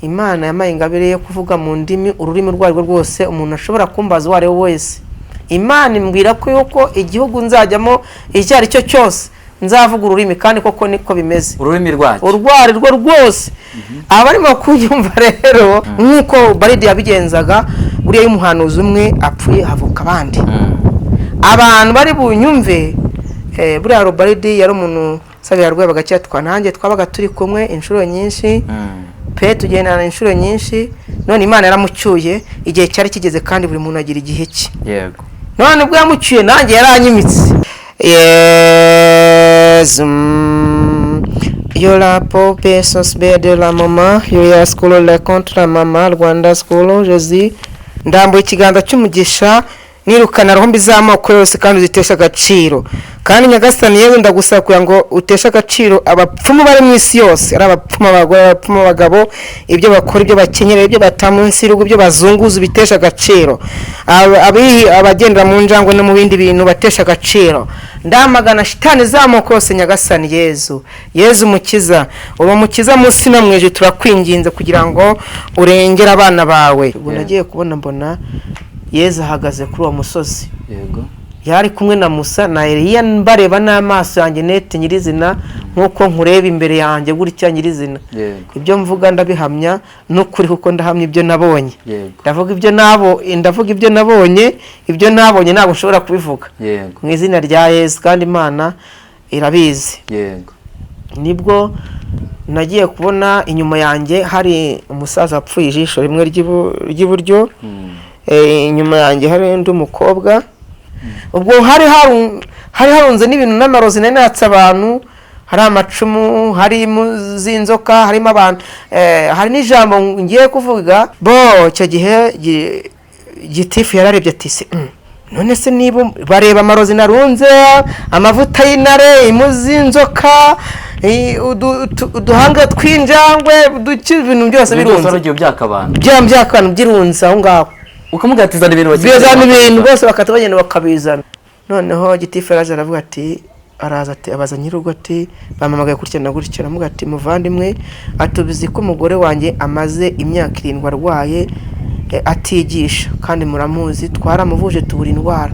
Imana yamaye ingabire yo kuvuga mu ndimi ururimi rwarwo rwose umuntu ashobora kumbaza uwo ari we wese. Imana imbwira ko yuko igihugu nzajyamo icyo ari cyo cyose nzavuga ururimi kandi koko niko bimeze. Ururimi rwacyo urwari rwo rwose. Abarimo kunyumva rero nkuko Baridi yabigenzaga, buriya y'umuhanuzi umwe apfuye havuka abandi. Abantu bari bunyumve, buriya Baridi yari umuntu sabe yarwaye bagacya nanjye twabaga turi kumwe inshuro nyinshi. Pe tugendana inshuro nyinshi, none Imana yaramucyuye igihe cyari kigeze kandi buri muntu agira igihe cye. Yego. None ubwo yamucyuye nanjye yaranyimitse. Yes. Yo la pope sos de la mama, yo ya school le contre la mama, Rwanda school, Jésus. Ndambuye ikiganza cy'umugisha nirukana roho mbizamoko yose kandi uzitesha agaciro. Kandi Nyagasani yewe ndagusaba kugira ngo utesha agaciro abapfumu bari mu isi yose, ari abapfumu abagore, abapfumu abagabo, ibyo bakora, ibyo bakenyera, ibyo batamunsi rugo, ibyo bazunguza bitesha agaciro. Abagendera mu njangwe no mu bindi bintu batesha agaciro. Ndamagana shitani zamoko yose Nyagasani Yezu mukiza. Uwo mukiza munsi no mweje turakwinginze kugira ngo urengera abana bawe. Ubu nagiye kubona mbona Yezu ahagaze kuri uwo musozi. Yego. Yari kumwe na Musa na Eliya, mbareba n'amaso yanjye nete nyirizina nkuko nkureba imbere yanjye gutya nyirizina. Ibyo mvuga ndabihamya n'ukuri kuko ndahamya ibyo nabonye. Ndavuga ibyo nabonye, ibyo nabonye ntabwo nshobora kubivuga. Mu izina rya Yesu kandi Imana irabizi. Nibwo nagiye kubona inyuma yanjye hari umusaza apfuye ijisho rimwe ry'iburyo. Inyuma yanjye hari undi mukobwa. Ubwo hari harunze n'ibintu n'amarozi natse abantu, hari amacumu, hari muzinzoka, harimo abantu, hari n'ijambo ngiye kuvuga. Cyo gihe gitifu yararebye ati se none se niba bareba amarozi narunze, amavuta y'intare, imuzinzoka, uduhanga tw'injangwe, ibintu byose birunze byakabana byirunze aho ngaho. Ukamugatizana ibintu bose bakata bagenda bakabizana. Noneho gitifu araza aravuga ati abaza nyirugo ati bamamagaye kurya na gutya. Aramuga ati muvandimwe atubizi ko umugore wanjye amaze imyaka 7 arwaye atigisha kandi muramuzi twaramuvuje tubura indwara.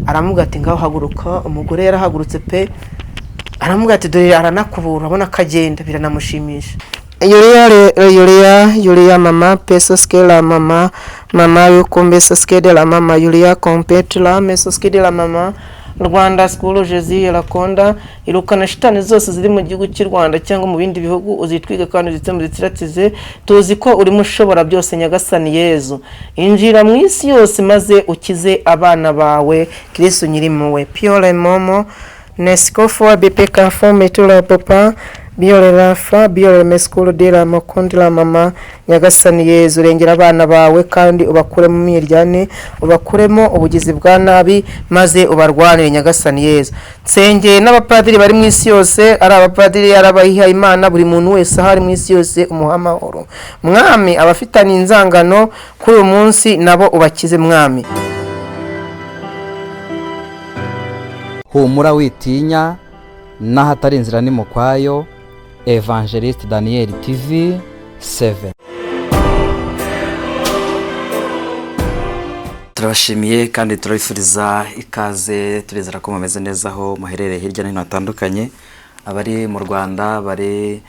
Aramuga ati ngaho haguruka. Umugore yarahagurutse pe. Aramuga ati dore aranakubura abona kagenda biranamushimisha. Yulia mama pesos que la mama yo combesos que de la mama Yulia compete la mesos que de la mama Rwanda school Jésus Rakonda. Irukana shitani zose ziri mu gihugu cy'u Rwanda cyangwa mu bindi bihugu uzitwiga kandi uzitsiratize. Tuzi ko uri mushobora byose Nyagasani Yezu. Injira mu isi yose maze ukize abana bawe Kristo nyirimuwe. Piole momo nescofo BP conforme tout le papa. Biole rafa, biole meskulu dira mokundi la mama Nyagasani Yezu rengera abana bawe kandi ubakure mu miryane, ubakuremo ubugizi bwa nabi maze ubarwanire Nyagasani Yezu. Nsengeye n'abapadiri bari mu isi yose, ari abapadiri yarabahiha Imana buri muntu wese ahari mu isi yose umuhamahoro. Mwami abafitanye inzangano kuri uyu munsi nabo ubakize mwami. Humura witinya nahatari inzira ni mukwayo. Evangelist Daniel TV 7. Turabashimiye kandi turabifuriza ikaze, turizera ko mumeze neza aho muherereye hirya no hino hatandukanye, abari mu Rwanda, bari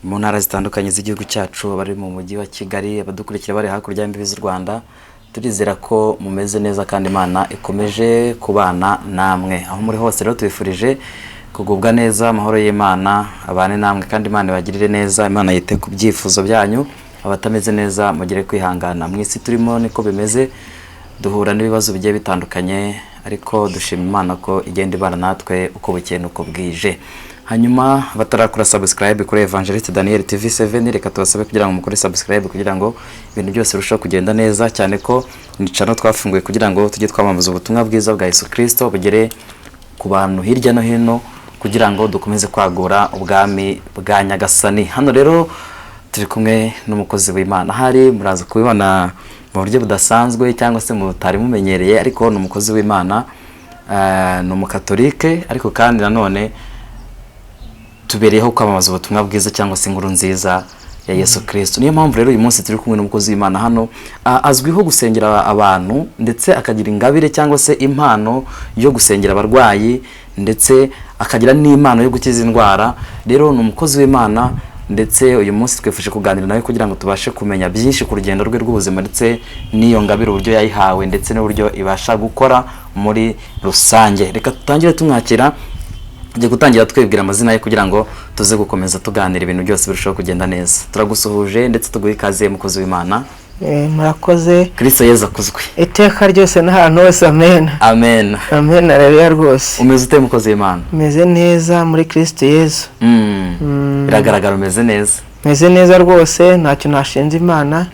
mu ntara zitandukanye z'igihugu cyacu, bari mu mujyi wa Kigali, abadukurikira bari hakurya y'imbibi z'u Rwanda. Turizera ko mumeze neza kandi Imana ikomeje kubana namwe aho muri hose. Rero tubifurije kugubwa neza, amahoro y'Imana abane namwe kandi Imana ibagirire neza. Imana yite ku byifuzo byanyu, abatameze neza mugire kwihangana. Mu isi turimo niko bimeze, duhura n'ibibazo bigiye bitandukanye, ariko dushima Imana ko igenda ibana natwe uko bukeye uko bwije. Hanyuma batarakora subscribe kuri Evangelist Daniel TV 7, reka tubasabe kugira ngo mukore subscribe kugira ngo ibintu byose birusheho kugenda neza, cyane ko ni channel twafunguye kugira ngo tujye twamamaza ubutumwa bwiza bwa Yesu Kristo bugere ku bantu hirya no hino, kugira ngo dukomeze kwagura ubwami bwa Nyagasani. Hano rero turi kumwe n'umukozi w'Imana, hari muraza kubibona mu buryo budasanzwe cyangwa se mutari mumenyereye, ariko ni umukozi w'Imana, ni umukatolike, ariko kandi nanone tubereyeho kwamamaza ubutumwa bwiza cyangwa se inkuru nziza ya Yesu Kristo. Niyo mpamvu rero uyu munsi turi kumwe n'umukozi w'Imana hano, azwiho gusengera abantu ndetse akagira ingabire cyangwa se impano yo gusengera abarwayi ndetse akagira n'impano yo gukiza indwara. Rero ni umukozi w'Imana ndetse uyu munsi twifuje kuganira nawe kugira ngo tubashe kumenya byinshi ku rugendo rwe rw'ubuzima ndetse n'iyo ngabire uburyo yayihawe ndetse n'uburyo ibasha gukora muri rusange. Reka tutangire tumwakira, agiye gutangira twibwira amazina ye kugira ngo tuze gukomeza tuganira ibintu byose birushaho kugenda neza. Turagusuhuje ndetse tuguha ikaze mukozi w'Imana. Murakoze. Kristo Yesu akuzwe iteka ryose n'ahantu hose. Amen. Amen. Amen. Haleluya rwose. Umeze ute mukozi w'Imana? Meze neza muri Kristo Yesu. Biragaragara umeze neza. Meze neza rwose, ntacyo nashinze Imana.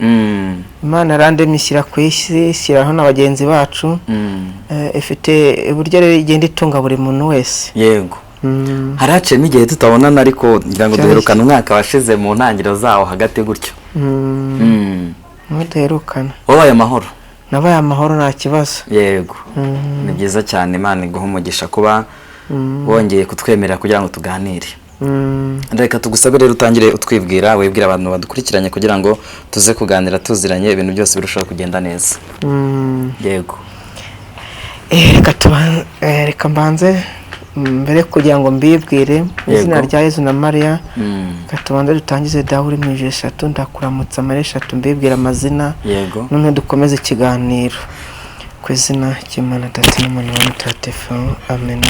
Imana yarandemye ishyira ku isi, ishyiraho n'abagenzi bacu. Ifite uburyo rero igenda itunga buri muntu wese. Yego. Haraciyemo igihe tutabonana ariko ngira ngo duherukana umwaka washize mu ntangiriro zawo hagati gutyo. Mudaherukana. Wabaye amahoro? Nabaye amahoro nta kibazo. Yego. Ni byiza cyane, Imana iguha umugisha kuba wongeye kutwemerera kugira ngo tuganire. Reka tugusabe rero utangire utwibwira, wibwira abantu badukurikiranye kugira ngo tuze kuganira tuziranye ibintu byose birushaho kugenda neza. Yego. Reka mbanze mbere kugira ngo mbibwire izina rya Yesu na Maria. Katubanze dutangize dawe uri mu ijuru eshatu, ndakuramutsa Maria eshatu, mbibwira amazina. Yego. None dukomeze ikiganiro ku izina cy'Imana Data n'Umwana Mutagatifu. Amen.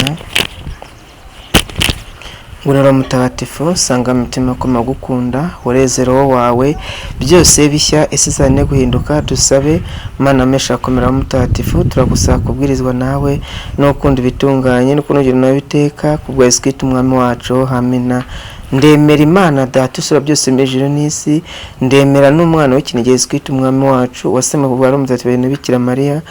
Ngurira mutagatifu, sanga mutima ko magukunda, urezero wawe byose bishya isizane guhinduka. Dusabe Mana mesha komera mutagatifu, turagusaba kubwirizwa nawe no kunda bitunganye no kunogira nawe biteka kubwa Yesu Kristo umwami wacu. Amina. Ndemera Imana Data usura byose mejuru n'isi, ndemera n'umwana w'ikinege Yesu Kristo umwami wacu wasema kubara mutagatifu ibintu Bikira Maria,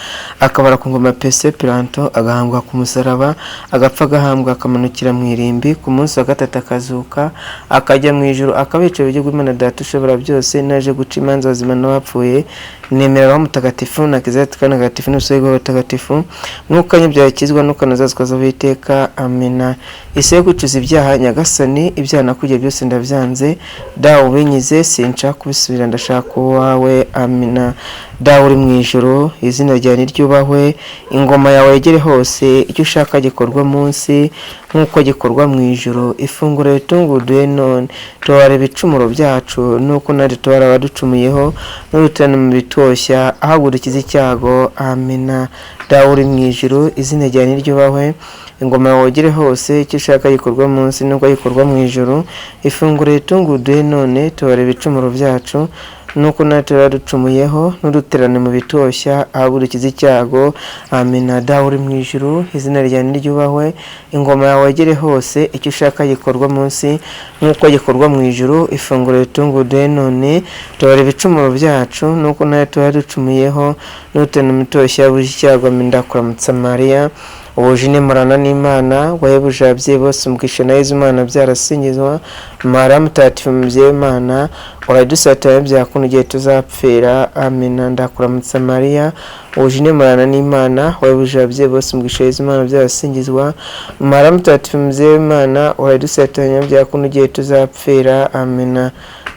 akabara ku ngoma Pese Pilato, agahambwa ku musaraba, agapfa agahambwa, akamanukira mu irimbi, ku munsi wa gatatu akazuka, akajya mu ijuru, akabica uburyo bw'Imana Data ushobora byose, naje guca imanza abazima n'abapfuye. Nemera Roho Mutagatifu na Kizati kana Gatifu n'ubusobe bw'Abatagatifu, mwuka nyabyaha ikizwa n'ukanazazwa z'Uwiteka. Amina. Ise gucuza ibyaha Nyagasani, ibyaha nakugiye byose ndabyanze, dawe ubinyize sinshaka kubisubira, ndashaka uwawe. Amina. Dawe uri mu ijuru, izina ryawe niryubahwe, ingoma yawe yegere hose, icyo ushaka gikorwa munsi nk'uko gikorwa mu ijuru. Ifunguro ritunguduye none, tubare ibicumuro byacu nuko natwe tubara abaducumuyeho, n'uruterane mu bitoshya ahagurukiza icyago. Amina. Dawe uri mu ijuru, izina ryawe niryubahwe, ingoma yawe yegere hose, icyo ushaka gikorwa munsi nuko gikorwa mu ijuru. Ifunguro ritunguduye none, tubare ibicumuro byacu nuko natwe turaducumuyeho, n'uduterane mu bitoshya ahagurukiza icyago. Amina. Dawe uri mu ijuru, izina ryawe niryubahwe, ingoma yawe yegere hose, icyo ushaka gikorwa munsi nk'uko gikorwa mu ijuru. Ifunguro ritunguduye none, tubare ibicumuro byacu nuko natwe turaducumuyeho, n'uduterane mu bitoshya ahagurukiza icyago. Ndakuramutsa Maria, ubujine murana n'Imana, wahebuje ababyeyi bose umugisha na Yezu Imana byarasingizwa. Maria Mutagatifu mubyeyi w'Imana, uradusatira byakunda igihe tuzapfira. Amina. Ndakuramutsa Maria, ubujine murana n'Imana, wahebuje ababyeyi bose umugisha na Yezu Imana byarasingizwa. Maria Mutagatifu mubyeyi w'Imana, uradusatira byakunda igihe tuzapfira. Amina.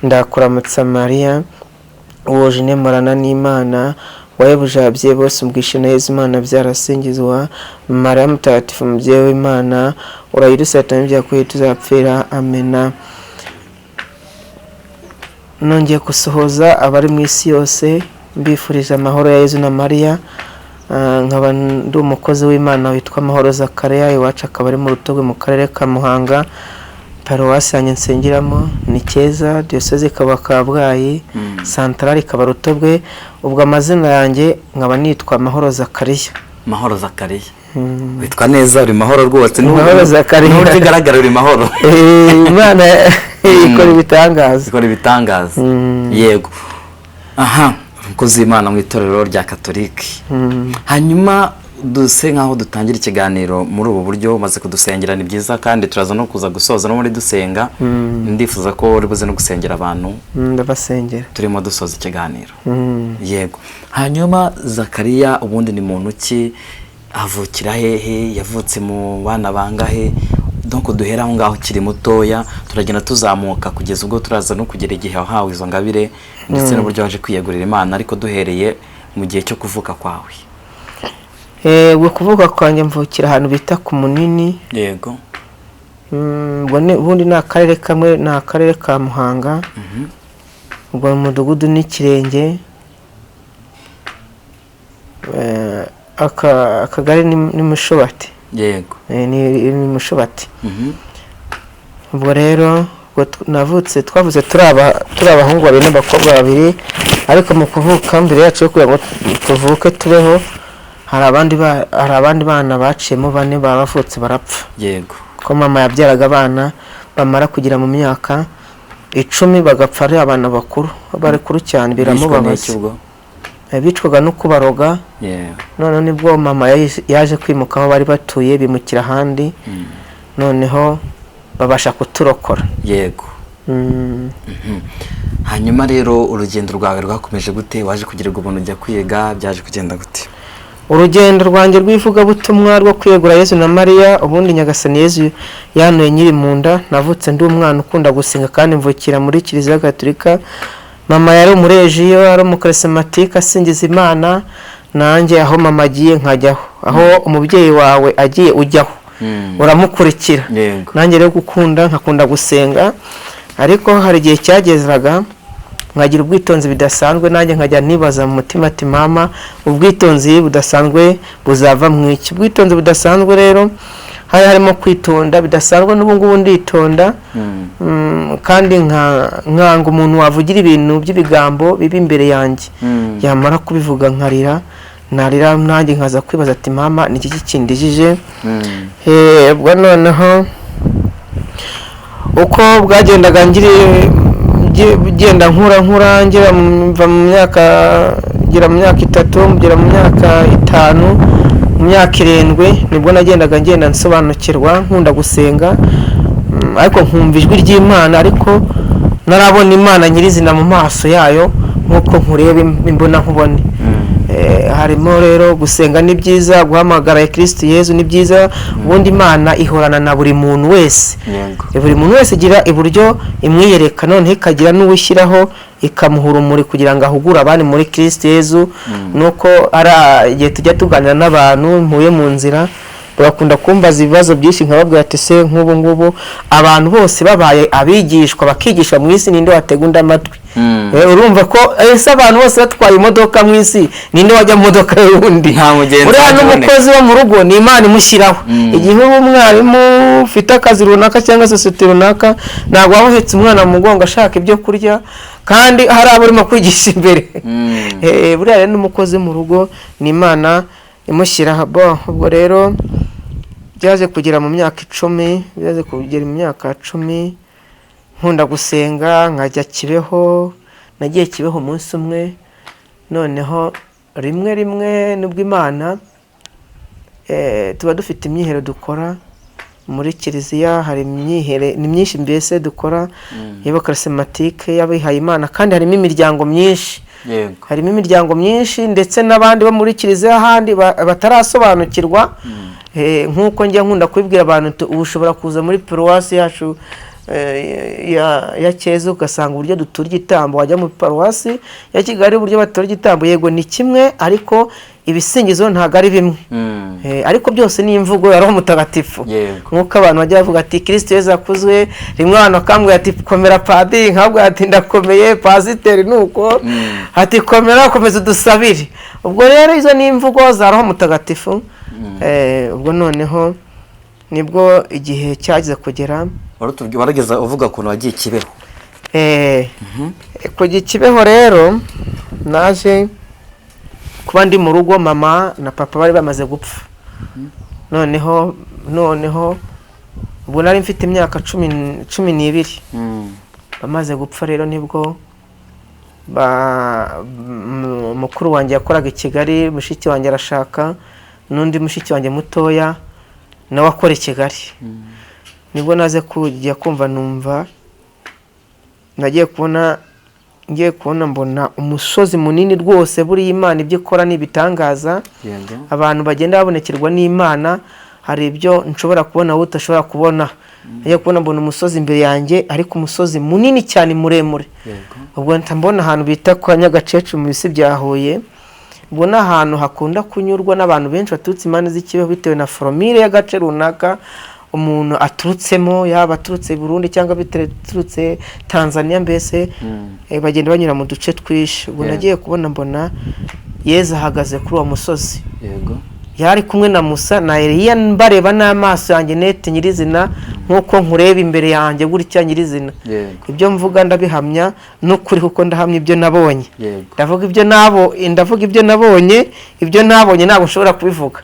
Ndakuramutsa Maria, ubujine murana n'Imana, wahebuje ababyeyi bose umugisha na Yezu Imana byarasingizwa. Maria Mutagatifu mubyeyi w'Imana, urayidusatira byakwiye tuzapfira. Amina. Nongeye gusuhuza abari mu isi yose, mbifurije amahoro ya Yezu na Maria. Nkaba ndi umukozi w'Imana witwa Mahoro Zakaria, iwacu akaba ari mu Rutogwe mu karere ka Muhanga, paruwasi yanjye nsengeramo ni Keza, diyoseze ikaba Kabgayi, santarari ikaba Rutogwe. Ubwo amazina yanjye nkaba nitwa Mahoro Zakaria. Mahoro Zakaria. Witwa neza, uri mahoro rwose. Mahoro Zakaria. N'uburyo ugaragara uri mahoro. Imana ikora ibitangaza. Ikora ibitangaza. Yego. Aha, umukozi w'Imana mu itorero rya Katolike. Hanyuma duse nkaho dutangira ikiganiro muri ubu buryo, umaze kudusengera ni byiza kandi turaza no kuza gusoza no muri dusenga. Ndifuza ko uri buze no gusengera abantu. Ndabasengera. Turimo dusoza ikiganiro. Yego. Hanyuma Zakaria ubundi ni muntu ki, avukira hehe, yavutse mu bana bangahe, donc duhera aho ngaho kiri mutoya turagenda tuzamuka kugeza ubwo turaza no kugera igihe wahawe izo ngabire ndetse n'uburyo waje kwiyegurira Imana, ariko duhereye mu gihe cyo kuvuka kwawe. We kuvuka kwanjye mvukira ahantu bita ku Munini. Yego. Ubundi ni akarere kamwe, ni akarere ka Muhanga. Ubwo mu mudugudu n'Ikirenge. Akagari ni Mushobati. Yego. Ni Mushobati. Ubwo rero navutse twavuze turi abahungu babiri n'abakobwa babiri, ariko mu kuvuka mbere yacu yo kugira ngo tuvuke tubeho hari abandi bana baciyemo 4 bavutse barapfa. Yego. Ko mama yabyaraga abana bamara kugira mu myaka 10 bagapfa ari abana bakuru, bari kuru cyane biramubabaza. Bicwaga no kubaroga. None nibwo mama yaje kwimuka aho bari batuye bimukira ahandi. Noneho babasha kuturokora. Yego. Hanyuma rero urugendo rwawe rwakomeje gute? Waje kugirirwa ubuntu ujya kwiga, byaje kugenda gute? Urugendo rwanjye rwivuga butumwa rwo kwiyegura Yesu na Mariya, ubundi Nyagasani Yesu yanuye nyiri mu nda. Navutse ndi umwana ukunda gusenga kandi mvukira muri Kiliziya Gatolika. Mama yari umurejiyo, ari umukarismatike asingiza Imana, nanjye aho mama agiye nkajyaho, aho umubyeyi wawe agiye ujyaho uramukurikira. Nanjye rero nkakunda gusenga, ariko hari igihe cyagezeraga nkagira ubwitonzi bidasanzwe, nanjye nkajya nibaza mu mutima ati mama ubwitonzi budasanzwe buzava mu iki? Ubwitonzi budasanzwe rero harimo kwitonda bidasanzwe, n'ubu ngubu nditonda. Kandi nkanga umuntu wavugira ibintu by'ibigambo bibi imbere yanjye, yamara kubivuga narira nanjye nkaza kwibaza ati mama ni iki kindijije. Ubwo noneho uko bwagendaga genda nkura ngera mu myaka 3 ngera mu myaka 5 mu myaka 7 nibwo nagendaga ngenda nsobanukirwa nkunda gusenga, ariko nkumva ijwi ry'Imana, ariko narabona Imana nyirizina mu maso yayo nkuko nkureba imbona nkubone. Harimo rero gusenga ni byiza, guhamagara Kristo Yesu ni byiza, ubundi Imana ihorana na buri muntu wese. Buri muntu wese igira iburyo imwiyereka, none ikagira n'uwishyiraho ikamuhura umuri kugira ngo ahugure abandi muri Kristo Yesu. Nuko ara igihe tujya tuganira n'abantu mpuye mu nzira bakunda kumbaza ibibazo byinshi, nkababwira ati se nk'ubu ngubu abantu bose babaye abigishwa bakigisha mu isi, ninde wategunda amatwi? Urumva ko ese abantu bose batwaye imodoka mu isi, ninde wajya mu modoka y'undi? Uriya n'umukozi wo mu rugo ni Imana imushyiraho. Igihe umwarimu ufite akazi runaka cyangwa sosiyete runaka, ntabwo waba uhetse umwana mu mugongo ashaka ibyo kurya kandi hari abo urimo kwigisha imbere. Buriya rero n'umukozi mu rugo ni Imana imushyiraho. Ubwo rero byaje kugera mu myaka 10, byaje kugera mu myaka 10 nkunda gusenga nkajya Kibeho. Nagiye Kibeho umunsi umwe, noneho rimwe nubwo Imana tuba dufite imyihero dukora muri Kiliziya, hari imyihere ni myinshi mbese dukora y'abakarismatike y'abihaye Imana, kandi harimo imiryango myinshi. Harimo imiryango myinshi ndetse n'abandi bo muri Kiliziya handi batarasobanukirwa. Nkuko njya nkunda kubibwira abantu, ushobora kuza muri paruwasi yacu ya Cyezo ugasanga uburyo dutura igitambo, wajya mu paruwasi ya Kigali uburyo batura igitambo yego ni kimwe, ariko ibisingizo ntago ari bimwe. Ariko byose ni imvugo ya Roho Mutagatifu. Nkuko abantu bajya bavuga ati Kristo Yesu akuzwe, rimwe abantu bakambwira ati komera padiri, nkabwo ati ndakomeye pasiteri, nuko ati komeza udusabire. Ubwo rero izo ni imvugo za Roho Mutagatifu. Ubwo noneho nibwo igihe cyagize kugera warageza uvuga ko wagiye Kibeho. Kujya Kibeho rero naje kuba ndi mu rugo, mama na papa bari bamaze gupfa. Noneho ubwo nari mfite imyaka 12 bamaze gupfa. Rero nibwo mukuru wanjye yakoraga I Kigali, mushiki wanjye arashaka, n'undi mushiki wanjye mutoya nawe akora I Kigali. Nibwo naze kujya kumva numva nagiye kubona mbona umusozi munini rwose buri Imana ibyo ikora ni bitangaza. Abantu bagenda babonekerwa n'Imana, hari ibyo nshobora kubona wowe utashobora kubona. Najya kubona mbona umusozi imbere yanjye ariko umusozi munini cyane muremure. Ubwo mbona ahantu bita kwa Nyagacece mu bisi bya Huye. Ubwo ni ahantu hakunda kunyurwa n'abantu benshi baturutse impande z'ikibeho bitewe na foromire y'agace runaka umuntu aturutsemo, yaba aturutse Burundi cyangwa biturutse Tanzania, mbese bagenda banyura mu duce twishi. Ubwo nagiye kubona mbona Yezu ahagaze kuri uwo musozi. Yari kumwe na Musa na Eliya, mbareba n'amaso yanjye nete nyirizina nkuko nkureba imbere yanjye gutya nyirizina. Ibyo mvuga ndabihamya n'ukuri kuko ndahamya ibyo nabonye. Ndavuga ibyo nabonye, ibyo nabonye ntabwo nshobora kubivuga.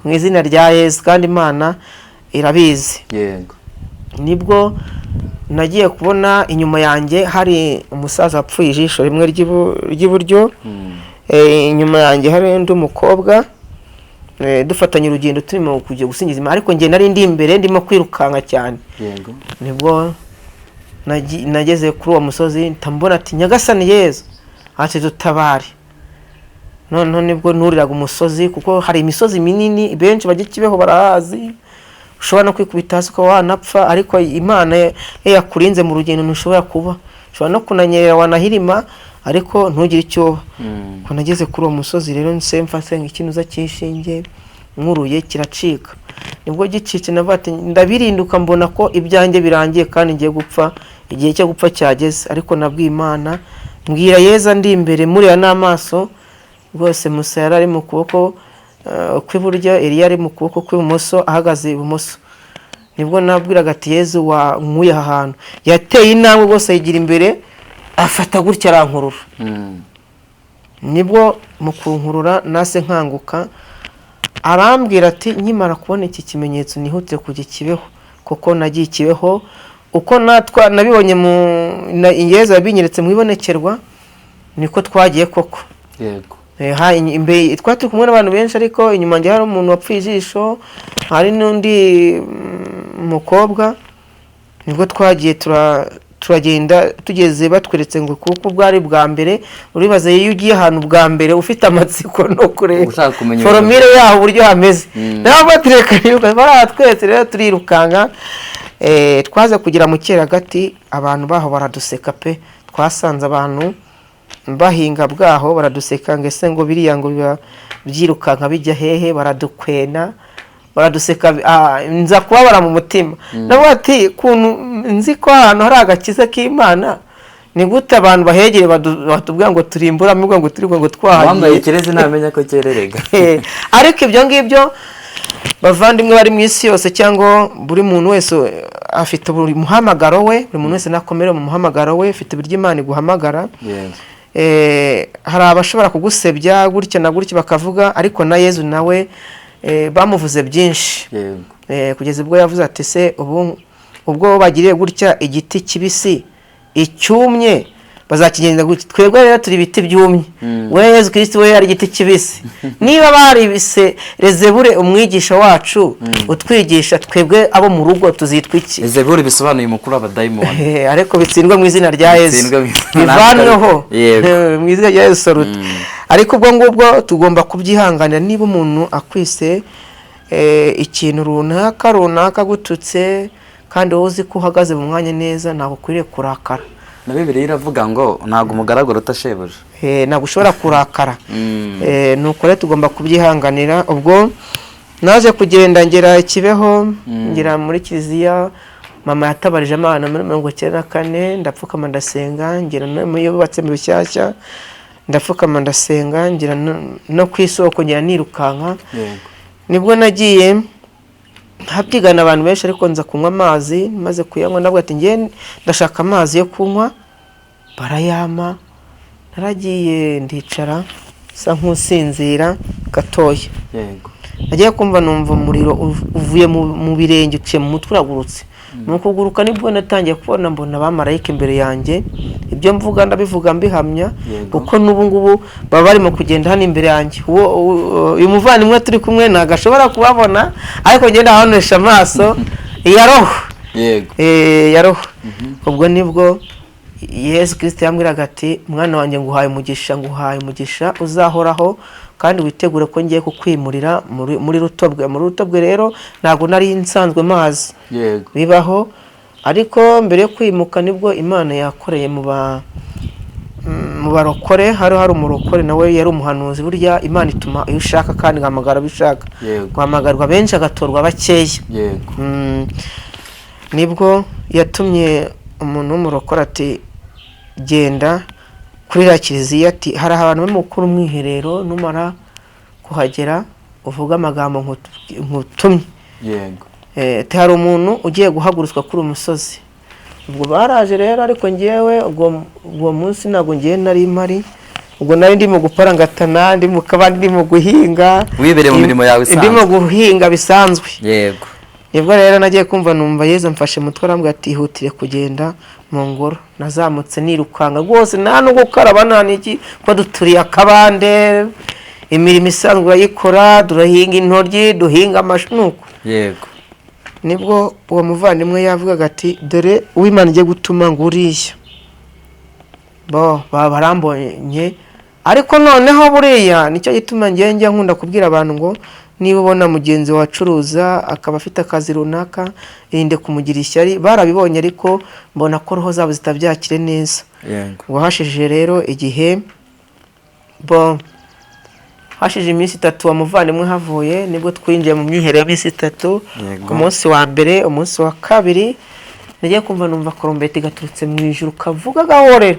Mu izina rya Yesu kandi Imana irabizi. Nibwo nagiye kubona inyuma yanjye hari umusaza wapfuye ijisho rimwe ry'iburyo. Inyuma yanjye hari undi mukobwa dufatanye urugendo turimo kujya gusingiza Imana, ariko ngiye nari ndi imbere ndimo kwirukanka cyane. Nibwo nageze kuri uwo musozi ntambona ati Nyagasani Yezu ati dutabare. None nibwo nuriraga umusozi kuko hari imisozi minini benshi bajya Kibeho barahazi, ushobora no kwikubita hasi ko wanapfa, ariko Imana yakurinze mu rugendo ntushobora kuba, ushobora no kunanyerera wanahirima ariko ntugire icyo. Ko nageze kuri uwo musozi rero nsemfa senga ikinuza cyishinge nkuruye kiracika. Nibwo gicitse navate ndabirinduka mbona ko ibyanjye birangiye kandi ngiye gupfa, igihe cyo gupfa cyageze. Ariko nabwiye Imana mbwira Yezu ndi imbere muri ya n'amaso rwose. Musa yarari mu kuboko kw'iburyo, Eliya ari mu kuboko kw'ibumoso ahagaze ibumoso. Nibwo nabwiraga ati Yezu wankuye aha hantu. Yateye intambwe rwose yigira imbere afata gutya arankurura. Nibwo mu kunkurura nase nkanguka arambwira ati nkimara kubona iki kimenyetso nihutire kujya Kibeho, kuko nagiye Kibeho uko nabibonye mu Yezu yabinyeretse mu ibonekerwa niko twagiye koko. Imbere twari kumwe n'abantu benshi, ariko inyuma njye hari umuntu wapfuye ijisho, hari n'undi mukobwa. Nibwo twagiye turagenda tugeze batweretse ngo kuko bwari bwa mbere. Uribaza iyo ugiye ahantu bwa mbere ufite amatsiko no kureba foromire yaho uburyo hameze, naho batireka niruka baratwetse. Rero turirukanga twaza kugira mu Cyeragati, abantu baho baraduseka pe. Twasanze abantu bahinga bwaho baraduseka ngo ese ngo biriya ngo biba byirukanka bijya hehe, baradukwena baraduseka. Nza kubabara mu mutima nabo ati kuntu nzi ko ahantu hari agakiza k'Imana, ni gute abantu bahegere batubwira ngo turimbura mubwo ngo turi ngo twahagiye wambaye kirezi ntamenya ko cyererega. Ariko ibyo ngibyo bavandimwe bari mu isi yose, cyangwa buri muntu wese afite buri muhamagaro we, buri muntu wese nakomere mu muhamagaro we, afite buryo Imana iguhamagara. Hari abashobora kugusebya gutya na gutya bakavuga, ariko na Yezu nawe bamuvuze byinshi. Kugeza ubwo yavuze ati se ubwo bagiriye gutya igiti kibisi icyumye bazakigenda gutya, twebwe rero turi ibiti byumye. We Yezu Kristo we ari igiti kibisi. Niba bari bise Rezebure umwigisha wacu utwigisha, twebwe abo mu rugo tuzitwa iki? Rezebure bisobanuye umukuru w'abadayimoni, ariko bitsindwa mu izina rya Yezu, bivanweho mu izina rya Yezu Saruti. Ariko ubwo ngubwo tugomba kubyihanganira. Niba umuntu akwise ikintu runaka gututse kandi wowe uzi ko uhagaze mu mwanya neza, ntabwo ukwiriye kurakara. Na Bibiliya iravuga ngo ntabwo umugaragaro utashebuja. Ntabwo ushobora kurakara. Nuko rero tugomba kubyihanganira. Ubwo naje kugenda ngera Kibeho, ngira muri kiliziya mama yatabarije Imana muri 1994, ndapfukama ndasenga, ngira no yubatse mu bishyashya, ndapfukama ndasenga, ngira no kwisoko ngira nirukanka. Nibwo nagiye habyigana abantu benshi, ariko nza kunywa amazi, maze kuyanywa nabwo ati ngiye ndashaka amazi yo kunywa, barayama. Naragiye ndicara sa nkusinzira gatoya. Nagiye kumva numva umuriro uvuye mu birenge uciye mu mutwe uragurutse. Nukuguruka nibwo natangiye kubona mbona abamarayika imbere yanjye. Ibyo mvuga ndabivuga mbihamya kuko n'ubu ngubu baba bari mu kugenda hano imbere yanjye. Uyu muvandimwe turi kumwe nagashobora kubabona, ariko ngenda habonesha amaso ya roho. Ya roho. Ubwo nibwo Yesu Kristo yambwiraga ati mwana wanjye nguhaye umugisha uzahoraho kandi witegure ko ngiye kukwimurira muri Rutobwe rero ntabwo nari nsanzwe mazi bibaho, ariko mbere yo kwimuka nibwo Imana yakoreye mu barokore. hari umurokore nawe yari umuhanuzi. Burya Imana ituma iyo ushaka kandi ihamagara abishaka, guhamagarwa benshi agatorwa bakeya. Nibwo yatumye umuntu w'umurokore ati genda kuri iriya kiliziya, ati hari abantu barimo gukora umwiherero, numara kuhagera uvuga amagambo nkutumye. Hari umuntu ugiye guhagurutswa kuri umusozi. Ubwo baraje rero, ariko ngewe ubwo munsi ntabwo ngiye nari mpari, ubwo nari ndimo guparangatana, ndi mu kabandi, ndimo guhinga, wibereye mu mirimo yawe isanzwe, ndimo guhinga bisanzwe. Nibwo rero nagiye kumva numva Yesu amfashe mutwe arambwira ati ihutire kugenda mu ngoro. Nazamutse nirukanga rwose, nta no gukaraba nta n'iki, ko duturiye akabande, imirimo isanzwe urayikora, turahinga intoryi, duhinga amashu nuko. Nibwo uwo muvandimwe yavugaga ati dore uw'Imana igiye gutuma ngo uriya barambonye. Ariko noneho buriya nicyo gituma njya nkunda kubwira abantu ngo niba ubona mugenzi wacuruza akaba afite akazi runaka, irinde kumugira ishyari. Barabibonye ariko mbona ko roho zabo zitabyakire neza. Ngo hashije rero igihe hashije iminsi 3 wamuvandimwe havuye, nibwo twinjiye mu myiherero y'iminsi 3. Ku munsi wa mbere, umunsi wa kabiri nagiye kumva numva akarumbeti gaturutse mu ijuru kavuga gahorera.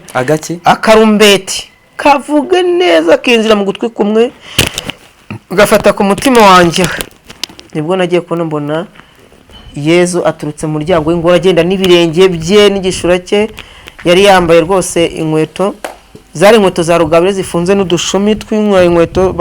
Akarumbeti kavuga neza kinjira mu gutwi kumwe gafata ku mutima wanjye. Nibwo nagiye kubona mbona Yesu aturutse mu muryango w'ingoro agenda n'ibirenge bye n'igishura cye. Yari yambaye rwose inkweto, zari inkweto za rugabire zifunze n'udushumi tw'inkweto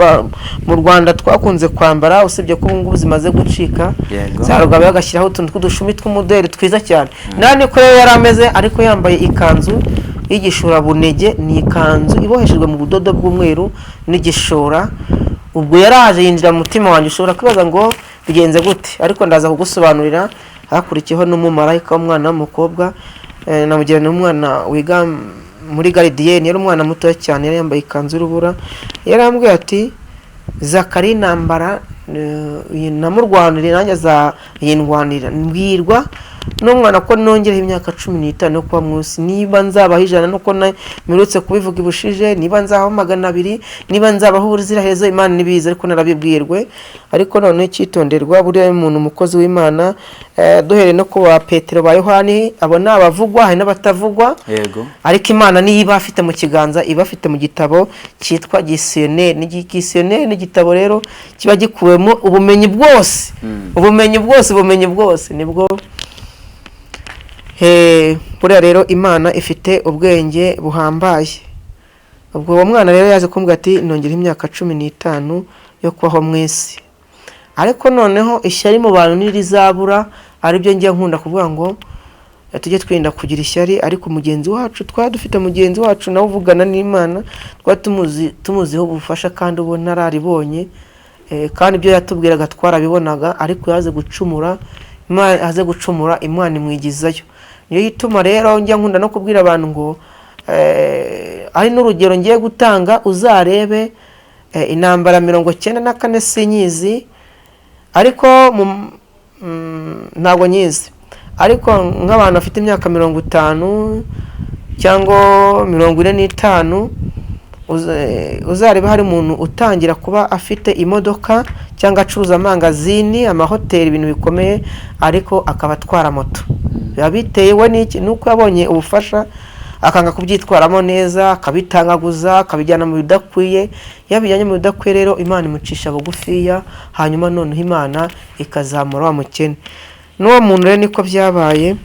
mu Rwanda twakunze kwambara, usibye ko ubu ngubu zimaze gucika. Za rugabire agashyiraho utuntu tw'udushumi tw'umuderi twiza cyane. Nani ko yari ameze, ariko yambaye ikanzu y'igishura bunege, ni ikanzu iboheshejwe mu budodo bw'umweru n'igishura. Ubwo yaraje yinjira mu mutima wanjye. Ushobora kwibaza ngo bigenze gute, ariko ndaza kugusobanurira. Hakurikiyeho n'umumarayika w'umwana w'umukobwa, namugira n'umwana wiga muri garidiyeni, yari umwana muto cyane, yari yambaye ikanzu y'urubura. Yarambwiye ati Zakari nambara namurwanire nanjye azayindwanira. Mbwirwa n'umwana ko nongereho imyaka 15 no kuba munsi, niba nzabaho 100 nuko mirutse kubivuga ibushije, niba nzaho 200, niba nzabaho ubuziraherezo, Imana nibiza. Ariko narabibwirwe. Ariko none cyitonderwa, buriya umuntu umukozi w'Imana, duhere no kuba Petero ba Yohani, abo nabavugwa hari n'abatavugwa. Ariko Imana niba afite mu kiganza, iba afite mu gitabo cyitwa Gisiyoneri. N'igitabo rero kiba gikuwemo ubumenyi bwose, ubumenyi bwose. Nibwo buriya rero Imana ifite ubwenge buhambaye. Ubwo uwo mwana rero yaje kumbwira ati nongera imyaka 15 yo kubaho mu isi. Ariko noneho ishyari mu bantu nirizabura, aribyo ngiye nkunda kuvuga ngo tujye twirinda kugira ishyari. Ariko mugenzi wacu dufite mugenzi wacu nawe uvugana n'Imana, tumuziho ubufasha kandi ubona nararibonye, kandi ibyo yatubwiraga twarabibonaga. Ariko yaze gucumura, Imana imwigizayo. Niyo yituma rero njya nkunda no kubwira abantu ngo ari n'urugero ngiye gutanga, uzarebe intambara 94 sinyizi, ariko ntabwo nyizi. Ariko nk'abantu bafite imyaka 50 cyangwa 45, uzareba hari umuntu utangira kuba afite imodoka cyangwa acuruza amangazini, amahoteli, ibintu bikomeye, ariko akaba atwara moto. Yabitewe n'iki? Nuko yabonye ubufasha akanga kubyitwaramo neza, akabitangaguza, akabijyana mu bidakwiye. Yabijyanye mu bidakwiye rero Imana imucisha bugufiya, hanyuma noneho Imana ikazamura wa mukene. N'uwo muntu rero niko byabaye,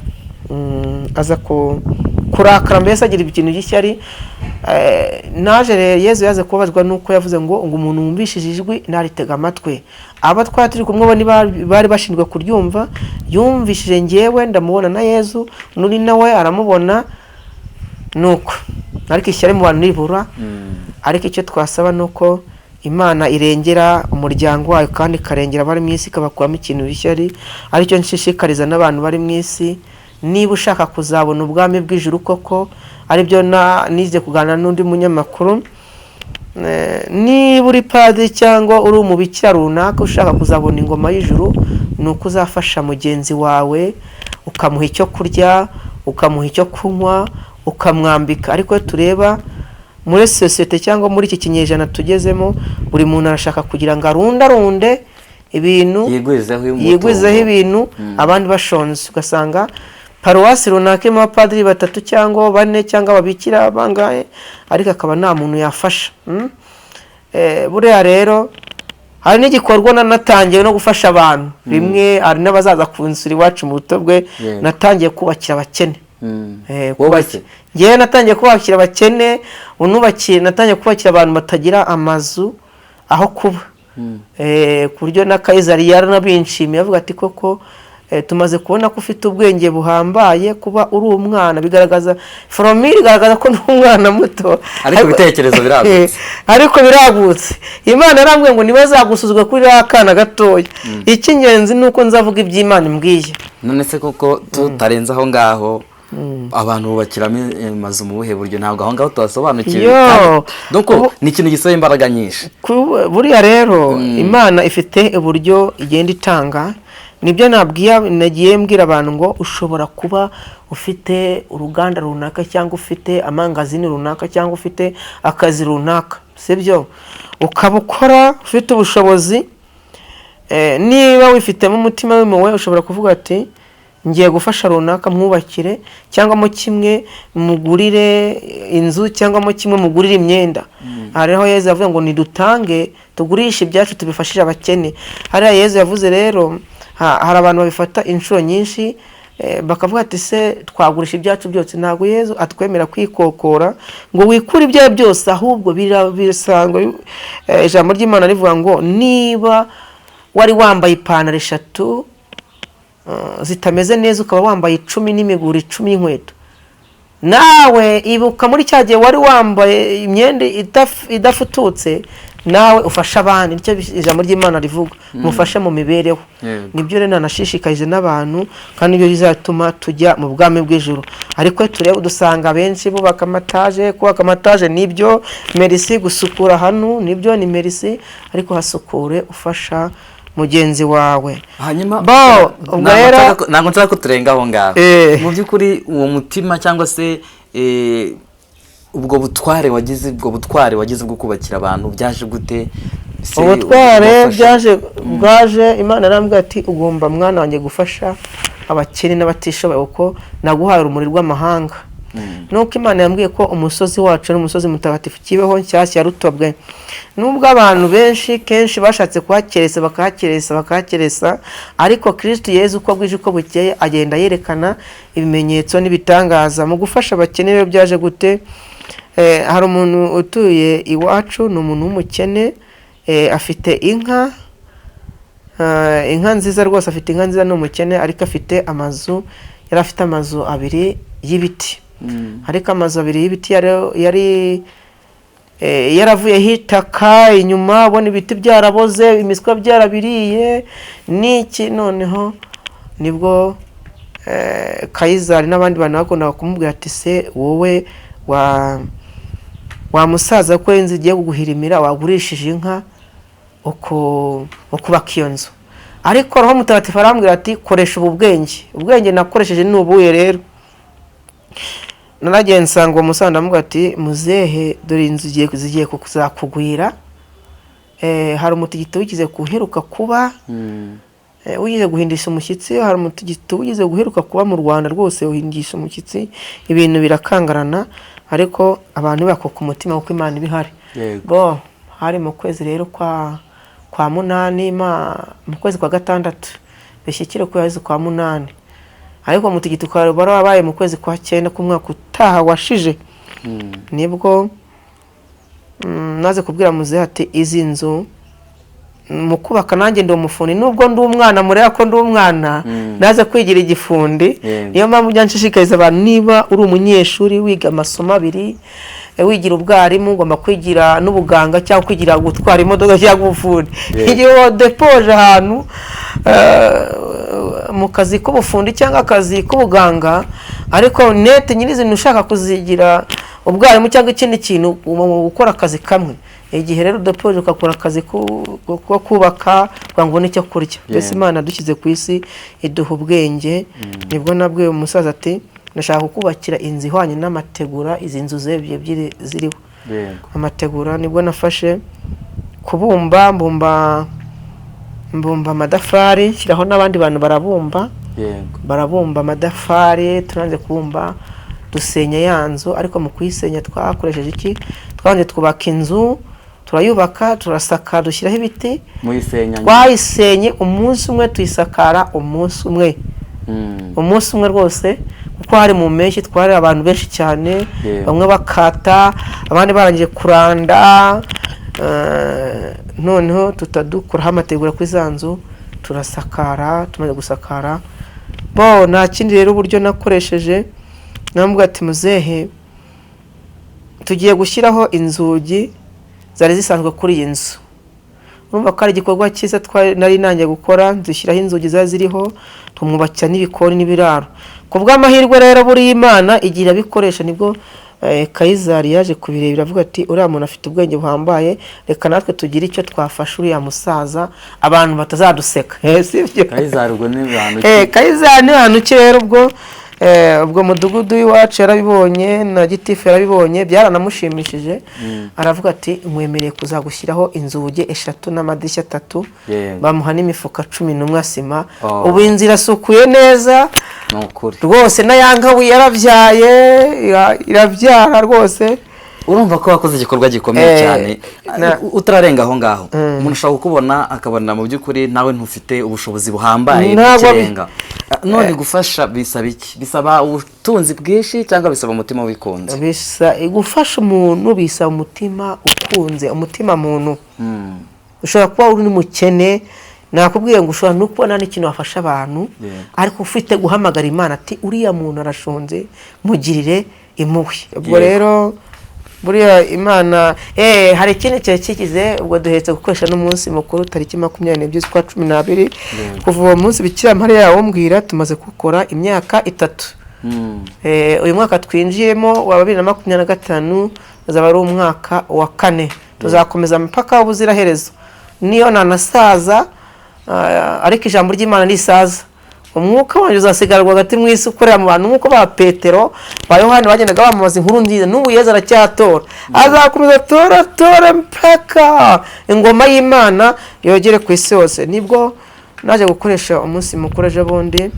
aza kurakara, mbese agira ikintu gishyari. Naje rero Yesu yaze kubabazwa nuko yavuze ngo umuntu wumvishije ijwi naritega amatwi. Aba twatiri kumwe bari bashinzwe kuryumva, yumvishije ngewe ndamubona na Yesu, nuri nawe aramubona. Nuko ariko ishyari mu bantu nibura. Ariko icyo twasaba nuko Imana irengera umuryango wayo kandi karengera bari mu isi, kabakuramo ikintu bishyari. Aricyo nshishikariza n'abantu bari mu isi, niba ushaka kuzabona ubwami bw'ijuru koko aribyo nize kuganira n'undi munyamakuru, niba uri padiri cyangwa uri umubikira runaka ushaka kuzabona ingoma y'ijuru, ni uko uzafasha mugenzi wawe ukamuha icyo kurya, ukamuha icyo kunywa, ukamwambika. Ariko tureba muri sosiyete cyangwa muri iki kinyejana tugezemo, buri muntu arashaka kugira ngo arunde ibintu, yigwizeho ibintu, abandi bashonze. Ugasanga paruwasi runaka irimo abapadiri 3 cyangwa 4 cyangwa ababikira bangahe, ariko akaba nta muntu yafasha. Buriya rero hari n'igikorwa natangiye no gufasha abantu. Rimwe hari n'abazaza kunsura iwacu mu buto bwe, natangiye kubakira abakene. Ngewe natangiye kubakira abakene, natangiye kubakira abantu batagira amazu aho kuba. Ku buryo na Kayizari yaranabinshimiye avuga ati koko tumaze kubona ko ufite ubwenge buhambaye, kuba uri umwana bigaragaza foromire, igaragaza ko n'umwana muto, ariko ibitekerezo biragutse. Ariko biragutse. Imana yarambwiye ngo ntibazagusuzugura kuri akana gatoya. Icy'ingenzi nuko nzavuga iby'Imana imbwiye. None se koko tutarenze aho ngaho, abantu bubakiramo amazu mu buhe buryo? Ntabwo aho ngaho tubasobanukiwe. Donc ni ikintu gisaba imbaraga nyinshi. Buriya rero Imana ifite uburyo igenda itanga. Nibyo nagiye mbwira abantu ngo ushobora kuba ufite uruganda runaka cyangwa ufite amangazini runaka cyangwa ufite akazi runaka, sibyo? Ukaba ukora ufite ubushobozi, niba wifitemo umutima w'impuhwe ushobora kuvuga ati ngiye gufasha runaka mwubakire, cyangwa mo kimwe mugurire inzu, cyangwa mo kimwe mugurire imyenda. Hariho Yesu yavuze ngo nidutange tugurishe ibyacu tubifashije abakene. Hariya Yesu yavuze rero hari abantu babifata inshuro nyinshi, bakavuga ati se twagurisha ibyacu byose. Ntabwo Yesu atwemera kwikokora ngo wikure ibyawe byose, ahubwo birasangwa ijambo ry'Imana rivuga ngo niba wari wambaye ipantaro 3 zitameze neza ukaba wambaye 10 n'imiguru 10 y'inkweto, nawe ibuka muri cya gihe wari wambaye imyenda idafututse, nawe ufasha abandi. Nicyo ijambo ry'Imana rivuga, mufashe mu mibereho. Nibyo rero nanashishikarize n'abantu, kandi ibyo bizatuma tujya mu bwami bw'ijuru. Ariko turebe dusanga benshi bubaka amataje, nibyo merci, gusukura hano nibyo ni merci, ariko hasukure ufasha mugenzi wawe. Hanyuma ntabwo nshaka ko turenga aho ngaho. Mu by'ukuri uwo mutima cyangwa se ubwo butware wagize bwo kubakira abantu byaje gute? Ubutware bwaje Imana yarambwiye ati ugomba mwana wanjye gufasha abakene n'abatishoboye, uko naguhaye urumuri rw'amahanga. Nuko Imana yambwiye ko umusozi wacu n'umusozi mutagatifu Kibeho nshyashya ya Rutobwe, nubwo abantu benshi kenshi bashatse bakahakeresa, ariko Kristo Yesu uko bwije uko bukeye agenda yerekana ibimenyetso n'ibitangaza mu gufasha abakene. Rero byaje gute? Hari umuntu utuye iwacu, ni umuntu w'umukene, afite inka nziza rwose, afite inka nziza, ni umukene, ariko afite amazu, yari afite amazu 2 y'ibiti. Ariko amazu 2 y'ibiti yari yaravuye hitaka inyuma, ubona ibiti byaraboze, imiswa byarabiriye niki. Noneho nibwo Kayizari n'abandi bantu bakundaga kumubwira ati se wowe wa musaza ko inzu igiye kuguhirimira, wagurishije inka ukubaka iyo nzu. Ariko Roho Mutagatifu arambwira ati koresha ubwenge nakoresheje ni ubuye. Rero naragiye nsanga uwo musaza, ndamubwira ati muzehe, dore inzu zigiye kuzakugwira. Hari umutigito wigize guheruka kuba, wigize guhindisha umushyitsi. Hari umutigito wigize guheruka kuba mu Rwanda rwose, uhindisha umushyitsi, ibintu birakangarana, ariko abantu bakoka umutima kuko Imana ibihari. Hari mu kwezi rero kwa munani, mu kwezi kwa 6 bishyikire kwezi kwa 8, ariko umutigito ukaba wabaye mu kwezi kwa 9 k'umwaka utaha washije. Nibwo naze kubwira muzehe ati izi nzu mu kubaka nanjye ndi umufundi, nubwo ndi umwana mureba ko ndi umwana, naze kwigira igifundi. Niyo mpamvu nshishikariza abantu, niba uri umunyeshuri wiga amasomo 2, wigira ubwarimu, ugomba kwigira n'ubuganga cyangwa kwigira gutwara imodoka cyangwa ubufundi. Igihe depoje ahantu mu kazi k'ubufundi cyangwa akazi k'ubuganga, ariko nete nyirizina ushaka kuzigira ubwarimu cyangwa ikindi kintu gukora akazi kamwe, igihe rero udapoje ukakora akazi ko kubaka kugira ngo ubone icyo kurya. Mbese Imana dushyize ku isi iduha ubwenge. Nibwo nabwiye umusaza ati ndashaka kukubakira inzu ihwanye n'amategura, izi nzu ebyiri ziriho amategura. Nibwo nafashe kubumba, mbumba amadafari, nshyiraho n'abandi bantu barabumba amadafari. turanze kubumba dusenya ya nzu, ariko mu kuyisenya twakoresheje iki? Twanje twubaka inzu, turayubaka, turasaka, dushyiraho ibiti. Twayisenye umunsi umwe, tuyisakara umunsi umwe. Umunsi umwe rwose, kuko hari mu mpeshyi twari abantu benshi cyane, bamwe bakata, abandi barangije kuranda. Noneho tutadukuraho amategura kuri za nzu, turasakara. Tumaze gusakara, nta kindi rero uburyo nakoresheje, namubwira ati muzehe, tugiye gushyiraho inzugi zari zisanzwe kuri iyi nzu. Urumva ko ari igikorwa cyiza nari nangiye gukora, dushyiraho inzugi zari ziriho, tumwubakira n'ibikoni n'ibiraro. Ku bw'amahirwe rero buri Imana igira bikoresha. Nibwo Kayizari yaje kubireba, avuga ati uriya muntu afite ubwenge buhambaye, reka natwe tugire icyo twafasha uriya musaza, abantu batazaduseka. Sibyo? Kayizari ubwo ni bantu ki? Kayizari ni bantu ki rero? Ubwo mudugudu w'iwacu yarabibonye, na gitifu yarabibonye, byaranamushimishije. Aravuga ati nkwemereye kuzagushyiraho inzugi 3 n'amadirishya 3. Bamuha n'imifuka 11 asima. Ubu inzira asukuye neza rwose, na yanga yarabyaye, irabyara rwose. Urumva ko wakoze igikorwa gikomeye cyane. Utararenga aho ngaho, umuntu ushaka kukubona akabona mu by'ukuri nawe ntufite ubushobozi buhambaye bw'ikirenga. None gufasha bisaba iki? Bisaba ubutunzi bwinshi cyangwa bisaba umutima wikunze? Gufasha umuntu bisaba umutima ukunze, umutima muntu. Ushobora kuba uri n'umukene, nakubwiye ngo ushobora no kubona n'ikintu wafasha abantu, ariko ufite guhamagara Imana ati uriya muntu arashonze, mugirire impuhwe. Ubwo rero buriya Imana hari ikindi kigize. Ubwo duhetse gukoresha n'umunsi mukuru tariki 22 z'ukwa 12. Kuva uwo munsi Bikira Mariya yawumbwira tumaze gukora imyaka 3. Uyu mwaka twinjiyemo wa 2025 azaba ari umwaka wa 4. Tuzakomeza mpaka ubuziraherezo. Niyo nanasaza, ariko ijambo ry'Imana risaza. Umwuka wanjye uzasigarwa hagati mu isi ukorera mu bantu, nk'uko ba Petero ba Yohana bagendaga bamamaza inkuru nziza. N'ubu Yesu aracyatora, azakomeza tora mpaka ingoma y'Imana yogere ku isi hose. Nibwo naje gukoresha umunsi mukuru ejo bundi,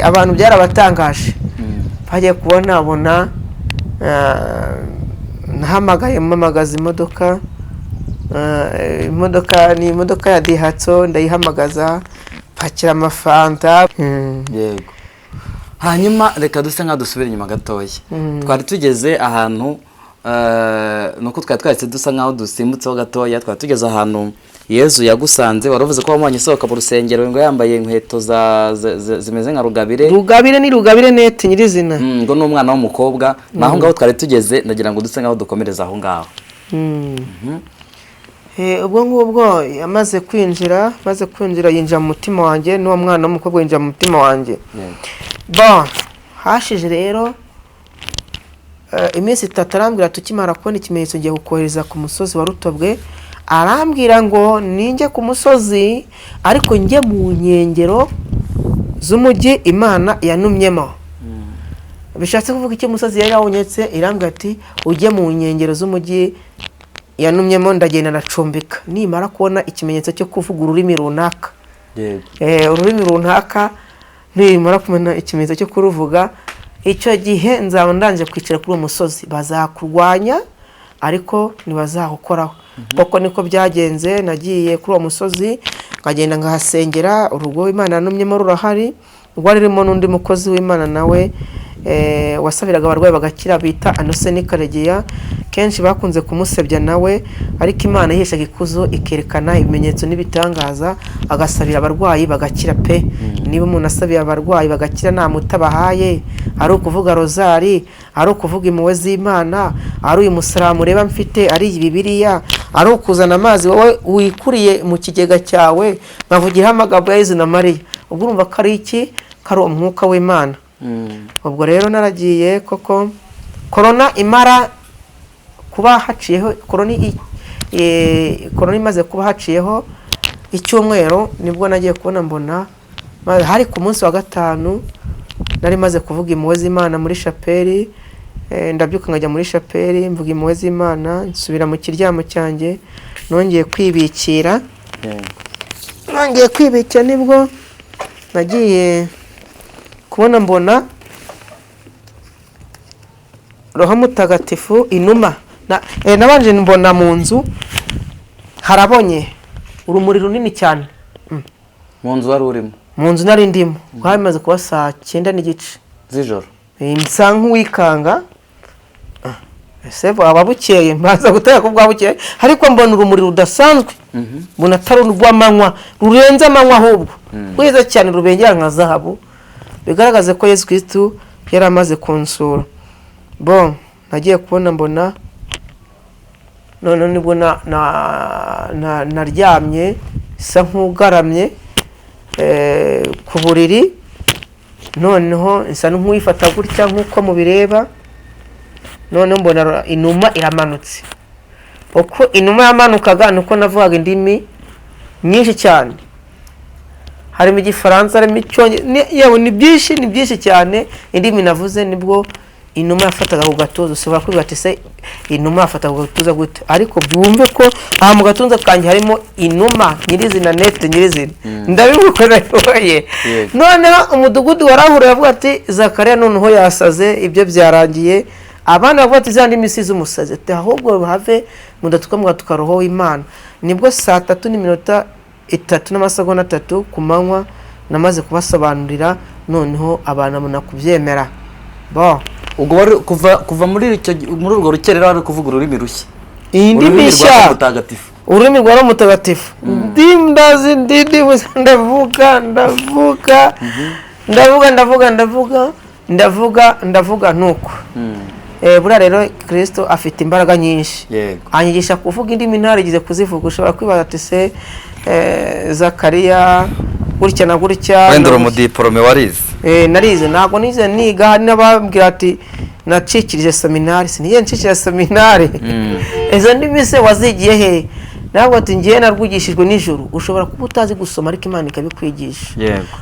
abantu byarabatangaje. Bagiye kubona nahamagaye mpamagaza imodoka. Ni imodoka ya Daihatsu, ndayihamagaza pakira amafanta. Yego. Hanyuma reka duse nka dusubira inyuma gatoya. Twari tugeze ahantu, nuko twahise dusa nkaho dusimbutseho gatoya. Twari tugeze ahantu Yesu yagusanze, waravuze ko wamubonye sohoka mu rusengero ngo yambaye inkweto zimeze nka rugabire. Ni rugabire nete nyirizina. Ngo n'umwana w'umukobwa. Naho ngaho twari tugeze, ndagira ngo duse nkaho dukomereza aho ngaho. Ubwo ngubwo yamaze kwinjira, yinjira mu mutima wanjye, n'uwo mwana w'umukobwa yinjira mu mutima wanjye. Hashije rero iminsi 3, arambwira tukimara kubona ikimenyetso ngiye kukohereza ku musozi wa Rutobwe. Arambwira ngo ninjye ku musozi, ariko njye mu nkengero z'umujyi Imana yanumyemo. Bishatse kuvuga iki? Umusozi yari yawunyetse, irambwira ati ujye mu nkengero z'umujyi yanumyemo, ndagenda nacumbika. Nimara kubona ikimenyetso cyo kuvuga ururimi runaka, ururimi runaka, nimara kumenya ikimenyetso cyo kuruvuga, icyo gihe nzaba ndanje kwicara kuri uwo musozi. Bazakurwanya ariko ntibazagukoraho. Koko niko byagenze. Nagiye kuri uwo musozi, ngagenda ngahasengera. Urugo Imana yanumyemo rurahari, rwari rurimo n'undi mukozi w'Imana nawe wasabiraga abarwayi bagakira, bita Anoseni Karegeya. Kenshi bakunze kumusebya nawe, ariko Imana yiheshaga ikuzo ikerekana ibimenyetso n'ibitangaza, agasabira abarwayi bagakira pe. Niba umuntu asabiye abarwayi bagakira nta mutabahaye, ari ukuvuga rozari, ari ukuvuga impuhwe z'Imana, ari uyu musaramu ureba mfite, ari Bibiliya, ari ukuzana amazi wowe wikuriye mu kigega cyawe, nkavugiraho amagambo ya Yesu na Mariya, ubwo urumva ko ari iki, kari umwuka w'Imana. Ubwo rero naragiye koko korona imara kuba haciyeho korona imaze kuba haciyeho icyumweru, nibwo nagiye kubona mbona hari ku munsi wa gatanu nari maze kuvuga impuhwe z'Imana muri shapeli. Ndabyuka nkajya muri shapeli mvuga impuhwe z'Imana, nsubira mu kiryamo cyanjye, nongeye kwibikira. Nibwo nagiye kubona mbona Roho Mutagatifu inuma. Nabanje mbona mu nzu harabonye urumuri runini cyane. Mu nzu wari urimo? Mu nzu nari ndimo. Twamaze kuba saa 9:30 z'ijoro. Nsa nk'uwikanga. Sebo ababukeye mbaza gutera ko bwabukeye, ariko mbona urumuri rudasanzwe. Mbona atari urw'amanywa, rurenze amanywa ahubwo. Rwiza cyane rubengera nka zahabu. Bigaragaze ko Yesu Kristo yari amaze kunsura. Bon, nagiye kubona mbona none nibwo naryamye isa nk'ugaramye ku buriri, noneho nsa nk'uwifata gutya nk'uko mubireba. None mbona inuma iramanutse. Uko inuma yamanukaga nuko navugaga indimi nyinshi cyane, harimo Igifaransa, harimo Icyongereza, yewe ni byinshi cyane indimi navuze. Nibwo inuma yafataga ku gatuza. Ushobora kwibaza ati se inuma yafataga ku gatuza gute, ariko byumve ko aha mu gatuza kanjye harimo inuma nyirizina, nete nyirizina. Ndabibukora yoye. Noneho umudugudu warahura avuga ati Zakariya noneho yasaze, ibyo byarangiye. Abana bavuga ati zandi misi z'umusazi, ati ahubwo have mudatuka mwatuka Roho w'Imana. Nibwo saa 3:03 ku manywa namaze kubasobanurira, noneho abantu munakubyemera. Bo ubwo wari kuva muri urwo rukerera wari kuvuga ururimi rushya, indimi nshya, ururimi rwa Mutagatifu. Ndavuga nuko. Bura rero Kristo afite imbaraga nyinshi. Anyigisha kuvuga indimi ntarigize kuzivuga. Ushobora kwibaza ati se Zakariya gutya na gutya, wenda umudiplome warize? Narize, ntabwo nize niga. Hari n'ababwira ati nacikirije seminari. Siniye ncikira seminari. Izo ndimi se wazigiye he? Ntabwo ati ngiye narwigishijwe nijoro. Ushobora kuba utazi gusoma ariko Imana ikabikwigisha.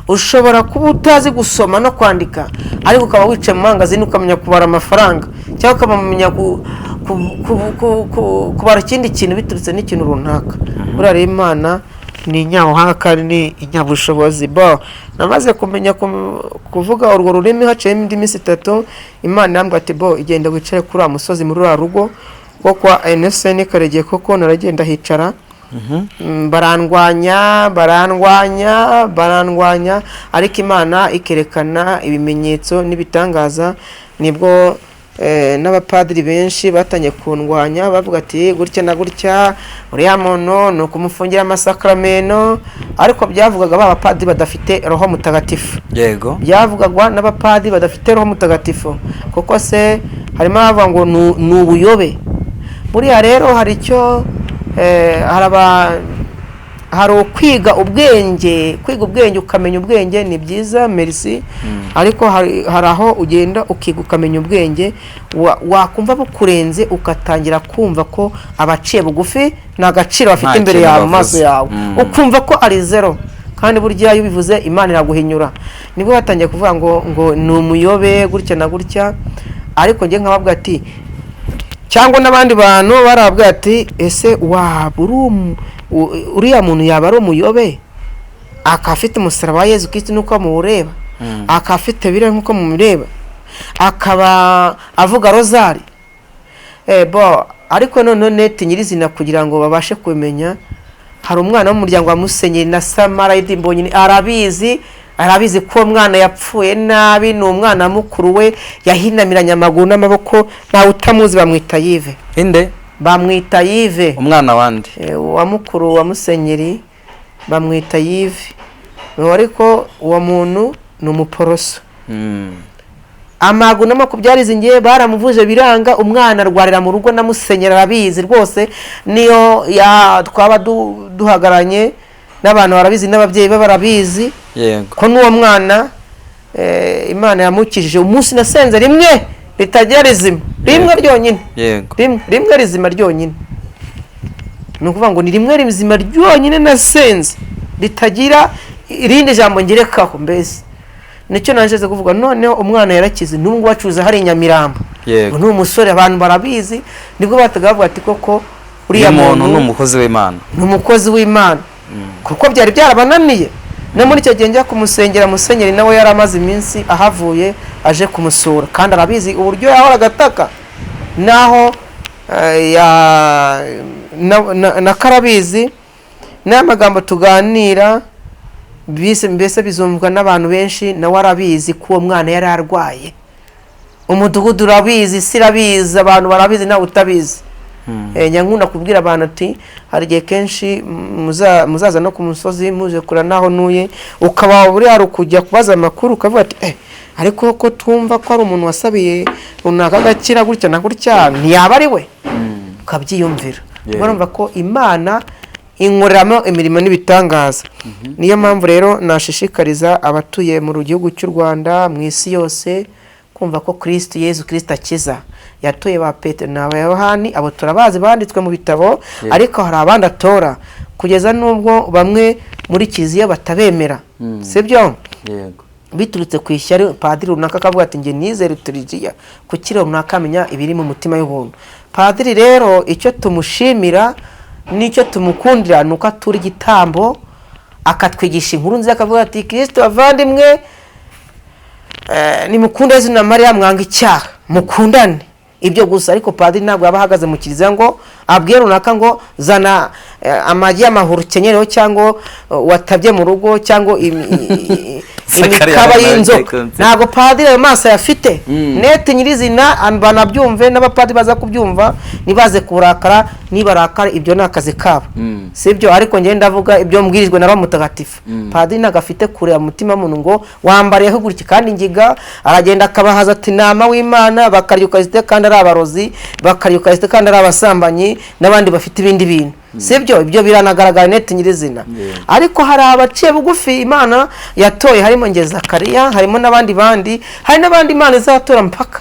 Ushobora kuba utazi gusoma no kwandika ariko ukaba wicaye mu mangazini ukamenya kubara amafaranga, cyangwa ukamenya kubara ikindi kintu biturutse n'ikintu runaka. Buriya rero Imana ni inyabuhanga kandi ni inyabushobozi. Bo namaze kumenya kuvuga urwo rurimi haciyemo indi minsi 3. Imana yambwira ati bo igenda wicare kuri wa musozi muri rwa rugo ko kwa NSN Karegiye. Koko naragenda hicara. barandwanya ariko Imana ikerekana ibimenyetso n'ibitangaza. Nibwo n'abapadiri benshi batanye kundwanya bavuga ati gutya na gutya uriya muntu no kumufungira amasakramento, ariko byavugaga abapadiri badafite Roho Mutagatifu. Yego, byavugagwa n'abapadiri badafite Roho Mutagatifu, kuko se harimo abavuga ngo ni ubuyobe. Buriya rero hari icyo hari kwiga ubwenge, ukamenya ubwenge ni byiza, merci. Ariko hari aho ugenda ukiga ukamenya ubwenge, wakumva bukurenze ukatangira kumva ko abaciye bugufi n'agaciro bafite imbere yawe mu maso yawe, ukumva ko ari zero. Kandi burya iyo bivuze Imana iraguhinyura. Nibwo batangiye kuvuga ngo ni umuyobe gutya na gutya. Ariko nge nkababwa ati, cyangwa n'abandi bantu barabwa ati ese uriya muntu yaba ari umuyobe akafite umusaraba wa Yesu Kristo nuko muureba, akafite bire nkuko mumureba, akaba avuga rozari. Bo ariko none tinyirizina kugira ngo babashe kumenya, hari umwana w'umuryango wa Musenyeri na Samarayidi Mbonyi arabizi ko umwana yapfuye nabi, ni umwana mukuru we yahinamiranye amaguru n'amaboko, nawe utamuzi bamwita Yive. Inde? Bamwita Yive. Umwana wandi? Wa mukuru wa Musenyeri bamwita Yive. Ariko uwo muntu ni umuporoso. Amaguru n'amaboko byarizingiye, baramuvuje biranga, umwana arwarira mu rugo na Musenyeri arabizi rwose. Niyo twaba duhagaranye n'abantu barabizi, n'ababyeyi barabizi. ko n'uwo mwana Imana yamukijije umunsi nasenze rimwe ritagira rizima, rimwe ryonyine, rimwe rizima ryonyine. Ni ukuvuga ngo ni rimwe rizima ryonyine nasenze ritagira irindi jambo ngerekaho. Mbese nicyo nanjeze kuvuga, noneho umwana yarakize, n'ubwo bacuza hari Nyamirambo, ngo n'umusore abantu barabizi, nibwo batagavuga ati koko uriya muntu ni umukozi w'Imana, ni umukozi w'Imana, kuko byari byarabananiye. No muri icyo gihe njya kumusengera, musenyeri nawe yari amaze iminsi ahavuye aje kumusura, kandi arabizi uburyo yahoraga ataka, naho na karabizi n'amagambo tuganira mbese bizumvwa n'abantu benshi, nawe arabizi ko uwo mwana yari arwaye. Umudugudu urabizi, isi irabizi, abantu barabizi, nawe utabizi. Nyankunda kubwira abantu ati hari igihe kenshi muzaza no ku musozi muje kura naho nuye, ukaba buri hari kujya kubaza amakuru, ukavuga ati ariko ko twumva ko ari umuntu wasabiye runaka gakira gutya na gutya, ntiyaba ari we, ukabyiyumvira. Urumva ko Imana inkoreramo imirimo n'ibitangaza. Niyo mpamvu rero nashishikariza abatuye mu gihugu cy'u Rwanda, mu isi yose, kumva ko Kristo Yesu Kristo akiza. Yatoye ba Petero na Yohani, abo turabazi banditswe mu bitabo, ariko hari abandi atora kugeza nubwo bamwe muri kiliziya batabemera. Sibyo? Biturutse ku ishyari, padiri runaka akavuga ati nge nizere liturujia, kukira runaka amenya ibiri mu mutima y'ubuntu. Padiri rero icyo tumushimira nicyo tumukundira nuko atura igitambo, akatwigisha inkuru nziza, akavuga ati Kristo bavandimwe, nimukunde Yesu na Mariya, mwanga icyaha, mukundane. Ibyo gusa. Ariko padiri ntabwo yaba ahagaze mu kiliziya ngo abwire runaka ngo zana amagi y'amahuru ukenyereho, cyangwa watabye mu rugo, cyangwa imikaba y'inzoka. Ntabwo padiri ayo maso yafite. Nete nyirizina banabyumve, n'abapadiri baza kubyumva nibaze kurakara, nibarakara ibyo ni akazi kabo, sibyo. Ariko ngende ndavuga ibyo mbwirijwe na Roho Mutagatifu. Padiri nagafite kureba mutima muntu ngo wambariyeho gutya, kandi ngiga aragenda akabahaza ati nama w'Imana, bakaryuka zite kandi ari abarozi, bakaryuka zite kandi ari abasambanyi, n'abandi bafite ibindi bintu, sibyo. Ibyo biranagaragara nete nyirizina. Ariko hari abaciye bugufi Imana yatoye, harimo nge Zakariya, harimo n'abandi hari n'abandi Imana izatora mpaka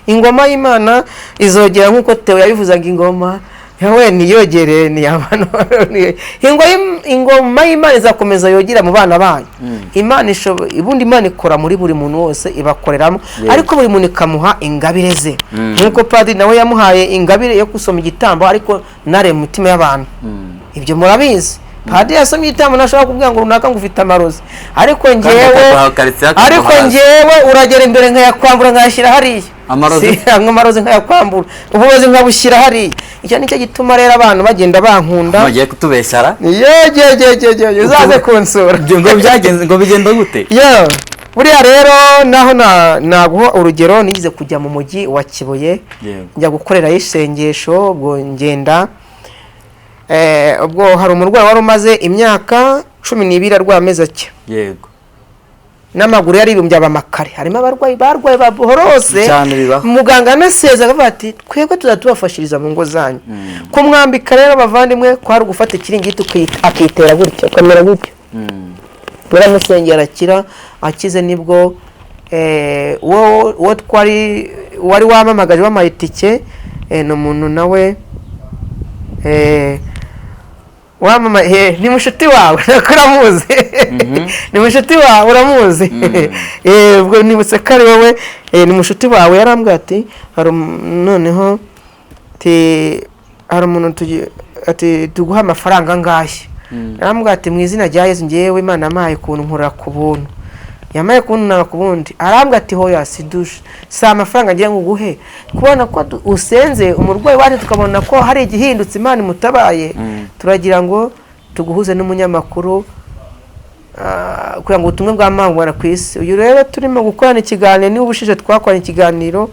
ingoma y'Imana izogera, nk'uko Theo yabivuzaga, ingoma yawe niyogere ni abantu ingoma y'Imana izakomeza yogera mu bana bayo. Imana ibundi Imana ikora muri buri muntu wose, ibakoreramo, ariko buri muntu ikamuha ingabire ze. Nk'uko padiri nawe yamuhaye ingabire yo gusoma igitambo, ariko nare mu mitima y'abantu. Ibyo murabizi. Padiri yasomye igitambo, nashaka kubwira ngo runaka ngo ufite amarozi, ariko ngewe uragera imbere nkayakwambura, nkayashyira hariya amarozi nkayakwambura, uburozi nkabushyira hariya. Icyo nicyo gituma rero abantu bagenda bankunda. Mugiye kutubeshyara? Uzaze kunsura. Ngo bigenda gute? Buriya rero naho naguha urugero, nigize kujya mu mujyi wa Kibuye, njya gukorera isengesho. Ubwo ngenda, ubwo hari umurwayi wari umaze imyaka 12 arwaye amezi ake, n'amaguru yari ibumbye abamakare. Harimo abarwayi barwaye baborose, muganga anaseza akavuga ati twebwe tuzatubafashiriza mu ngo zanyu. Kumwambika rero bavandimwe, ko hari gufata ikiringiti akitera gutyo, kamera gutyo. Baramusengera akira. Akize nibwo wari wamamagaje w'amayitike, ni umuntu nawe ni mushuti wawe, nakuramuzi. Ni mushuti wawe, uramuzi. Ubwo nibutse ko ari wowe, ni mushuti wawe. Yarambwira ati noneho hari umuntu ati tuguha amafaranga ngahe. Yarambwira ati mu izina rya Yesu ngewe Imana yamaye kuntu nkora ku buntu, yamaye kuntu na ku bundi. Arambwira ati hoya sidushe, si amafaranga ngiye nguguhe, kubona ko usenze umurwayi wacu tukabona ko hari igihindutse, Imana imutabaye, turagira ngo tuguhuze n'umunyamakuru kugira ngo ubutumwa bw'amangwara ku isi. Uyu rero turimo gukorana ikiganiro, ni ubushije twakoranye ikiganiro,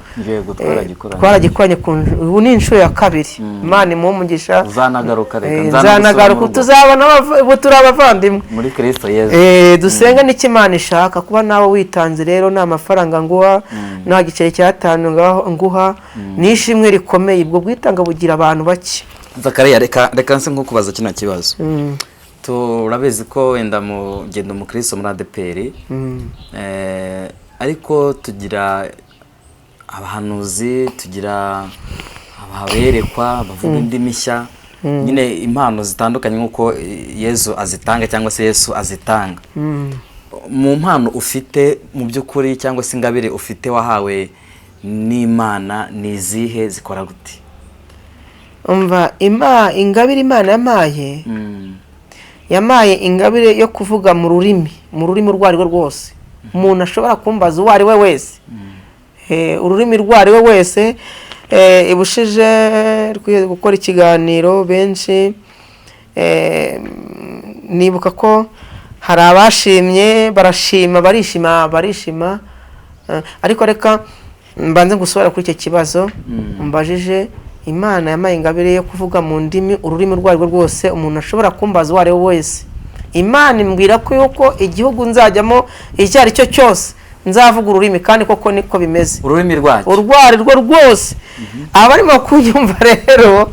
twaragikoranye ubu ni inshuro ya 2. Imana imumugisha. Nzanagaruka tuzabona turabavandimwe muri Kristo Yesu. Dusenga n'iki Imana ishaka. Kuba nawe witanze rero nta mafaranga nguha, nta giceri cya 5 nguha, nishimwe rikomeye. Ubwo bwitanga bugira abantu bake. Zakariya, reka nse nko kubaza kino kibazo. turabizi ko wenda mu gendo umukristo muri ADPR ariko tugira abahanuzi, tugira ababerekwa bavuga indimi nshya, nyine impano zitandukanye nk'uko Yesu azitanga cyangwa se Yesu azitanga. Mu mpano ufite mu by'ukuri cyangwa se ingabire ufite wahawe n'Imana ni izihe, zikora gute? Umva ingabire Imana yamaye ingabire yo kuvuga mu rurimi urwo ari rwo rwose umuntu ashobora kumbaza uwo ari we wese, ururimi rwo ari we wese. Ibushije gukora ikiganiro benshi nibuka ko hari abashimye, barishima, ariko reka mbanze gusubira kuri icyo kibazo mbajije. Imana yamaye ingabire yo kuvuga mu ndimi ururimi urwo ari rwo rwose umuntu ashobora kumbaza uwo ari we wese. Imana imbwira ko yuko igihugu nzajyamo icyo ari cyo cyose nzavuga ururimi, kandi koko niko bimeze. Ururimi rwacyo urwo ari rwo rwose. Abarimo kunyumva rero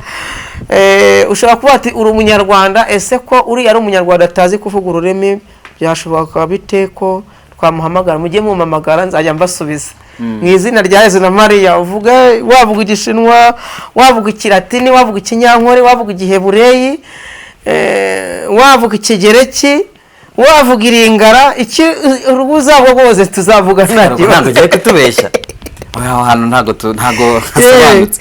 ushobora kuba ati uri umunyarwanda, ese ko uri ari umunyarwanda atazi kuvuga ururimi, byashoboka bite ko twamuhamagara? Mujye mumamagara nzajya mbasubiza mu izina rya Yesu na Mariya. Wavuga Igishinwa, wavuga Ikilatini, wavuga Ikinyankore, wavuga Igihebureyi, wavuga Ikigereki, wavuga Iringara, uruzabo rwose tuzavuga nta kibazo. Ntabwo ugiye kutubeshya aho hantu, ntago hasobanutse.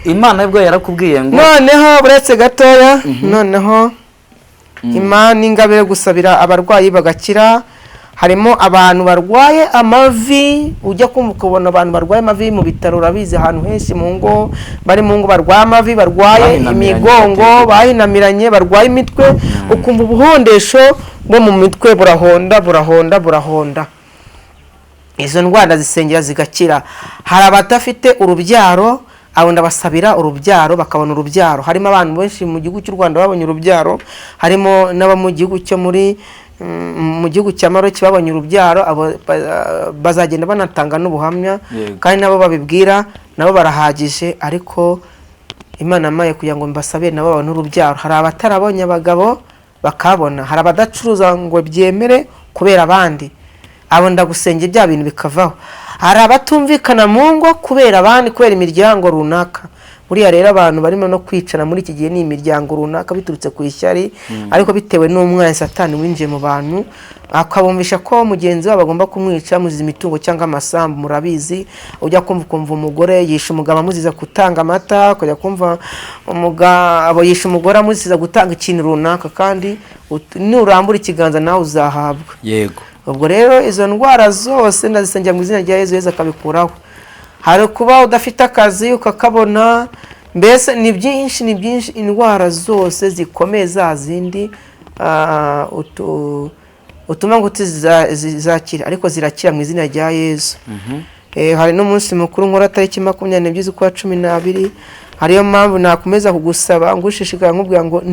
Imana ubwo yarakubwiye ngo noneho buretse gatoya, noneho Imana ingabire gusabira abarwayi bagakira. Harimo abantu barwaye amavi, ujya kumva ukabona abantu barwaye amavi mu bitaro, urabizi ahantu henshi mu ngo, bari mu ngo barwaye amavi, barwaye imigongo, bahinamiranye, barwaye imitwe, ukumva ubuhondesho bwo mu mitwe burahonda. Izo ndwara zisengera zigakira. Hari abadafite urubyaro, abo ndabasabira urubyaro bakabona urubyaro. Harimo abantu benshi mu gihugu cy'u Rwanda babonye urubyaro, harimo n'aba mu gihugu cyo mu gihugu cya Maroc babonye urubyaro. Abo bazagenda banatanga n'ubuhamya, kandi nabo babibwira, nabo barahagije. Ariko Imana yamaye kugira ngo mbasabire nabo babone urubyaro. Hari abatarabonye abagabo bakabona, hari abadacuruza ngo byemere kubera abandi, abo ndagusenge bya bintu bikavaho. Hari abatumvikana mu ngo kubera abandi, kubera imiryango runaka. Buriya rero abantu barimo no kwicana muri iki gihe ni imiryango runaka biturutse ku ishyari, ariko bitewe n'umwanzi Satani winjiye mu bantu akabumvisha ko mugenzi wabo agomba kumwica muziza imitungo cyangwa amasambu. Murabizi, ujya kumva umugore yisha umugabo amuziza gutanga amata, ukajya kumva umugabo yisha umugore amuziza gutanga ikintu runaka, kandi nurambura ikiganza nawe uzahabwa. Yego. Ubwo rero izo ndwara zose ndazisengera mu izina rya Yesu akabikuraho. Hari kuba udafite akazi ukakabona, mbese ni byinshi indwara zose zikomeye za zindi utuma ngo zizakira, ariko zirakira mu izina rya Yesu. Hari n'umunsi mukuru nkora tariki 22 z'ukwa 12. Hariyo mpamvu nakomeza kugusaba ngushishikara nkubwira ngo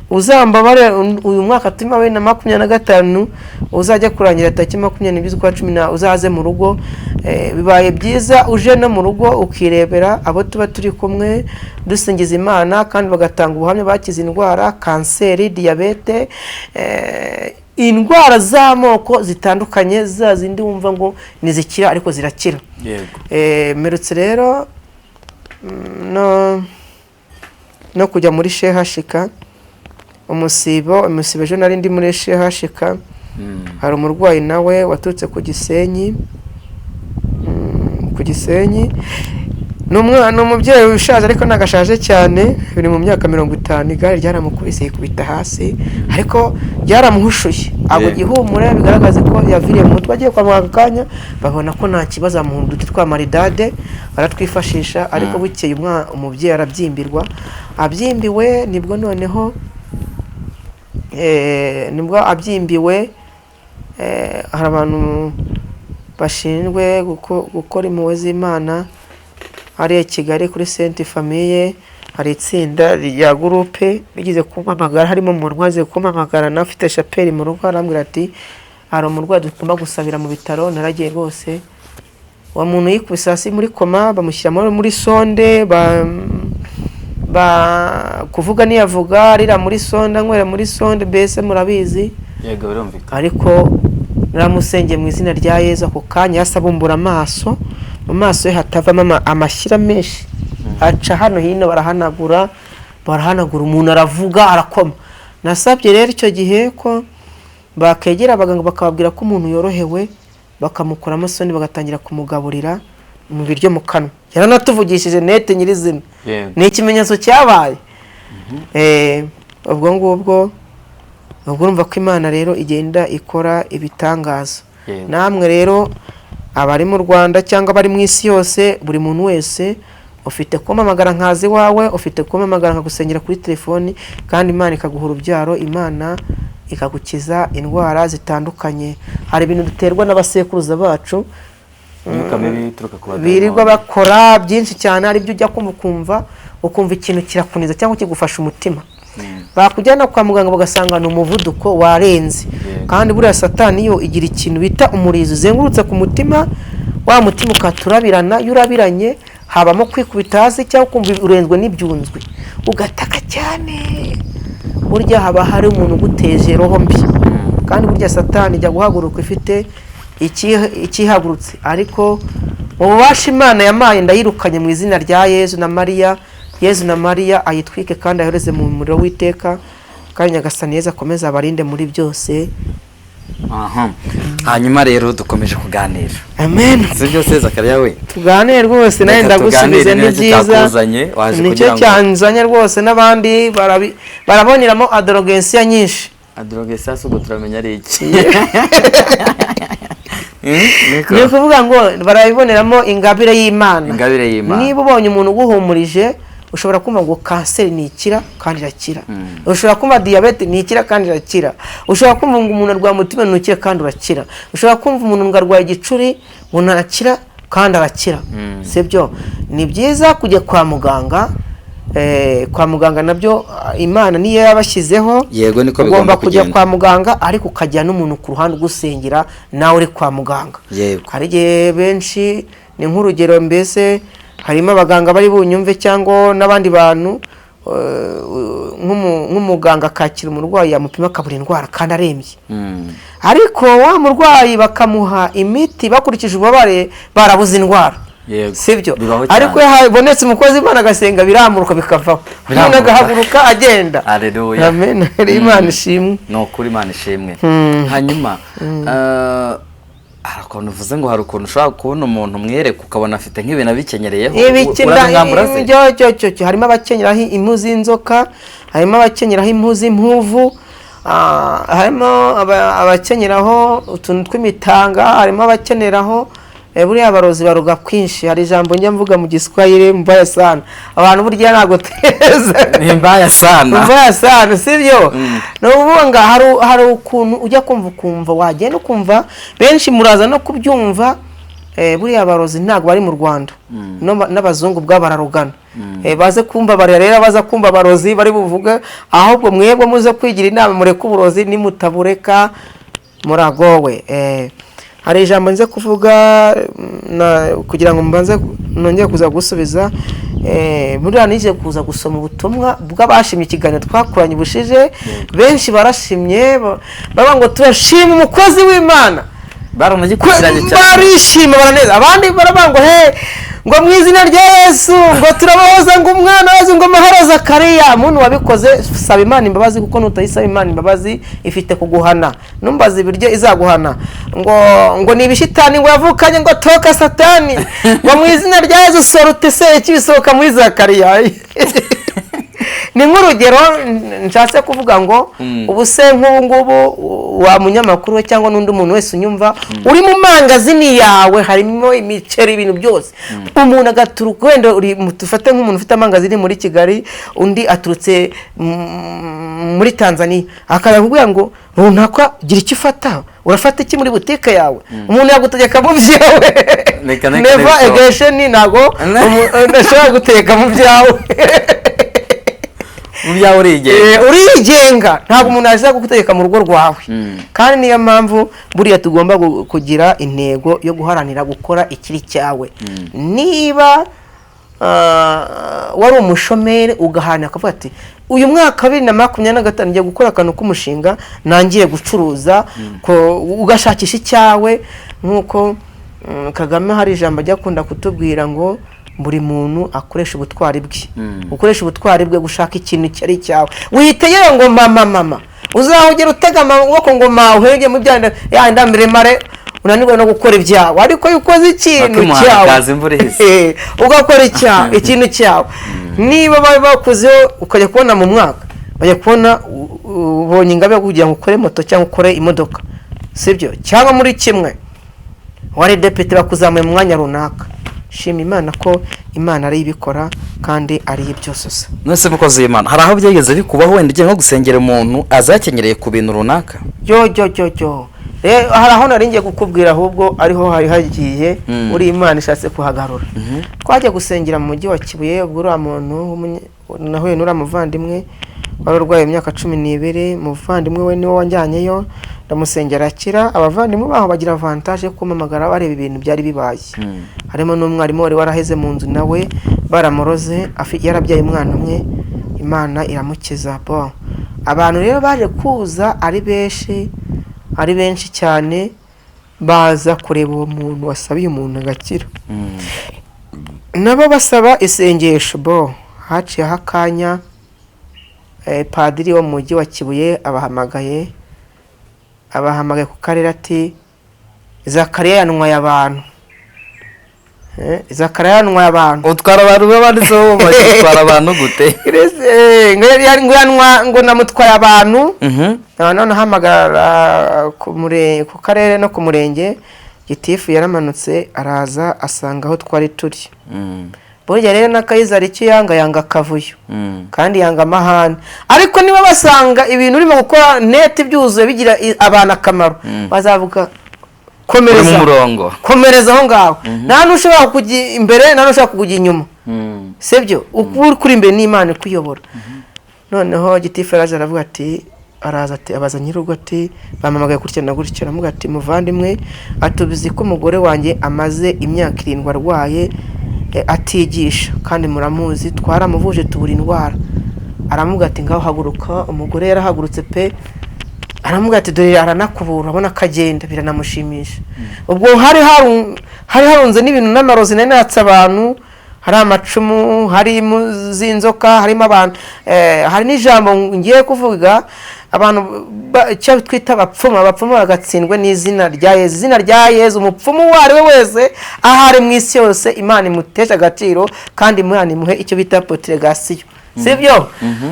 uzambabare uyu mwaka turimo 2025 uzajya kurangira tariki 22 z'ukwa 10 uzaze mu rugo. Bibaye byiza uje no mu rugo ukirebera abo tuba turi kumwe dusingiza Imana, kandi bagatanga ubuhamya bakize indwara, kanseri, diabete, indwara z'amoko zitandukanye, za zindi wumva ngo nizikira ariko zirakira. Yego. Merutse rero no kujya muri shehashika umusibo ejo nari ndi muri shehashika. Hari umurwayi nawe waturutse ku Gisenyi, n'umwana umubyeyi ushaje ariko nagashaje cyane, biri mu myaka 50. Igare ryaramukubise yikubita hasi, ariko ryaramuhushuye abo gihumure, bigaragaza ko yaviriye mu mutwe. Agiye kwa muganga kanya babona ko nta kibazo, mu duti twa maridade baratwifashisha, ariko bukeye umubyeyi arabyimbirwa. Abyimbiwe nibwo noneho abyimbiwe, hari abantu bashinzwe gukora impuhwe z'Imana hariya Kigali kuri Sainte Famille. Hari itsinda rya groupe bigize kumpamagara, harimo umuntu waje kumpamagara na afite chapelle mu rugo, arambwira ati hari umurwayi dutuma gusabira mu bitaro. Naragiye rwose, uwo muntu yikubise hasi muri koma, bamushyira muri sonde, kuvuga niyavuga arira muri sonda nywera muri sonda mbese murabizi yego birumvikana ariko naramusengeye mu izina rya Yesu ako kanya yasabumbura amaso mu maso ye hatavamo amashyira menshi aca hano hino barahanagura umuntu aravuga arakoma. Nasabye rero icyo gihe ko bakegera abaganga bakababwira ko umuntu yorohewe bakamukura amasoni bagatangira kumugaburira mu biryo mu kanwa. Yaranatuvugishije nete nyirizina ni ikimenyetso cyabaye. Ubwo ngubwo urumva ko Imana rero igenda ikora ibitangaza. Namwe rero abari mu Rwanda cyangwa bari mu isi yose buri muntu wese ufite kumamagara nkazi wawe ufite kumamagara nkagusengera kuri telefoni kandi Imana ikaguha urubyaro, Imana ikagukiza indwara zitandukanye. Hari ibintu duterwa n'abasekuruza bacu birirwa bakora byinshi cyane, ari byo ujya kumva ukumva ikintu kirakuniza cyangwa kigufasha umutima, bakujyana kwa muganga bagasanga ni umuvuduko warenze. Kandi buriya Satani yo igira ikintu bita umurizo uzengurutse ku mutima, wa mutima ukaturabirana, yurabiranye habamo kwikubita hasi cyangwa kumva urenzwe n'ibyunzwe ugataka cyane. Burya haba hari umuntu uguteje roho mbi, kandi burya Satani ijya guhaguruka ifite ikihagurutse, ariko ububasha Imana yamaye ndayirukanye mu izina rya Yesu na Mariya. Yesu na Mariya ayitwike kandi ayoreze mu muriro w'iteka, kandi Nyagasani Yesu akomeze abarinde muri byose. Hanyuma rero dukomeje kuganira. Amen. Si byose Zakariya we tuganire rwose nawe ndagusubiza ni byiza, nicyo cyanzanye rwose. N'abandi baraboneramo adrogensia nyinshi. Adrogensia sugo turamenya ari iki? Ni kuvuga ngo barabiboneramo ingabire y'Imana. Niba ubonye umuntu uguhumurije ushobora kumva ngo kanseri ni ikira kandi irakira, ushobora kumva diabete ni ikira kandi irakira, ushobora kumva ngo umuntu arwaye umutima ni ukira kandi urakira, ushobora kumva umuntu ngo arwaye igicuri ngo ntarakira kandi arakira. Sibyo? Ni byiza kujya kwa muganga. Kwa muganga nabyo Imana niyo yabashyizeho, yego niko ugomba kujya kwa muganga ariko ukajya n'umuntu ku ruhande gusengera nawe uri kwa muganga. Hari igihe benshi ni nk'urugero, mbese harimo abaganga bari bunyumve cyangwa n'abandi bantu nk'umuganga akakira umurwayi yamupima akabura indwara kandi arembye, ariko wa murwayi bakamuha imiti bakurikije ububabare barabuze indwara. Sibyo? Ariko habonetse umukozi Imana agasenga biramuruka bikavaho, umuntu agahaguruka agenda. Haleluya. Amen. Imana ishimwe. No kuri Imana ishimwe. Hanyuma harakuntu uvuze ngo hari ukuntu ushobora kubona umuntu mwereka ukabona afite nk'ibintu abikenyereyeho. Harimo abakenyeraho impu z'inzoka, harimo abakenyeraho impu z'impuvu, harimo abakenyeraho utuntu tw'imitanga, harimo abakeneraho buriya abarozi baruga kwinshi. Hari ijambo njya mvuga mu Giswahili, mbaya sana. Abantu burya ntago teza ni mbaya sana, sibyo? No ubunga hari ukuntu ujya kumva wagenda ukumva benshi muraza no kubyumva. Buriya abarozi ntago bari mu Rwanda, n'abazungu bwa bararugana. Baze kumva barera baza kumva abarozi bari buvuga, ahubwo mwebwe muze kwigira inama mureke uburozi, nimutabureka muragowe. Hari ijambo nze kuvuga kugira ngo mbanze nongeye kuza gusubiza. Buriya nije kuza gusoma ubutumwa bw'abashimye ikiganiro twakuranye bushije. Benshi barashimye baba ngo turashima umukozi w'Imana, barishima baraneza. Abandi baravuga ngo ngo mu izina rya Yesu ngo turabahoza ngo umwana wazo ngo mahoro Zakariya. Muntu wabikoze saba Imana imbabazi, kuko nutayisaba Imana imbabazi ifite kuguhana. Numbaza ibiryo izaguhana. Ngo ni ibishitani ngo yavukanye ngo toka Satani ngo mu izina rya Yesu sorute se kibisohoka muri Zakariya. Ni nk'urugero nshatse kuvuga ngo ubuse nk'ubu ngubu wa munyamakuru cyangwa n'undi muntu wese unyumva uri mu mangazini yawe harimo imiceri ibintu byose, umuntu agaturuka wenda tufate nk'umuntu ufite amangazini muri Kigali, undi aturutse muri Tanzania, akababwira ngo runaka gira icyo ufata, urafata iki muri butike yawe? Umuntu yagutegeka mu byawe. Never again ntago ndashobora guteka mu byawe. Urigenga, ntabwo umuntu aza gutegeka mu rugo rwawe. Kandi niyo mpamvu buriya tugomba kugira intego yo guharanira gukora ikiri cyawe. Niba wari umushomeri ugahana akavuga ati uyu mwaka 2025 ngiye gukora akantu k'umushinga nangiye gucuruza ugashakisha icyawe nk'uko Kagame hari ijambo ajya akunda kutubwira ngo buri muntu akoresha ubutwari bwe ukoresha ubutwari bwe gushaka ikintu cyari cyawe witeye ngo mama uzahugera utega amaboko ngo uhege mu byanda yandambire mare unanirwa no gukora ibyawe ariko yukoze ikintu cyawe ugakora ikintu cyawe niba bakuzeho ukajya kubona mu mwaka bajya kubona ubonye ingabe kugira ngo ukore moto cyangwa ukore imodoka sibyo cyangwa muri kimwe wari depite bakuzamuye mu mwanya runaka shima Imana ko Imana ari ibikora kandi ari ibyuzuza nose mukozi Imana hari aho byegeze bikubaho wenda igiye nko gusengera umuntu azakenyereye ku bintu runaka hari aho naringiye kukubwira ahubwo ariho hari hagiye uri Imana ishatse kuhagarura twajya gusengera mu mujyi wa Kibuye ubwo uri muntu nahuye n'ura muvandimwe wari urwaye imyaka 12 muvandimwe we niwe wanjyanyeyo ndamusengera akira abavandimwe baho bagira avantage yo kumamagara bareba ibintu byari bibaye harimo n'umwarimu wari waraheze mu nzu nawe baramuroze yarabyaye umwana umwe Imana iramukiza bo abantu rero baje kuza ari benshi cyane baza kureba uwo muntu wasabiye umuntu agakira nabo basaba isengesho bo haciye hakanya padiri wo mu mujyi wa Kibuye abahamagaye ku karere ati Zakariya yanwaye abantu utwara abantu babanditseho batwara abantu gute ngo namutwaye abantu none ahamagara ku karere no ku murenge gitifu yaramanutse araza asanga aho twari turi burya rero n'akayizari icyo yanga akavuyo kandi yanga amahane ariko niba basanga ibintu urimo gukora neti byuzuye bigira abantu akamaro bazavuga komereza aho ngaho nta n'ushobora kujya imbere nta n'ushobora kujya inyuma sibyo uri kuri imbere n'Imana ikuyobora noneho gitifu aravuga ati araza ati abaza nyirugo ati bamamagaye kurya na gutya aramuga ati muvandimwe atubizi ko umugore wanjye amaze imyaka 7 arwaye atigisha kandi muramuzi twaramuvuje tubura indwara aramuga ati ngaho haguruka umugore yarahagurutse pe aramuga ati dore aranakubura abona kagenda biranamushimisha ubwo hari harunze n'ibintu n'amarozi natsa abantu hari amacumu hari muzinzoka harimo abantu hari n'ijambo ngiye kuvuga abantu cyo twita abapfumu bagatsindwe n'izina rya Yesu izina rya Yesu umupfumu wari we wese ahari mu isi yose Imana imuteje agaciro kandi Imana imuhe icyo bita potegasiyo sibyo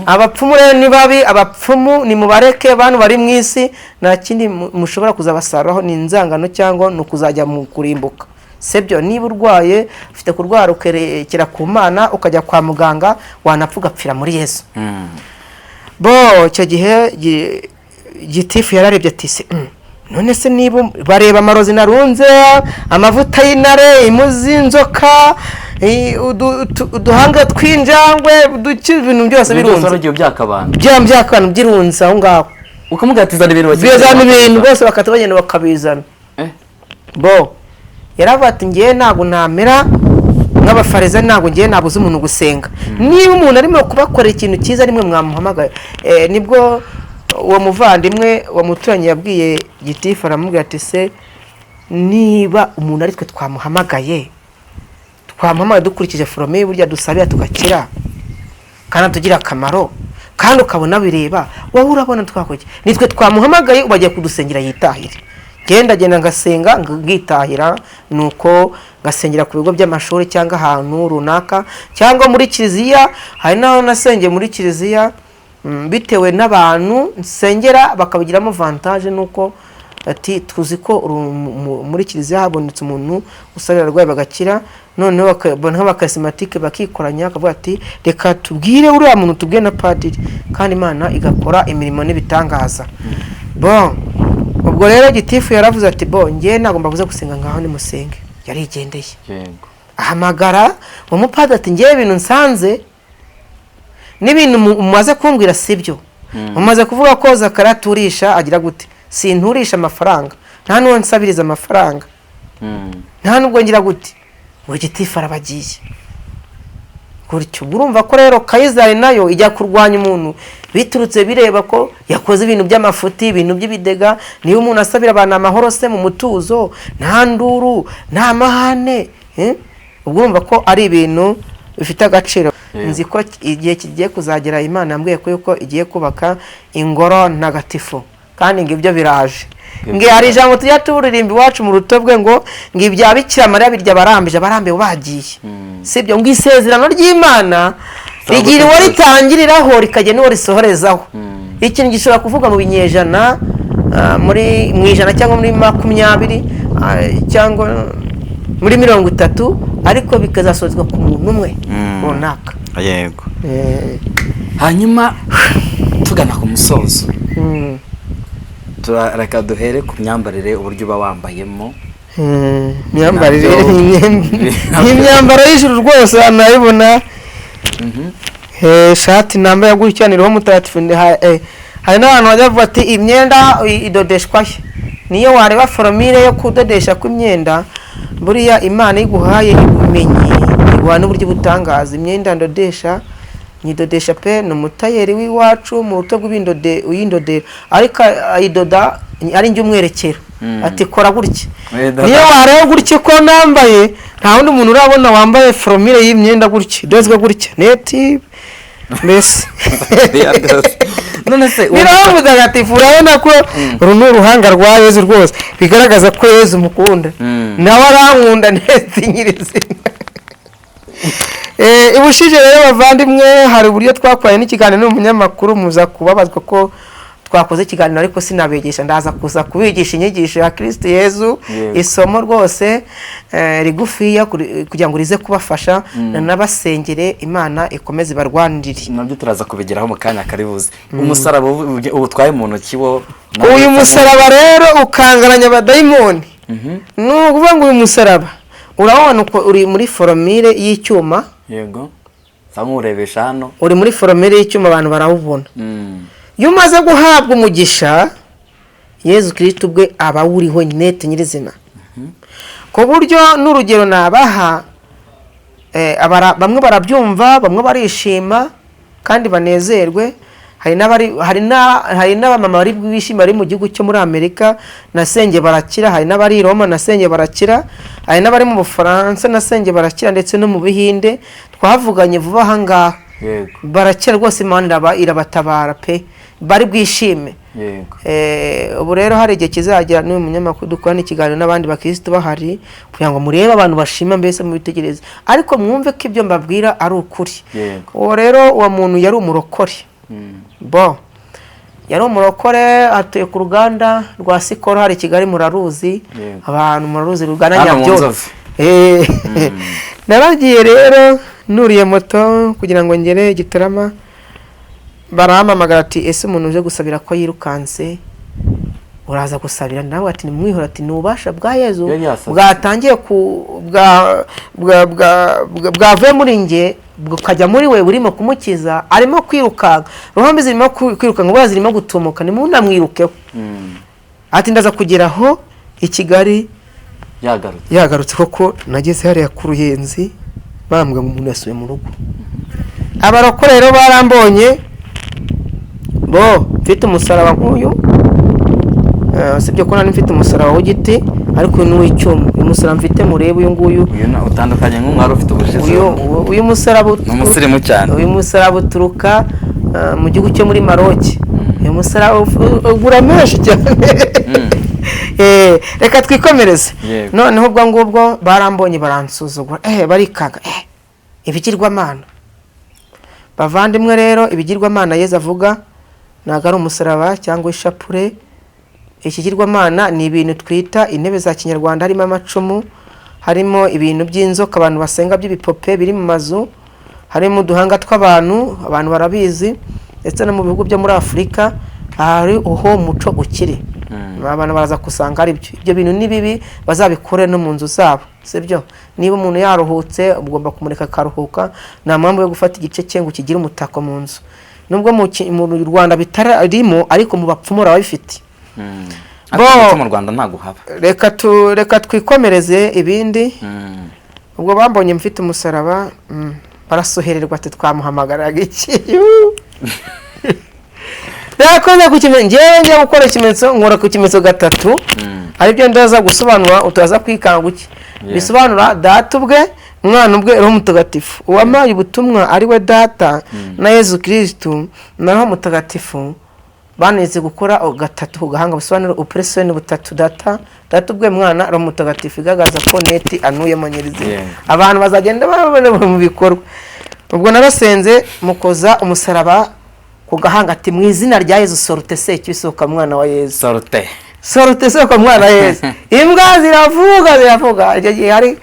abapfumu rero ni babi abapfumu ni mubareke abantu bari mu isi nta kindi mushobora kuzabasaraho ni inzangano cyangwa no kuzajya mu kurimbuka sibyo niba urwaye ufite kurwara ukerekera ku Mana ukajya kwa muganga wanapfuga pfira muri Yesu bo cyo gihe gitifu yararebye ati se none se niba bareba amarozi narunze amavuta y'intare imuzinzoka uduhanga twinjangwe ibintu byose birunze byakabana byirunze aho ngaho ukamugatiza ibintu bose bakatubagenda bakabizana bo yaravuga ati ngiye ntago namera nk'abafariza ntago ngiye nabuze umuntu gusenga niba umuntu arimo kubakorera ikintu cyiza rimwe mwamuhamagaye nibwo uwo muvandimwe wa muturanye yabwiye gitifu aramubwira ati se niba umuntu ari twe twamuhamagaye dukurikije forome burya dusabira tugakira kandi tugira akamaro kandi ukabona bireba wowe urabona twakoze nitwe twamuhamagaye ubagiye kudusengera yitahire genda ngasenga ngitahira nuko ngasengera ku bigo by'amashuri cyangwa ahantu runaka cyangwa muri kiliziya hari naho nasengeye muri kiliziya bitewe n'abantu nsengera bakabigiramo avantage nuko ati tuzi ko muri kiliziya habonetse umuntu usabira arwaye bagakira noneho bakabona nk'abakasimatike bakikoranya akavuga ati reka tubwire uriya muntu tubwiye na padiri kandi Imana igakora imirimo n'ibitangaza bon ubwo rero gitifu yaravuze ati bo ngiye nagomba kuza gusenga ngaho ni musenge yarigendeye ahamagara umupadiri ati ngiye ibintu nsanze n'ibintu mumaze kumbwira sibyo mumaze kuvuga ko Zakariya turisha agira gute sinturisha amafaranga nta n'uwo nsabiriza amafaranga nta n'ubwo ngira gute ngo gitifu arabagiye gutyo. Urumva ko rero Kayizari nayo ijya kurwanya umuntu biturutse bireba ko yakoze ibintu by'amafuti, ibintu by'ibidega. Niyo umuntu asabira abantu amahoro se mu mutuzo, nta nduru, nta mahane, ubwo urumva ko ari ibintu bifite agaciro. Nzi ko igihe kigiye kuzagera Imana yambwiye ko yuko igiye kubaka ingoro ntagatifu, kandi ngo ibyo biraje. Ngi hari ijambo tujya turirimba iwacu mu rutobwe ngo ibya Bikira Mariya birya barambije, abarambiwe bagiye. Sibyo, ngo isezerano ry'Imana rigira uwo ritangiriraho rikajya n'uwo risohorezaho. Ikintu gishobora kuvuga mu binyejana, mu ijana cyangwa muri 20 cyangwa muri 30, ariko bikazasozwa ku muntu umwe runaka. Yego. Hanyuma tugana ku musozo, turareka duhere ku myambarire, uburyo uba wambayemo. Myambarire imyambaro y'ijuru rwose anayibona. Shati nambaye gutyaniraho mutagatifu. Hari n'abantu bajya bavuga ati imyenda idodeshwa he. Niyo wareba formule yo kudodesha kw'imyenda, buriya Imana iguhaye ubumenyi, iguha n'uburyo butangaza. Imyenda ndodesha nyidodesha pe n'umutayeri w'iwacu mu ruto rw'ibindode uyindodera, ariko ayidoda ari njye umwerekero ati kora gutya. Niyo wareba gutya ko nambaye, nta wundi muntu urabona wambaye formule y'imyenda gutya idozwe gutya neti mbese. None se biraho mutagatifu, urabona ko uru ni uruhanga rwa Yezu rwose, bigaragaza ko Yezu mukunda, nawe arankunda neti nyirizina. Ibushije rero bavandimwe, hari uburyo twakwaye n'ikiganiro n'umunyamakuru, muza kubabazwa ko twakoze ikiganiro ariko sinabegesha. Ndaza kuza kubigisha inyigisho ya Kristo Yezu, isomo rwose rigufiya kugira ngo rize kubafasha, n'abasengere Imana ikomeze barwanirire. Nabyo turaza kubigeraho mu kanya karibuze. Umusaraba ubutwaye mu ntoki wo, uyu musaraba rero ukangaranya abadayimoni. Nukuvuga ngo uyu musaraba urabona uko uri muri formule y'icyuma. Yego. Samurebesha hano. Uri muri formule y'icyuma, abantu barawubona. Iyo umaze guhabwa umugisha, Yezu Kristo ubwe aba wuriho nete nyirizina. Ku buryo n'urugero nabaha, bamwe barabyumva, bamwe barishima kandi banezerwe. Hari n'abamama bari bishima bari mu gihugu cyo muri Amerika, nasenge barakira. Hari n'abari i Roma, nasenge barakira. Hari n'abari mu Bufaransa, nasenge barakira, ndetse no mu Bihinde twavuganye vuba aha ngaha. Barakira rwose, Imana irabatabara pe, bari bwishime. Ubu rero hari igihe kizagira n'uyu munyamakuru dukorana ikiganiro n'abandi bakristo bahari, kugira ngo murebe abantu bashima mbese mubitegereze, ariko mwumve ko ibyo mbabwira ari ukuri. Uwo rero uwo muntu yari umurokore. Yari umurokore, atuye ku ruganda rwa Sikoro hari Kigali, muraruzi. Abantu muraruzi rugana Nyabyo. Naragiye rero nuriye moto kugira ngo ngere Gitarama, barahamamagara ati ese umuntu uje gusabira ko yirukanse, uraza gusabira? Nawe ati nimwihora, ati n'ubasha bwa Yezu bwatangiye bwavuye muri nge bukajya muri we, burimo kumukiza, arimo kwirukanka, ruhombe zirimo kwirukanka, ubwo zirimo gutumuka, nimundamwirukeho. Ati ndaza kugeraho i Kigali yagarutse koko. Nageze hariya ku Ruyenzi, bambwa ngo umuntu yasuye mu rugo. Abarokore rero barambonye, mfite umusaraba nk'uyu, sibyo ko nani mfite umusaraba w'igiti, ariko uyu ni uw'icyuma. Uyu musaraba mfite murebe, uyu nguyu utandukanye nk'umwari ufite ubushize. Uyu musaraba umusirimu cyane. Uyu musaraba uturuka mu gihugu cyo muri Maroc. Uyu musaraba ugura menshi cyane. Reka twikomereze. Noneho ubwo ngubwo barambonye baransuzugura, barikaga, ibigirwamana. Bavandimwe rero, ibigirwamana Yezu avuga ntabwo ari umusaraba cyangwa ishapure. Ikigirwamana ni ibintu twita intebe za Kinyarwanda, harimo amacumu, harimo ibintu by'inzoka abantu basenga by'ibipope biri mu mazu, harimo uduhanga tw'abantu, abantu barabizi, ndetse no mu bihugu byo muri Afurika hari uho umuco ukiri. Abantu baraza kusanga ari byo. Ibyo bintu ni bibi, bazabikore no mu nzu zabo, sibyo? Niba umuntu yaruhutse, ugomba kumureka akaruhuka, nta mpamvu yo gufata igice cye ngo kigire umutako mu nzu. Nubwo mu Rwanda bitarimo, ariko mu bapfumu barabifite. Mu Rwanda ntago haba. Reka twikomereze ibindi. Ubwo bambonye mfite umusaraba, barasohererwa ati twamuhamagaraga iki yakoze ku kimenyetso ngewe njya gukora ikimenyetso nkora ku kimenyetso gatatu aribyo ndaza gusobanura utaza kwikanga iki bisobanura data ubwe umwana ubwe roho mutagatifu uwamaye ubutumwa ari we data na Yezu Kristo na roho mutagatifu baneze gukora gatatu ku gahanga bisobanura upression butatu data ubwe mwana roho mutagatifu igagaza ko neti anuyemo nyirizi abantu bazagenda babona mu bikorwa ubwo narasenze mukoza umusaraba ku gahanga ati mu izina rya Yezu sorute se cy'isoka mwana wa Yezu sorute se ko mwana wa Yezu imbwa ziravuga hari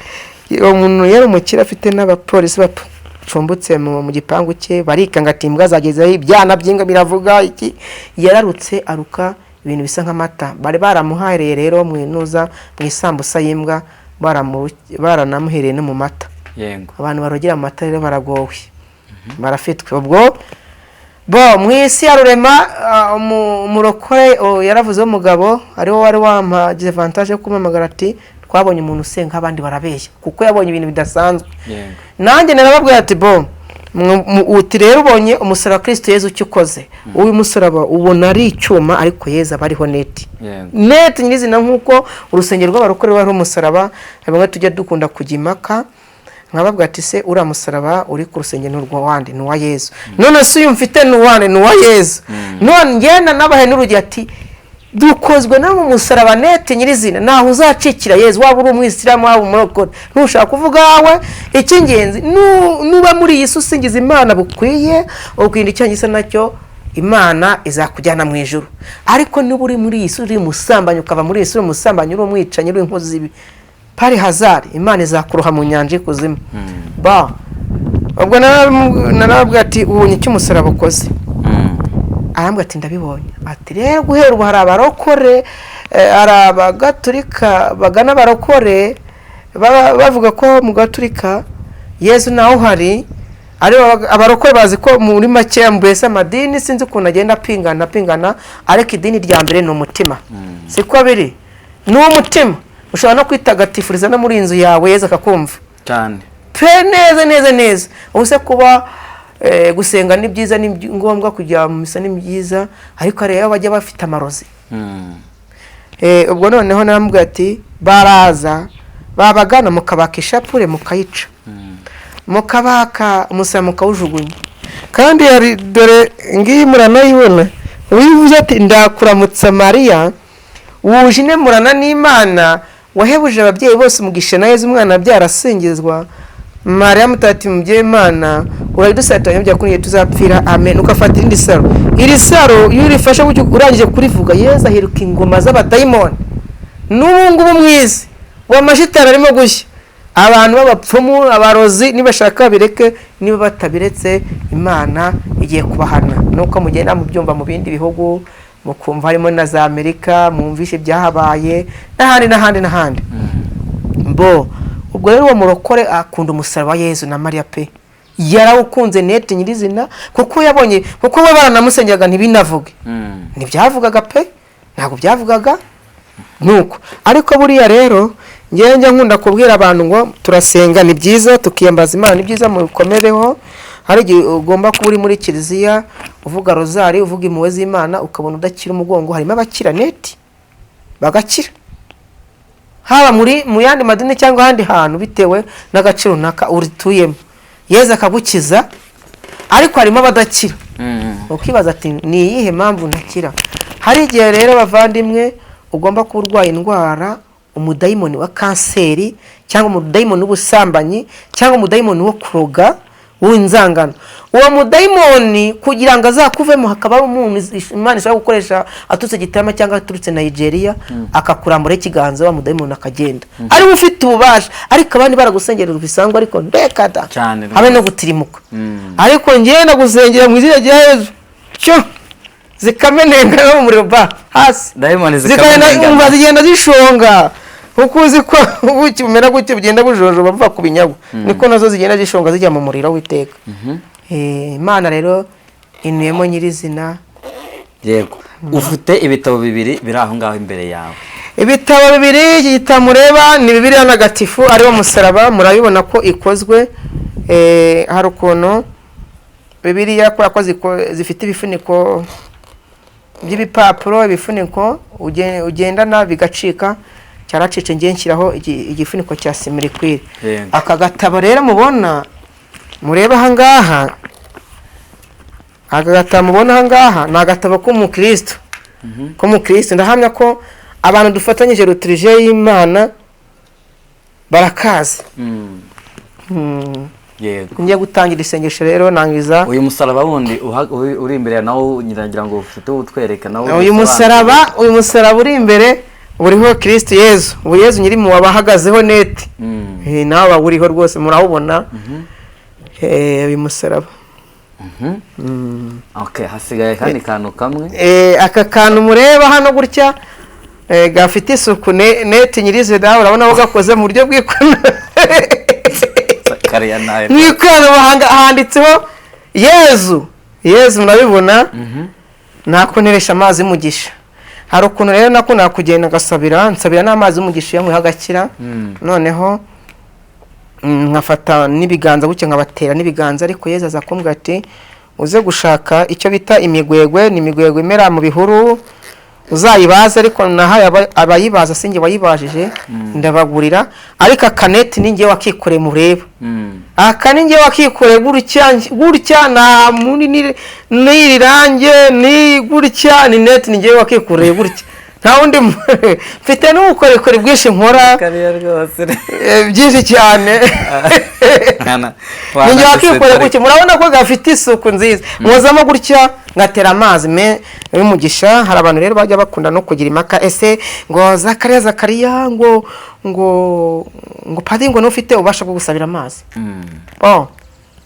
umuntu yari umukira afite n'abapolisi bacumbutse mu gipangu cye barikanga ati imbwa zagezeho ibyana by'inga biravuga iki yararutse aruka ibintu bisa nk'amata bari baramuhareye rero mu inuza mu isambusa y'imbwa baranamuhereye no mu mata abantu barogera amata rero baragowe barafitwe ubwo mu isi ya rurema umurokore yaravuze umugabo ariwo wari wampagize avantage yo kumamagara ati twabonye umuntu usenga abandi barabeshya kuko yabonye ibintu bidasanzwe nanjye narababwira ati uti rero ubonye umusaraba wa Kristo Yezu icyo ukoze uyu musaraba ubona ari icyuma ariko Yezu abariho neti nyirizina nk'uko urusengero rw'abarokore wari umusaraba bamwe tujya dukunda kujya impaka nkababwira ati se uriya musaraba uri ku rusengero rwa wande ni uwa Yezu none se uyu mfite ni uwande ni uwa Yezu none ngenda nabahe n'urugero ati dukozwe na mu musaraba neti nyirizina naho uzacikira Yezu waba uri umwisilamu waba umurokore ntushaka kuvuga wawe icy'ingenzi nuba muri iyi usingiza Imana bukwiye ubwinda icyo ngisa nacyo Imana izakujyana mu ijuru ariko niba uri muri iyi uri musambanyi ukava muri iyi uri musambanyi uri umwicanyi uri inkozi z'ibi pari hazari Imana izakuroha mu nyanja ikuzimu ubwo narababwira ati ubonye icyo umusaraba ukoze arambwira ati ndabibonye ati rero guhera ubu hari abarokore hari abagatulika bagana abarokore bavuga ko mu gaturika Yezu nawe uhari ari abarokore bazi ko muri make mbese amadini sinzi ukuntu agenda apingana ariko idini rya mbere ni umutima siko biri ni umutima ushobora no kwitagatifuriza no muri inzu yawe Yezu akakumva cyane pe neza ubuse kuba gusenga ni byiza ni ngombwa kujya mu misa ni byiza ariko rero bajya bafite amarozi ubwo noneho namubwira ati baraza babagana mukabaka ishapure mukayica mukabaka umusaraba mukawujugunya kandi yari dore ngiyi muranayibona wivuze ati ndakuramutsa Mariya wuje inemurana n'Imana wahebuje ababyeyi bose umugisha na Yezu umwana byarasingizwa Mariya mutati mubyeyi Imana uradusatanya bya kuri tuzapfira amen ukafata indi saro iri saro iyo urifasha urangije kurivuga Yezu aheruka ingoma z'abadayimoni n'ubungubu mwizi wamashitara arimo gushya abantu b'abapfumu abarozi nibashaka bireke niba batabiretse Imana igiye kubahana nuko mugenda mu byumba mu bindi bihugu mukumva harimo na za Amerika mumvishe byahabaye n'ahandi ubwo rero uwo murokore akunda umusaraba wa Yezu na Mariya pe yarawukunze neti nyirizina kuko yabonye kuko we baranamusengaga ntibinavuge ntibyavugaga pe ntabwo byavugaga nuko ariko buriya rero njye nkunda kubwira abantu ngo turasenga ni byiza tukiyambaza Imana ni byiza mukomereho hari igihe ugomba kuba uri muri kiliziya uvuga rozari uvuga impuhwe z'Imana ukabona udakira umugongo harimo abakira neti bagakira haba mu yandi madini cyangwa ahandi hantu bitewe n'agaciro naka urituyemo Yezu akagukiza ariko harimo abadakira ukibaza ati ni iyihe mpamvu ntakira hari igihe rero bavandimwe ugomba kuba urwaye indwara umudayimoni wa kanseri cyangwa umudayimoni w'ubusambanyi cyangwa umudayimoni wo kuroga w'inzangano uwo mudayimoni kugira ngo azakuvemo hakaba umuntu Imana ishaka gukoresha aturutse Gitarama cyangwa aturutse Nigeria akakurambura ikiganza wa mudayimoni akagenda ari ufite ububasha ariko abandi baragusengerera bisanzwe ariko ndekada habe no gutirimuka ariko ngenda gusengera mu izina rya Yezu cyo zikamenenga no muri ba hasi dayimoni zigenda zishonga kuko uzi ko ukimera gutyo bugenda bujojo bava ku binyago niko nazo zigenda zishonga zijya mu muriro w'iteka Imana rero inuyemo nyirizina yego ufite ibitabo bibiri biri aho ngaho imbere yawe ibitabo bibiri igitabo mureba ni Bibiliya ntagatifu ariwo musaraba murabibona ko ikozwe hari ukuntu Bibiliya ko zifite ibifuniko by'ibipapuro, ibifuniko ugendana bigacika, cyaracitse ngiye nshyiraho igifuniko cya simirikwire. Aka gatabo rero mubona mureba aha ngaha, aka gatabo mubona aha ngaha ni agatabo k'umukristo. K'umukristo ndahamya ko abantu dufatanyije ruturije y'Imana barakaza. Yego. Ngiye gutangira isengesho rero nangiza. Uyu musaraba wundi uri imbere nawo ngira ngo ufite utwereka nawo. Uyu musaraba uri imbere uriho Kristo Yezu. Ubu Yezu nyiri mu wabahagazeho neti. Nawe uriho rwose murawubona. Uyu musaraba. Okay, hasigaye kandi kantu kamwe. Aka kantu mureba hano gutya gafite isuku neti nyirize dawe urabona ko gakoze mu buryo bw'ikoranabuhanga handitseho Yezu. Yezu murabibona. Nakoneresha amazi y'umugisha. Hari ukuntu rero nakunda kugenda nsabira n'amazi y'umugisha yamwe hagakira. Noneho nkafata n'ibiganza bucye nkabatera n'ibiganza, ariko Yezu aza kumbwira ati uze gushaka icyo bita imigwegwe, ni imigwegwe imera mu bihuru, uzayibaza, ariko nahaye abayibaza singe wayibajije ndabagurira, ariko akaneti ninge wakikoreye mureba. Aka ninge wakikoreye gutya na muri nirirange ni gutya, ni net ninge wakikoreye gutya. Nta wundi mfite n'ubukorikori bwinshi nkora byinshi cyane. Ninge wakikoreye gutya, murabona ko gafite isuku nziza. Muzamo gutya ngatera amazi y'umugisha. Hari abantu rero bajya bakunda no kugira impaka, ese ngo Zakariya ngo padiri ngo nufite ubasha bwo gusabira amazi.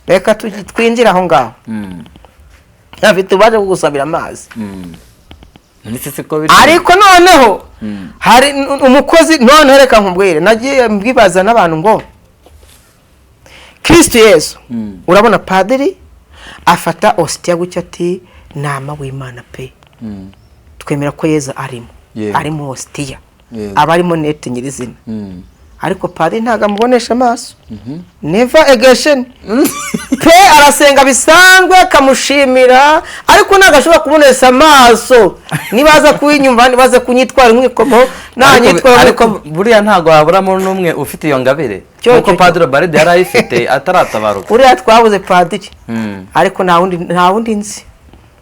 Reka twinjira aho ngaho. Afite ubasha bwo gusabira amazi. Ariko noneho hari umukozi, none reka nkubwire, nagiye mbwibaza n'abantu ngo Kristo Yesu urabona padiri afata ostia gutya ati nama w'Imana pe. Twemera ko Yesu arimo ostia, abarimo nete nyirizina. Ariko padiri ntago amubonesha amaso. Never again. Pe arasenga bisanzwe kamushimira, ariko nagashobora kubonesha amaso. Nibaza kuyinyumva, nibaza kunyitwara mwikomo, nanyitwara ariko buriya ntago waburamo n'umwe ufite iyo ngabire. Kuko Padiri Baride yarayifite ataratabaruka. Uriya twabuze padiri. Ariko nta wundi nzi.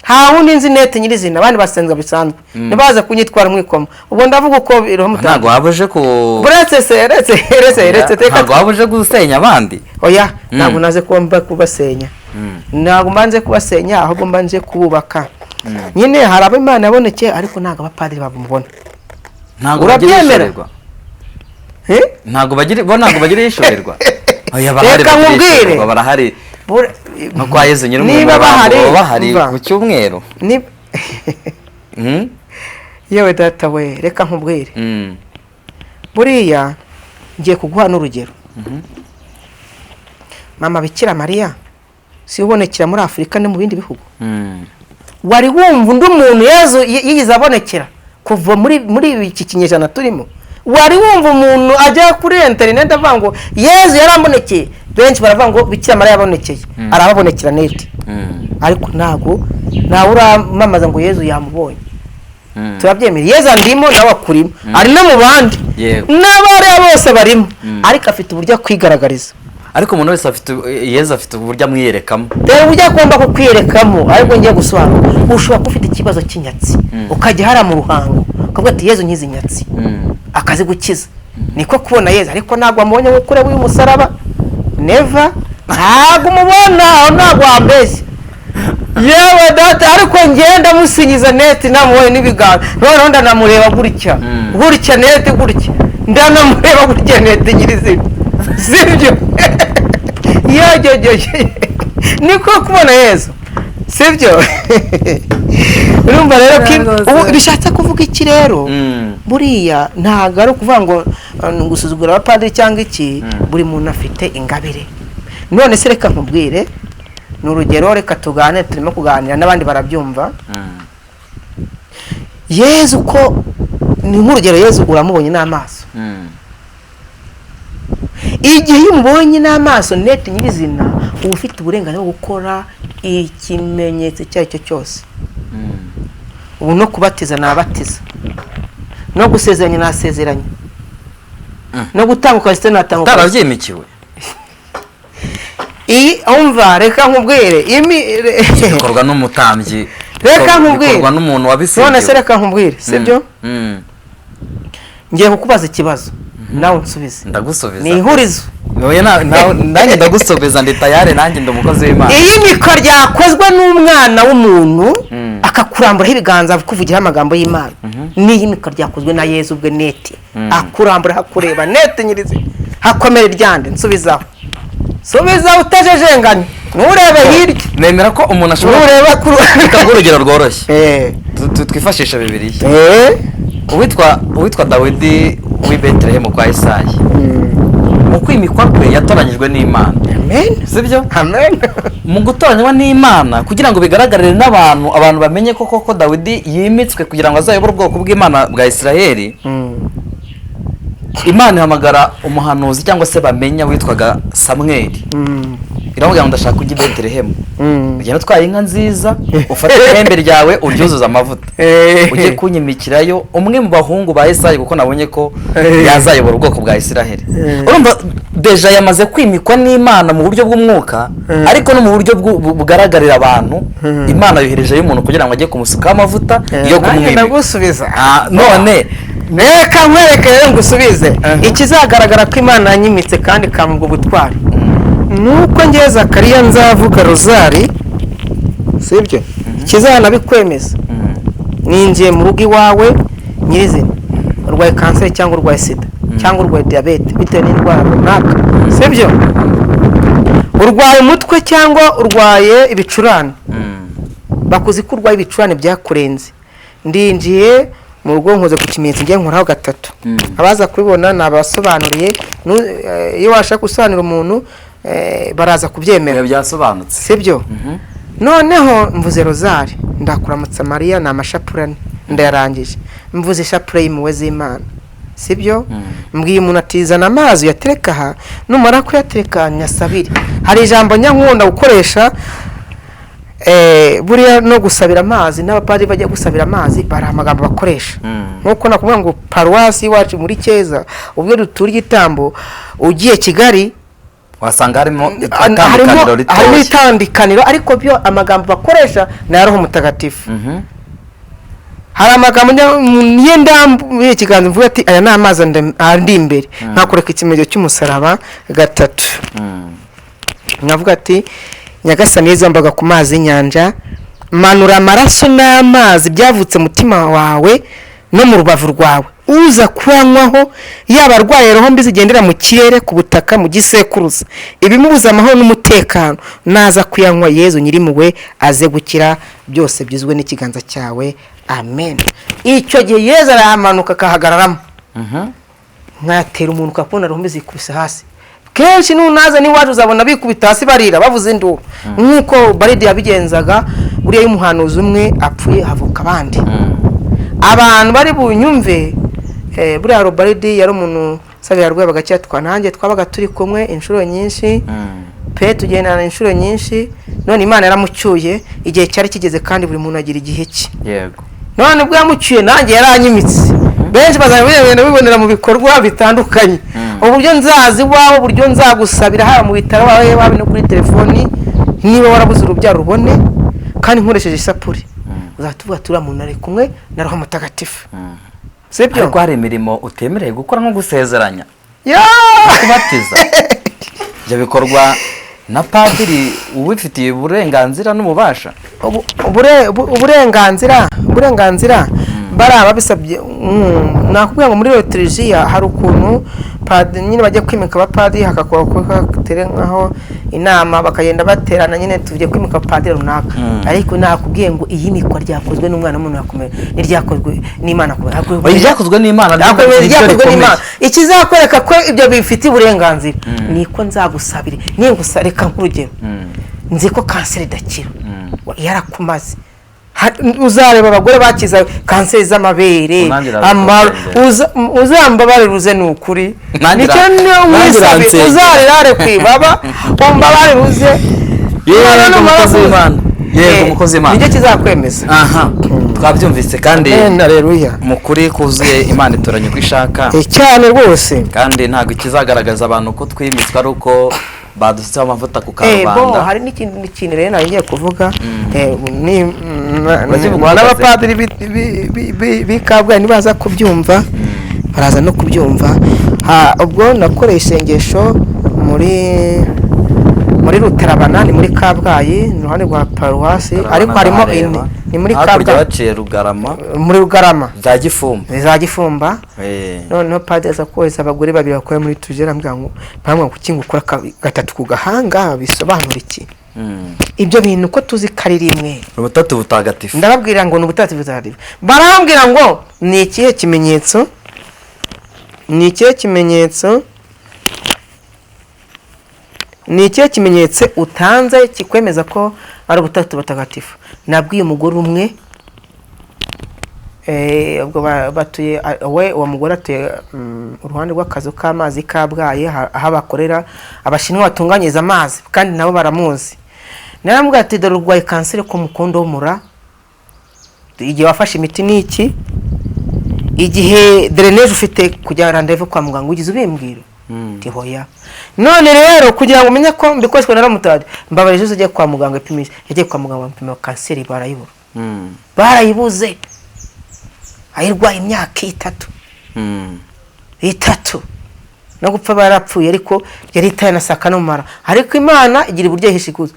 Ha wundi nzi nete nyirizina, abandi basenga bisanzwe. Nibaza kunyitwara mwikomo. Ubwo ndavuga uko biroho mutanga. Ntago wabuje ku Buretse ntago wabuje gusenya abandi. Oya, ntago naze kumba kubasenya. Ntago mbanze kubasenya, ahubwo mbanze kububaka. Nyine hari abo Imana yabonekeye, ariko ntago abapadiri babumubona. Ntago bagirishorerwa. Ntago bagira yishorerwa. Oya barahari. No kwa Yezu nyine niba bahari ku cyumweru. Yewe data we, reka nkubwire. Buriya ngiye kuguha n'urugero. Mama Bikira Mariya si ubonekera muri Afurika no mu bindi bihugu. Wari wumva undi muntu Yezu yigize abonekera kuva muri iki kinyejana turimo? Wari wumva umuntu ajya kuri internet avuga ngo Yezu yarambonekeye? Benshi baravuga ngo Bikira Mariya yabonekeye, arababonekera neti. Ariko ntago nawe uramamaza ngo Yezu yamubonye. Turabyemera Yezu ndimo nawe akurimo, ari no mu bandi n'abari bose barimo, ariko afite uburyo kwigaragariza. Ariko umuntu wese Yezu afite uburyo amwiyerekamo. Rero uburyo agomba kukwiyerekamo, ariko ngiye gusobanura. Ushobora kufite ikibazo cy'inyatsi, ukajya hara mu ruhango, ukavuga ati Yezu nyizi nyatsi, akazi gukiza. Niko kubona Yezu, ariko ntago amubonye ngo kure w'uyu musaraba. Never. Ntago umubona, ntago ambeshye. Yewe data, ariko ngenda musinyiza neti namuwe n'ibiganza. None ndanamureba gutya neti gutya. Ndanamureba gutya neti nyirizina. Sibyo? Niko kubona Yezu. Sibyo? Urumva rero bishatse kuvuga iki rero? Buriya ntago ari kuvuga ngo gusuzugura abapadiri cyangwa iki, buri muntu afite ingabire. None se reka nkubwire n'urugero, reka tugane, turimo kuganira n'abandi barabyumva. Yezu ko ni nk'urugero, Yezu uramubonye n'amaso. igihe iyo umubonye n'amaso nete nyirizina uba ufite uburenganzira bwo gukora ikimenyetso icyo ari cyo cyose. Ubu no kubatiza nabatiza, no gusezeranya nasezeranya, no gutanga ukasite natanga utarabyemikiwe. Umva reka nkubwire bikorwa n'umutambyi, reka nkubwire bikorwa n'umuntu wabisengewe. none se reka nkubwire sibyo. Ngiye kukubaza ikibazo nawe unsubize. Ndagusubiza. Ni ihurizo. Nanjye ndagusubiza ndi tayari, nanjye ndi umukozi w'Imana. Iyi mikoro ryakozwe n'umwana w'umuntu akakuramburaho ibiganza kuvugira amagambo y'Imana. N'iyi mikoro ryakozwe na Yesu ubwe nete akurambura hakureba nete nyirize hakomera iryande. Nsubizaho utajejenganye, nurebe hirya. Nemera ko umuntu ashobora ureba ku urugero rworoshye. Twifashisha Bibiliya. Uwitwa Dawidi w'i Betelehemu kwa Yesayi, mu kwimikwa kwe yatoranyijwe n'Imana. Amen. Sibyo? Amen. Mu gutoranywa n'Imana kugira ngo bigaragarire abantu bamenye ko Dawidi yimitswe kugira ngo azayobore ubwoko bw'Imana bwa Isiraheli. Imana ihamagara umuhanuzi cyangwa se bamenya witwaga Samweli. Iramubwira ngo ndashaka kujya i Betelehemu. Ugenda utwaye inka nziza, ufate ihembe ryawe uryuzuza amavuta. Ujye kunyimikirayo umwe mu bahungu ba Yesayi kuko nabonye ko yazayobora ubwoko bwa Isiraheli. Urumva deja yamaze kwimikwa n'Imana mu buryo bw'umwuka, ariko no mu buryo bugaragarira abantu. Imana yohereje y'umuntu kugira ngo ajye kumusukaho amavuta yo kumwimika. Ndagusubiza. None reka nkwereke rero ngusubize. Ikizagaragara ko Imana yanyimitse kandi kamubwo butwari nuko ngiye Zakariya nzavuga rozari, sibyo? Ikizana bikwemeza ninjiye mu rugo iwawe nyirizina, urwaye kanseri cyangwa urwaye sida cyangwa urwaye diabete bitewe n'indwara runaka, sibyo? Urwaye umutwe cyangwa urwaye ibicurane, bakuzi ko urwaye ibicurane byakurenze, ndinjiye mu rugo nkoze ku kimenyetso ngiye nkoraho gatatu. Abaza kubibona nabasobanuriye, iyo washaka gusobanura umuntu baraza kubyemera byasobanutse, sibyo? Noneho mvuze rozari, ndakuramutsa Mariya na amashapurane, ndayarangije. Mvuze ishapure y'impuhwe z'Imana, sibyo? Mbwiye umuntu atizana amazi yatereka aha, numara kuyatereka nyasabire. Hari ijambo nyankunda gukoresha buriya no gusabira amazi, n'abapadiri bajya gusabira amazi bari amagambo bakoresha. Nkuko nakubwira ngo paruwasi iwacu muri Keza ubwo duturiye igitambo ugiye Kigali wasanga harimo itandukaniro, ariko byo amagambo bakoresha na Roho Mutagatifu. Hari amagambo niye ndambuye ikiganza mvuga ati aya ni amazi andi imbere, nkakoreka ikimenyetso cy'umusaraba gatatu. Nkavuga ati Nyagasani yezambaga ku mazi y'inyanja, manura amaraso n'amazi byavutse mutima wawe no mu rubavu rwawe, uza kuanywaho yaba arwaye roho mbi zigendera mu kirere, ku butaka, mu gisekuruza, ibimubuza amahoro n'umutekano, naza kuyanywa Yezu nyirimpuhwe aze gukira, byose byizwe n'ikiganza cyawe. Amen. Icyo gihe Yezu arahamanuka akahagararamo, nkatera umuntu ukabona roho mbi zikubise hasi. Kenshi nunaza niwaje uzabona bikubita hasi barira bavuze induru, nkuko Baridi yabigenzaga. Buriya y'umuhanuzi umwe apfuye havuka abandi. Abantu bari bunyumve, buriya Baridi yari umuntu sabira rwe bagacya twanange twabaga turi kumwe inshuro nyinshi, pe tugendana inshuro nyinshi. None Imana yaramucyuye igihe cyari kigeze, kandi buri muntu agira igihe cye. Yego. None ubwo yamucyuye nanjye yaranyimitse. Benshi bazabibona bibonera mu bikorwa bitandukanye. Uburyo nzazi wawe, uburyo nzagusabira haba mu bitaro wawe no kuri telefoni, niba warabuze urubyaro rubone kandi nkoresheje isapuri, uzatuvuga tura muntu ari kumwe na Roho Mutagatifu. Sibyo? Ariko hari imirimo utemereye gukora nko gusezeranya, kubatiza. Ibyo bikorwa na padiri ubifitiye uburenganzira n'ububasha. Uburenganzira baraba bisabye. Nakubwira ngo muri liturujia hari ukuntu padiri nyine bajya kwimika abapadiri, hakakora nkaho inama bakagenda baterana, nyine tugiye kwimika abapadiri runaka. Ariko nakubwiye ngo iyi mikwa ryakozwe n'umwana w'umuntu yakomeye, niryakozwe n'Imana kubera. Ryakozwe n'Imana, ryakozwe n'Imana. Ikizakwereka ko ibyo bifite uburenganzira niko nzagusabire. Reka nk'urugero, nzi ko kanseri idakira, yarakumaze uzareba abagore bakiza kanseri z'amabere uzambabariruze ni ukuri nicyo mwisabe uzarerare kwibaba umbabariruze yego umukozi w'Imana yego umukozi w'Imana nicyo kizakwemeza twabyumvise kandi mu kuri kuzuye Imana itoranya uko ishaka cyane rwose kandi ntabwo ikizagaragaza abantu ko twimitswe ari uko badusitseho amavuta ku karubanda hari n'ikindi kintu rero ngiye kuvuga n'abapadiri b'Ikabgayi nibaza kubyumva baraza no kubyumva ubwo nakoreye isengesho muri Rutarabana ni muri Kabgayi iruhande rwa paruwasi ariko harimo ni muri Kabgayi baciye Rugarama muri Rugarama za Gifumba noneho padiri aza kohereza abagore babiri bakora muri tujera mbwango mpamwe kukinga ukora gatatu ku gahanga bisobanura iki ibyo bintu ko tuzi kariri imwe ubutatu butagatifu ndababwira ngo ni ubutatu butagatifu barambwira ngo ni ikihe kimenyetso ni ikihe kimenyetso utanze kikwemeza ko ari ubutatu butagatifu nabwiye umugore umwe ubwo batuye uwo mugore atuye uruhande rw'akazu k'amazi Kabgayi aho bakorera abashinwa batunganyiriza amazi kandi nabo baramuzi naramubwira ati dore urwaye kanseri ko mukondo w'umura igihe wafashe imiti n'iki igihe dreneje ufite kujya rendez-vous kwa muganga ugize ubimbwira hoya none rero kugira ngo umenye ko mbikoshwe naramutade mbabarije ugiye kwa muganga ipimisha yagiye kwa muganga bampima kanseri barayibura barayibuze ayirwaye imyaka 3 no gupfa barapfuye ariko yari itayanasaka no mara ariko Imana igira uburyo hishikuza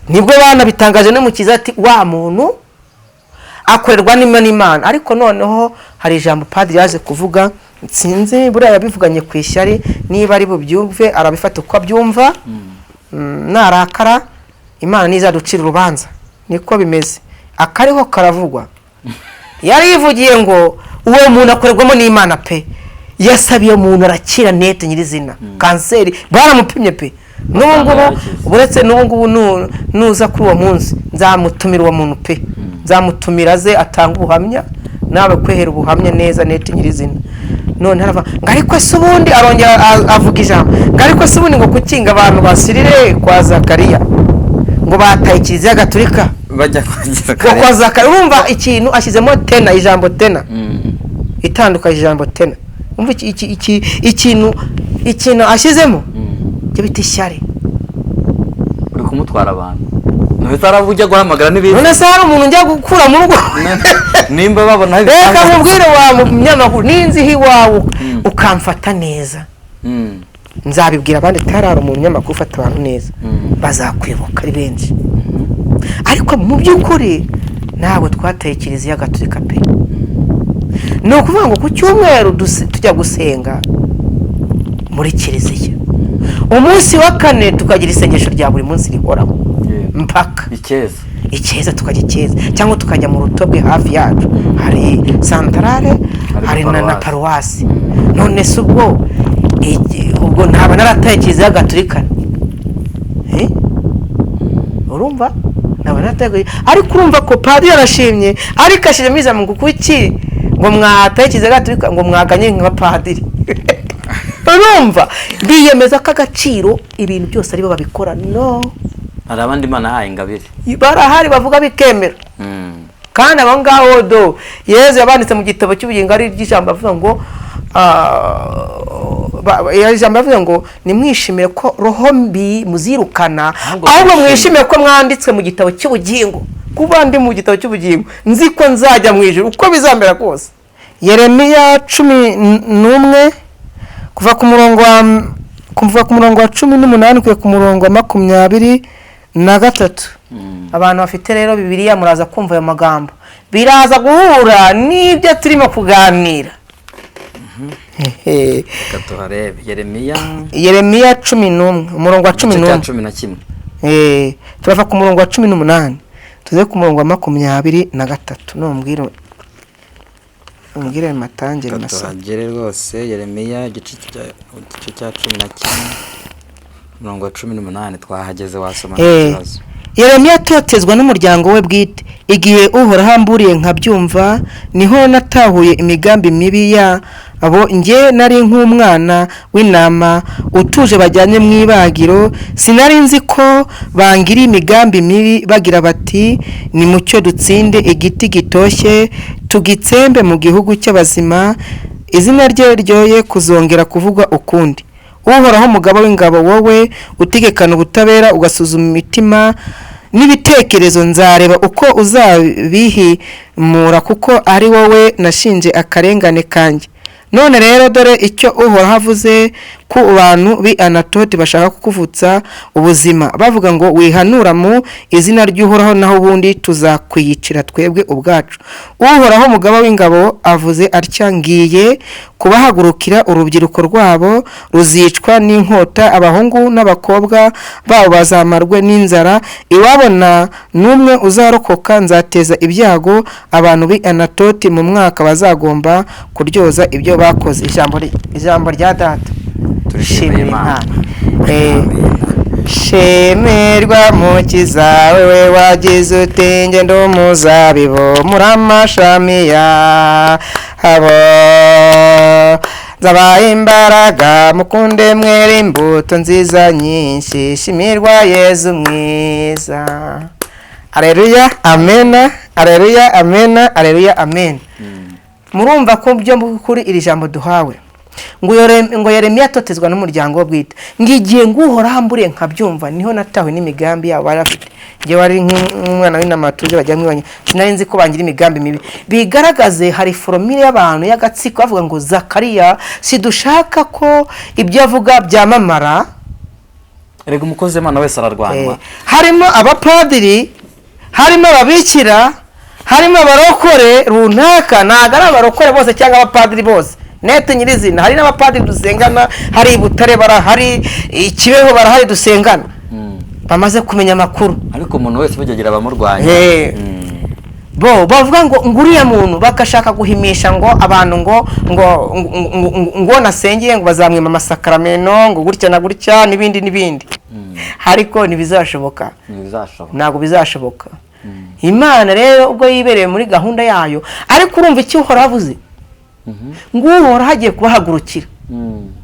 nibwo bana bitangaje no mukiza ati wa muntu akorerwa n'Imana ariko noneho hari ijambo padiri yaje kuvuga sinzi buriya yabivuganye ku ishyari niba ari bubyumve arabifata uko abyumva narakara Imana nizaducira urubanza niko bimeze akariho karavugwa yari yivugiye ngo uwo muntu akorerwamo n'Imana pe yasabiye umuntu arakira nete nyirizina kanseri baramupimye pe n'ubungubu uretse n'ubungubu nuza kuri uwo munsi nzamutumira uwo muntu pe nzamutumira ze atanga ubuhamya nawe kwehera ubuhamya neza nete nyirizina none harava ngariko se ubundi arongera avuga ijambo ngariko se ubundi ngo kukinga abantu basirire kwa Zakariya ngo bataye Kiliziya Gatolika bajya kwa Zakariya urumva ikintu ashyizemo tena ijambo tena itandukanye ijambo tena umva ikintu ashyizemo cyo bita ishyari uri kumutwara abantu ntibitaravuga ujya guhamagara n'ibindi none se hari umuntu njya gukura mu rugo nimba babona reka mubwire wa munyamakuru ninzi iwawe ukamfata neza nzabibwira abandi tarara umuntu munyamakuru ufata abantu neza bazakwibuka ari benshi ariko mu by'ukuri ntabwo twateye Kiliziya Gatolika pe ni ukuvuga ngo ku cyumweru tujya gusenga muri Kiliziya umunsi wa kane tukagira isengesho rya buri munsi rihoraho mpaka icyeza tukajya icyeza cyangwa tukajya mu rutobwe hafi yacu hari santarare hari na paruwasi none se ubwo ntaba narataye Kiliziya Gatolika urumva naba narataye ariko urumva ko padiri yarashimye ariko ashije miza mu kuki ngo mwataye Kiliziya Gatolika ngo mwaganye nk'abapadiri urumva biyemeza ko agaciro ibintu byose aribo babikora no hari abandi Imana haye ingabire barahari bavuga bikemera kandi abo ngaho do Yezu yabanditse mu gitabo cy'ubugingo ari ry'ijambo avuga ngo ijambo avuga ngo nimwishimire ko roho mbi muzirukana ahubwo mwishimire ko mwanditswe mu gitabo cy'ubugingo kuba ndi mu gitabo cy'ubugingo nzi ko nzajya mu ijuru uko bizambera kose Yeremiya 11 kuva ku murongo wa 18 kuya ku murongo wa 23 abantu bafite rero Bibiliya muraza kumva ayo magambo biraza guhura n'ibyo turimo kuganira katuharebe Yeremiya 11 umurongo wa 11 turava ku murongo wa 18 tuze ku murongo wa 23 no umbwire matangire masa katuhagere rwose Yeremiya igice cya 11 umurongo wa 18 twahageze wasoma n'ikibazo Yeremiya atotezwa n'umuryango we bwite. Igihe Uhoraho amburiye nkabyumva, niho natahuye imigambi mibi yabo. Njye nari nk'umwana w'intama utuje bajyanye mu ibagiro, sinari nzi ko bangira imigambi mibi bagira bati nimucyo dutsinde igiti gitoshye tugitsembe mu gihugu cy'abazima, izina rye ryoye kuzongera kuvugwa ukundi. Uhoraho umugaba w'ingabo, wowe utegekana ubutabera ugasuzuma imitima n'ibitekerezo, nzareba uko uzabihimura kuko ari wowe nashinje akarengane kanjye. None rero dore icyo Uhoraho avuze ku bantu b'i Anatoti bashaka kukuvutsa ubuzima, bavuga ngo wihanura mu izina ry'Uhoraho naho ubundi tuzakwiyicira twebwe ubwacu. Uhoraho umugaba w'ingabo avuze atya, ngiye kubahagurukira, urubyiruko rwabo ruzicwa n'inkota, abahungu n'abakobwa babo bazamarwe n'inzara, iwabona n'umwe uzarokoka. Nzateza ibyago abantu b'i Anatoti mu mwaka bazagomba kuryoza ibyo bakoze. Ijambo rya data. Turishimira Imana. Shemerwa mukiza wewe wagize utinge ndo muzabibo muri amashami yabo, zabaye imbaraga mukunde mwere imbuto nziza nyinshi, shimirwa Yezu mwiza. Aleluya, amena, aleluya, amena, aleluya, amen. Murumva ko byo kuri iri jambo duhawe ngo Yeremiya atotezwa n'umuryango we bwite. Ngigiye nguhora hamburiye nkabyumva, niho natawe n'imigambi yabo bari bafite. Nge wari nk'umwana w'intama tuje bajya mwibanye, sinari nzi ko bangira imigambi mibi. Bigaragaze hari foromire y'abantu y'agatsiko bavuga ngo Zakariya sidushaka ko ibyo avuga byamamara. Erega umukozi w'Imana wese ararwanwa. Harimo abapadiri, harimo ababikira, harimo abarokore runaka. Ntago ari abarokore bose cyangwa abapadiri bose nete nyirizina, hari n'abapadiri dusengana, hari Butare barahari, Ikibeho barahari dusengana, bamaze kumenya amakuru. Ariko umuntu wese bagira abamurwanya. Bo bavuga ngo nguriya muntu bakashaka guhimisha ngo abantu ngo nasengeye ngo bazamwima amasakaramentu ngo gutya na gutya n'ibindi. Ariko ntibizashoboka. Ntabwo bizashoboka. Imana rero ubwo yibereye muri gahunda yayo, ariko urumva icyo Uhoraho avuze ngo Uhoraho agiye kubahagurukira.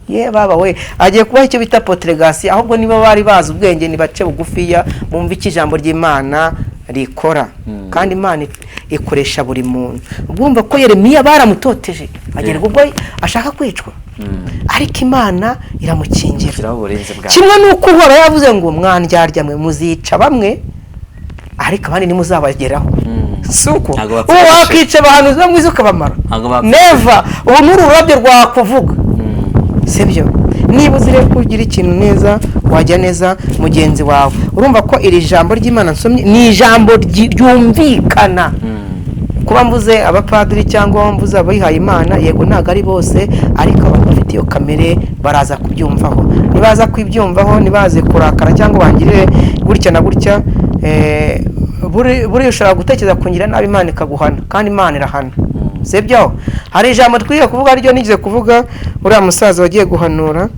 Ye baba we, agiye kubaha icyo bita potregasi, ahubwo niba bari bazi ubwenge nibace bugufiya bumva iki ijambo ry'Imana rikora. Kandi Imana ikoresha buri muntu. Ubwumva ko Yeremiya baramutoteje agera ubwo ashaka kwicwa, ariko Imana iramukingira. Kimwe nuko Uhoraho yavuze ngo mwandyarya mwe muzica bamwe, ariko abandi nimuzabageraho. Suko uwo wakica abantu bamwiza ukabamara, never. Ubu muri ururabyo rwakuvuga, sibyo? Niba uzire kugira ikintu neza wajya neza mugenzi wawe. Urumva ko iri jambo ry'Imana nsomye ni ijambo ryumvikana. Kuba mvuze abapadiri cyangwa mvuze abihaye Imana, yego ntago ari bose, ariko abantu bafite iyo kamere baraza kubyumvaho. Nibaza kwibyumvaho, nibaze kurakara cyangwa bangirire gutya na gutya, buri ushobora gutekereza kungira nabi, Imana ikaguhana, kandi Imana irahana. Sibyo? Hari ijambo twiye kuvuga ryo nigize kuvuga, uriya musaza wagiye guhanura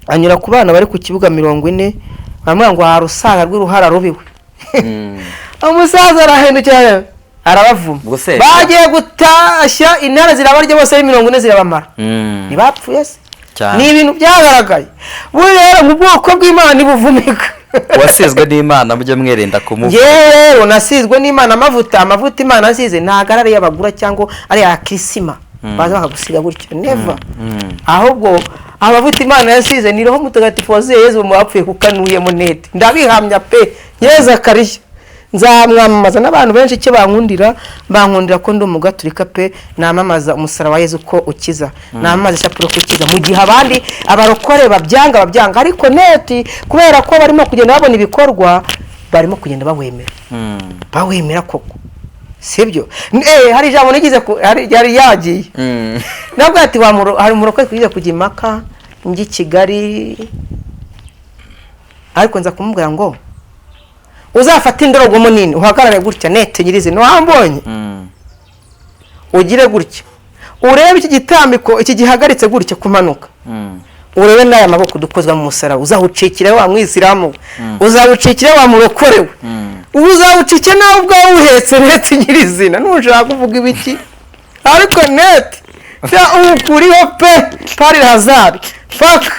anyura ku bana bari ku kibuga 40, bamwe ngo harusaga rw'uruhara rubiwe. Umusaza arahindukira arabavuma, bagiye gutashya intara zirabarye bose ari 40 zirabamara. Ntibapfuye se? Ni ibintu byagaragaye. Buri rero mu bwoko bw'Imana ibuvumika. Wasizwe n'Imana mujye mwirinda kumuvuga. Rero nasizwe n'Imana amavuta Imana asize ntagarare y'abagura cyangwa ari akisima baza bakagusiga gutyo, never. Ahubwo amavuta Imana yasize ni Roho Mutagatifu waziye Yezu mu bapfuye kukanuye munete. Ndabihamya pe, Yezu Zakariya nzamwamamaza n'abantu benshi cyo bankundira ko ndi umugaturika pe, namamaza umusaraba wa Yezu ko ukiza, namamaza ishapuro kukiza, mu gihe abandi abarokore babyanga, ariko neti kubera ko barimo kugenda babona ibikorwa, barimo kugenda bawemera koko. Sibyo? Hari ijambo nigize yari yagiye. Nabwo ati hari umurokore kugiye kujya Impaka ngi Kigali, ariko nza kumubwira ngo uzafata indorogo munini uhagarare gutya nete nyirize no wambonye, ugire gutya urebe iki gitambiko iki gihagaritse gutya kumanuka, urebe n'aya maboko dukozwa mu musaraba uzawucikira wa mwisilamu uzawucikira wa murokorewe uzawucikira nawe ubwawe uhetse neti nyirizina nushaka kuvuga ibiki ariko neti ukuriho pe pari hazari faka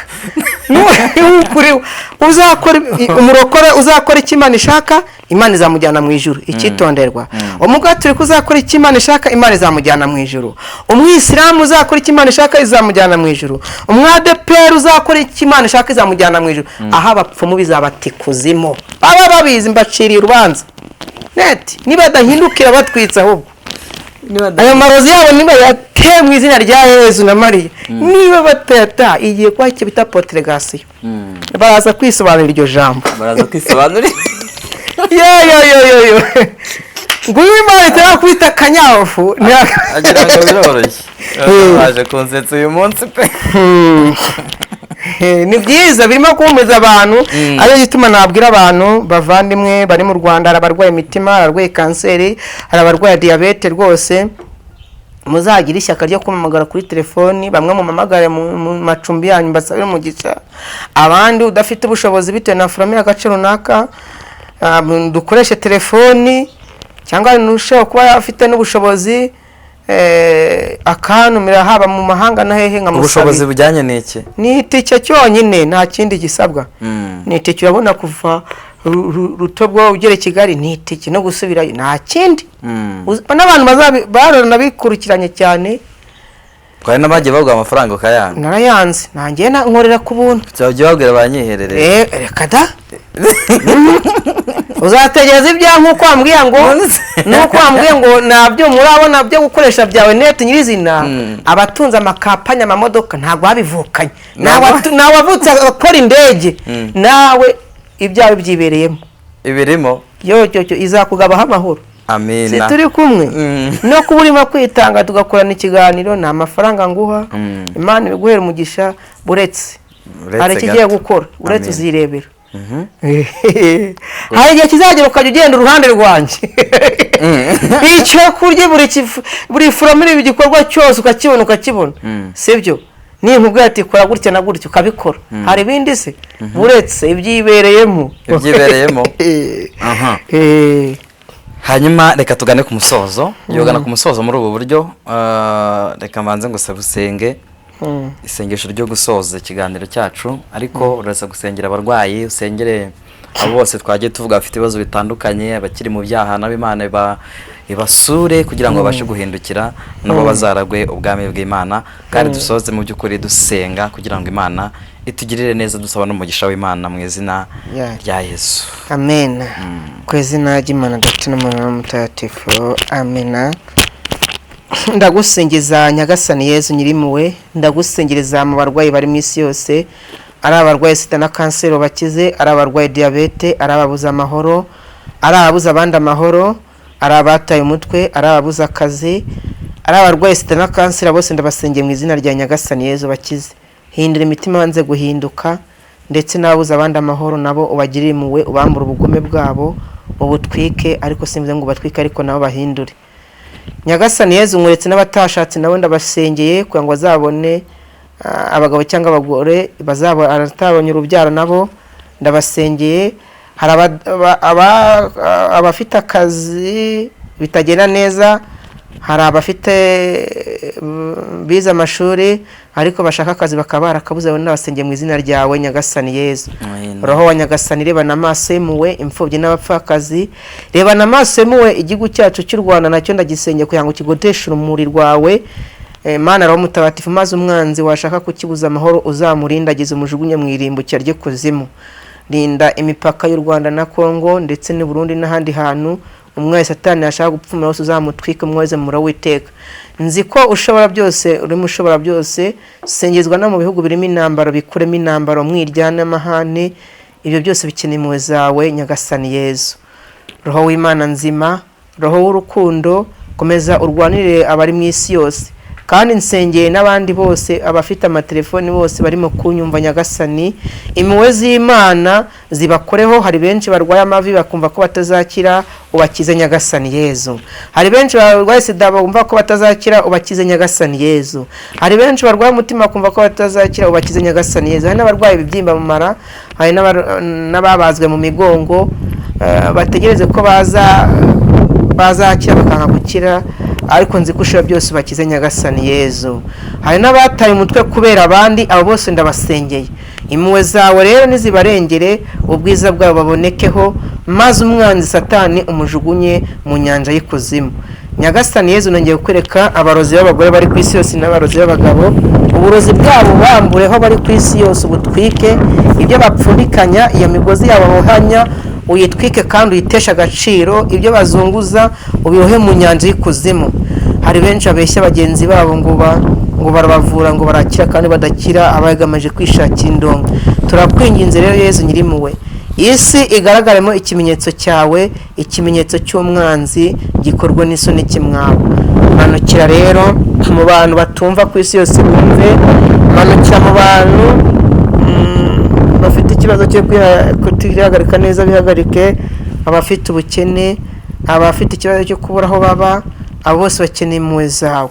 ukuriho uzakora umurokore uzakora icyo Imana ishaka Imana izamujyana mu ijuru icyitonderwa umugatolika uzakora icyo Imana ishaka Imana izamujyana mu ijuru umwisilamu uzakora icyo Imana ishaka izamujyana mu ijuru umwadeperi uzakora icyo Imana ishaka izamujyana mu ijuru aho abapfumu bizabati kuzimu baba babizi mbaciriye urubanza neti niba badahindukira batwitse ahubwo ayo marozi yabo niba yateye mu izina rya Yezu na Mariya niba batata igiye kwa icyo bita potregasiyo baraza kwisobanura iryo jambo baraza kwisobanura yo nguyu Imana itarakwita kanyafu agira ngo biroroshye baje konsetsa uyu munsi pe ni byiza birimo kumeza abantu ariyo gituma nabwira abantu bavandimwe bari mu Rwanda arabarwaye imitima ararwaye kanseri arabarwaye diabete rwose muzagira ishyaka ryo kumamagara kuri telefoni bamwe mu mamagare mu macumbi yanyu mbasabire umugisha abandi udafite ubushobozi bitewe na famille agace runaka dukoreshe telefoni cyangwa nushaho kuba afite n'ubushobozi akanumira haba mu mahanga na hehe nka ubushobozi bujyanye n'iki ni itike cyonyine nta kindi gisabwa ni itike urabona kuva Rutobwo ugere Kigali ni itike no gusubirayo nta kindi n'abantu barona bikurikiranye cyane kandi nabagiye bagwa amafaranga ukayanga narayanze nanjye nkorera ku buntu cyajye babwira banyiherereye reka da uzategereza ibya nkuko wambwiye ngo nabyo murabona byo gukoresha byawe neti nyirizina abatunze amakapanya amamodoka ntabwo babivukanye nawe wavutse akora indege nawe ibyawe byibereyemo ibirimo yo izakugabaho amahoro amina turi kumwe no kuba urimo kwitanga tugakorana ikiganiro nta mafaranga nguha Imana iguhera umugisha buretse hari ikigiye gukora uretse uzirebera hari igihe kizagera ukajya ugenda uruhande rwanjye icyo kurya buri fura muri ibi gikorwa cyose ukakibona sibyo ninkubwira ati kora gutya na gutya ukabikora hari ibindi se buretse ibyibereyemo hanyuma reka tugane ku musozo yogana ku musozo muri ubu buryo reka mbanze ngo usenge isengesho ryo gusoza ikiganiro cyacu ariko urasa gusengera abarwayi usengere abo bose twagiye tuvuga bafite ibibazo bitandukanye abakiri mu byaha n'Imana ibasure kugira ngo babashe guhindukira nabo bazaragwe ubwami bw'Imana kandi dusoze mu by'ukuri dusenga kugira ngo Imana itugirire neza dusaba n'umugisha w'Imana mu izina rya Yesu amen ku izina ry'Imana Data n'Umwana Mutagatifu amen ndagusingiza Nyagasani Yezu nyirimuwe ndagusingereza mu barwayi bari mu isi yose ari abarwaye sida na kanseri bakize ari abarwaye diabete ari ababuza amahoro ari ababuza abandi amahoro ari abataye umutwe ari ababuza akazi ari abarwaye sida na kanseri bose ndabasengeye mu izina rya Nyagasani Yezu bakize hindura imitima banze guhinduka ndetse n'ababuza abandi amahoro nabo ubagirire impuhwe ubambura ubugome bwabo ubutwike ariko simvuze ngo batwike ariko nabo bahindure Nyagasani Yezu nkuretse n'abatashatse nabo ndabasengeye kugira ngo bazabone abagabo cyangwa abagore abatabonye urubyaro nabo ndabasengeye hari abafite akazi bitagenda neza hari abafite bize amashuri ariko bashaka akazi bakaba barakabuze n'abasengeye mu izina ryawe Nyagasani Yezu roho wa Nyagasani reba n'amaso y'impuhwe imfubyi n'abapfakazi reba n'amaso y'impuhwe igihugu cyacu cy'u Rwanda nacyo ndagisengeye kugira ngo kigoteshe urumuri rwawe Mana roho mutagatifu maze umwanzi washaka kukibuza amahoro uzamurindagize umujugunye mu irimbukira rye kuzimu rinda imipaka y'u Rwanda na Kongo ndetse n'u Burundi n'ahandi hantu umwe Satani yashaka gupfumura wose uzamutwika umweze mu Uwiteka nzi ko ushobora byose urimo ushobora byose sengezwa no mu bihugu birimo intambaro bikuremo intambaro mwiryana amahane ibyo byose bikeneye impuhwe zawe Nyagasani Yezu roho w'Imana nzima roho w'urukundo komeza urwanirire abari mu isi yose kandi nsengeye n'abandi bose abafite amatelefoni bose barimo kunyumva nyagasani, impuhwe z'Imana zibakoreho. Hari benshi barwaye amavi bakumva ko batazakira, ubakize nyagasani Yezu. Hari benshi barwaye sida bumva ko batazakira, ubakize nyagasani Yezu. Hari benshi barwaye umutima bakumva ko batazakira, ubakize nyagasani Yezu. Hari n'abarwaye ibibyimba mu mara, hari n'ababazwe mu migongo bategereze ko bazakira bakanga gukira, ariko nzi ko ushobora byose ubakize nyagasani Yezu. Hari n'abataye umutwe kubera abandi, abo bose ndabasengeye. Impuhwe zawe rero nizibarengere, ubwiza bwabo babonekeho, maze umwanzi Satani umujugunye mu nyanja y'ikuzimu. Nyagasani Yezu, nongeye kukwereka abarozi b'abagore bari ku isi yose n'abarozi b'abagabo, uburozi bwabo bambureho bari ku isi yose, ubutwike. Ibyo bapfundikanya, iyo migozi yabo bohanya uyitwike kandi uyitesha agaciro. Ibyo bazunguza ubirohe mu nyanja y'ikuzimu. Hari benshi abeshya bagenzi babo ngo barabavura ngo barakira kandi badakira, abagamije kwishakira indongo. Turakwinginze rero Yezu Nyirimpuhwe, isi igaragaremo ikimenyetso cyawe, ikimenyetso cy'umwanzi gikorwa n'isoni kimwabo. Manukira rero mu bantu batumva ku isi yose bumve, manukira mu bantu bafite ikibazo cyo kutihagarika neza bihagarike, abafite ubukene, abafite ikibazo cyo kubura aho baba, abo bose bakeneye impuhwe zawe.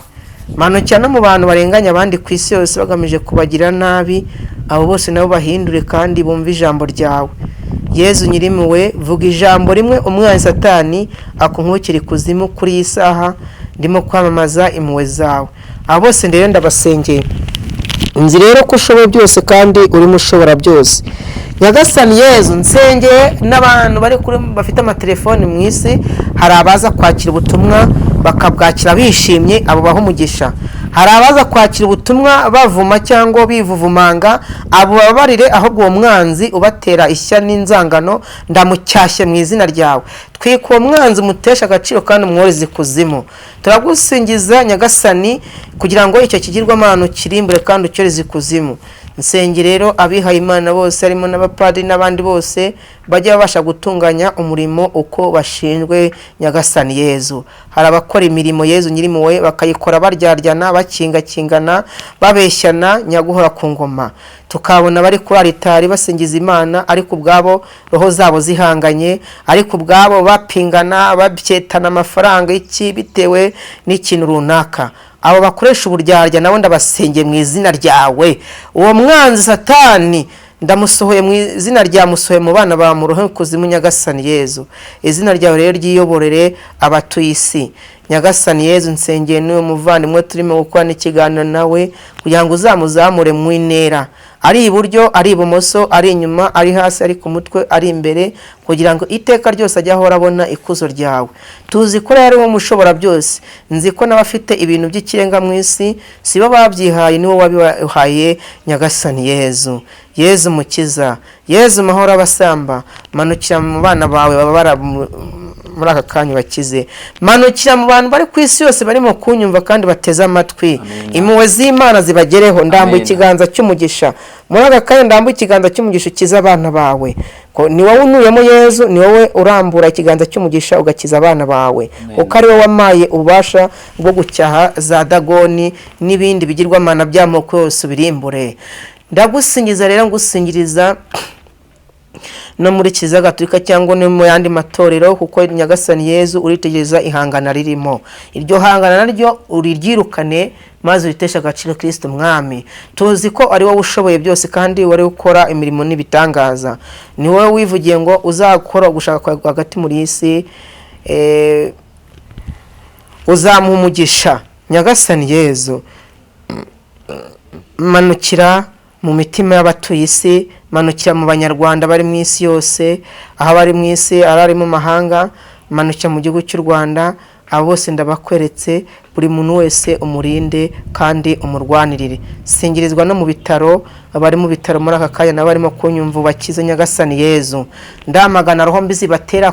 Manukira no mu bantu barenganya abandi ku isi yose bagamije kubagira nabi, abo bose nabo bahindure kandi bumve ijambo ryawe. Yezu Nyirimpuhwe, vuga ijambo rimwe umwanzi Satani akunkukira ikuzimu kuri iyi saha, ndimo kwamamaza impuhwe zawe. Abo bose rero ndabasengeye. Nzi rero ko ushoboye byose kandi urimo ushobora byose. Nyagasani Yezu, nsengeye n'abantu bari kuri bafite amatelefoni mu isi, hari abaza kwakira ubutumwa bakabwakira bishimye, abo baho umugisha. Hari abaza kwakira ubutumwa bavuma cyangwa bivuvumanga, abo babarire, ahubwo uwo mwanzi ubatera ishya n'inzangano ndamucyashye mu izina ryawe. Twika uwo mwanzi umutesha agaciro kandi umworeze ikuzimu. Turagusingiza Nyagasani kugira ngo icyo kigirwamana kirimbure kandi ucyoreze ikuzimu. Nsenge rero abihaye Imana bose, harimo n'abapadiri n'abandi bose, bajya babasha gutunganya umurimo uko bashinzwe Nyagasani Yezu. Hari abakora imirimo Yezu Nyirimpuhwe bakayikora baryaryana, bakingakingana, babeshyana nyaguhora ku ngoma. Tukabona bari kuri aritari basingiza Imana, ariko ubwabo roho zabo zihanganye, ariko ubwabo bapingana, babyetana amafaranga iki bitewe n'ikintu runaka. Abo bakoresha uburyarya nabo ndabasengeye mu izina ryawe. Uwo mwanzi Satani ndamusohoye mu izina rya musohoye mu bana ba murohe kuzimu Nyagasani Yezu. Izina ryawe rero ryiyoborere abatuye isi. Nyagasani Yezu, nsengeye n'uwo muvandimwe turimo gukora n'ikiganiro nawe kugira ngo uzamuzamure mu intera, ari iburyo, ari ibumoso, ari inyuma, ari hasi, ari ku mutwe, ari imbere, kugira ngo iteka ryose ajya ahora abona ikuzo ryawe. Tuzi ko rero wowe mushobora byose. Nzi ko n'abafite ibintu by'ikirenga mu isi sibo babyihaye, niwo wabihaye Nyagasani Yezu. Yezu Mukiza, Yezu mahoro abasamba, manukira mu bana bawe baba muri aka kanya bakize. Manukira mu bantu bari ku isi yose barimo kunyumva kandi bateze amatwi. Impuhwe z'Imana zibagereho. Ndambuye ikiganza cy'umugisha muri aka kanya, ndambuye ikiganza cy'umugisha ukiza abana bawe. Ni wowe unuyemo Yezu, ni wowe urambura ikiganza cy'umugisha ugakiza abana bawe. Uko ari wowe wamaye ububasha bwo gucyaha za Dagoni n'ibindi bigirwamana by'amoko yose ubirimbure. Ndagusingiza rero, ngusingiriza no muri Kiliziya Gatolika cyangwa no mu yandi matorero, kuko Nyagasani Yezu uritegereza ihangana ririmo. Iryo hangana naryo uriryirukane maze uitesha agaciro Kristo Mwami. Tuzi ko ari wowe ushoboye byose kandi wari ukora imirimo n'ibitangaza. Ni wowe wivugiye ngo uzakora gushaka hagati muri isi, uzamuha umugisha. Nyagasani Yezu, manukira mu mitima y'abatuye isi, manukira mu banyarwanda bari mu isi yose, aho bari mu isi, ari mu mahanga, manukira mu gihugu cy'u Rwanda. Abo bose ndabakweretse, buri muntu wese umurinde kandi umurwanirire. Singirizwa no mu bitaro, abari mu bitaro muri aka kanya n'abarimo kunyumva ubakize Nyagasani Yezu. Ndamagana roho mbi zibatera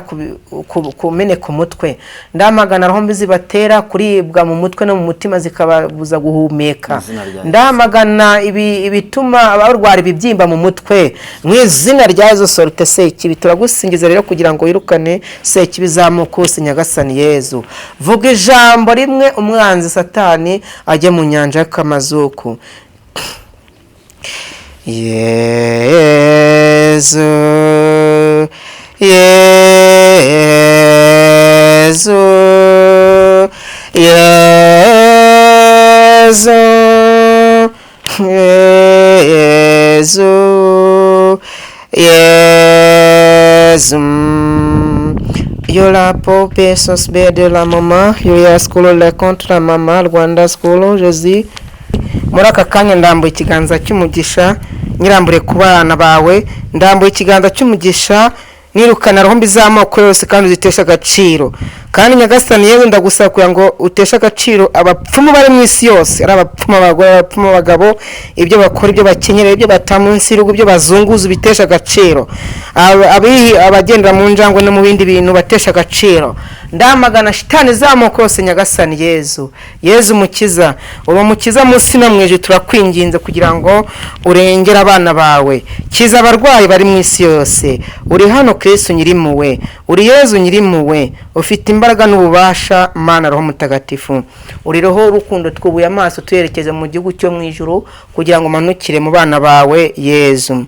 kumeneka umutwe, ndamagana roho mbi zibatera kuribwa mu mutwe no mu mutima zikababuza guhumeka, ndamagana ibituma abarwara ibibyimba mu mutwe mu izina rya Yezu. Sorute sekibi, turagusingiza rero kugira ngo wirukane sekibi zamuko Nyagasani Yezu. Vuga ijambo rimwe umwanzi satani ajye mu nyanja y'akamazuku. Yezu Yezu Yezu Yezu Yezu. Yo la pope sos be de la mama yo ya skolo la contre la mama Rwanda skolo Jésus. Muri aka kanya ndambuye ikiganza cy'umugisha nyirambure ku bana bawe, ndambuye ikiganza cy'umugisha nirukana roho mbi z'amoko yose kandi uzitesha agaciro. Kandi Nyagasani yewe ndagusaba kugira ngo uteshe agaciro abapfumu bari mu isi yose, ari abapfumu abagore, abapfumu abagabo, ibyo bakora, ibyo bakenyera, ibyo batamunsi y'urugo, ibyo bazunguza bitesha agaciro, abagendera mu njangwe no mu bindi bintu batesha agaciro. Ndamagana shitani z'amoko yose Nyagasani Yezu. Yezu mukiza, uwo mukiza munsi no mweje turakwinginze kugira ngo urengera abana bawe. Kiza abarwayi bari mu isi yose. Uri hano Kristo nyirimuwe, uri Yezu nyirimuwe, ufite imbaraga n'ububasha Mana Roho Mutagatifu. Uri roho urukundo twubuye amaso tuyerekeze mu gihugu cyo mu ijuru kugira ngo manukire mu bana bawe Yezu.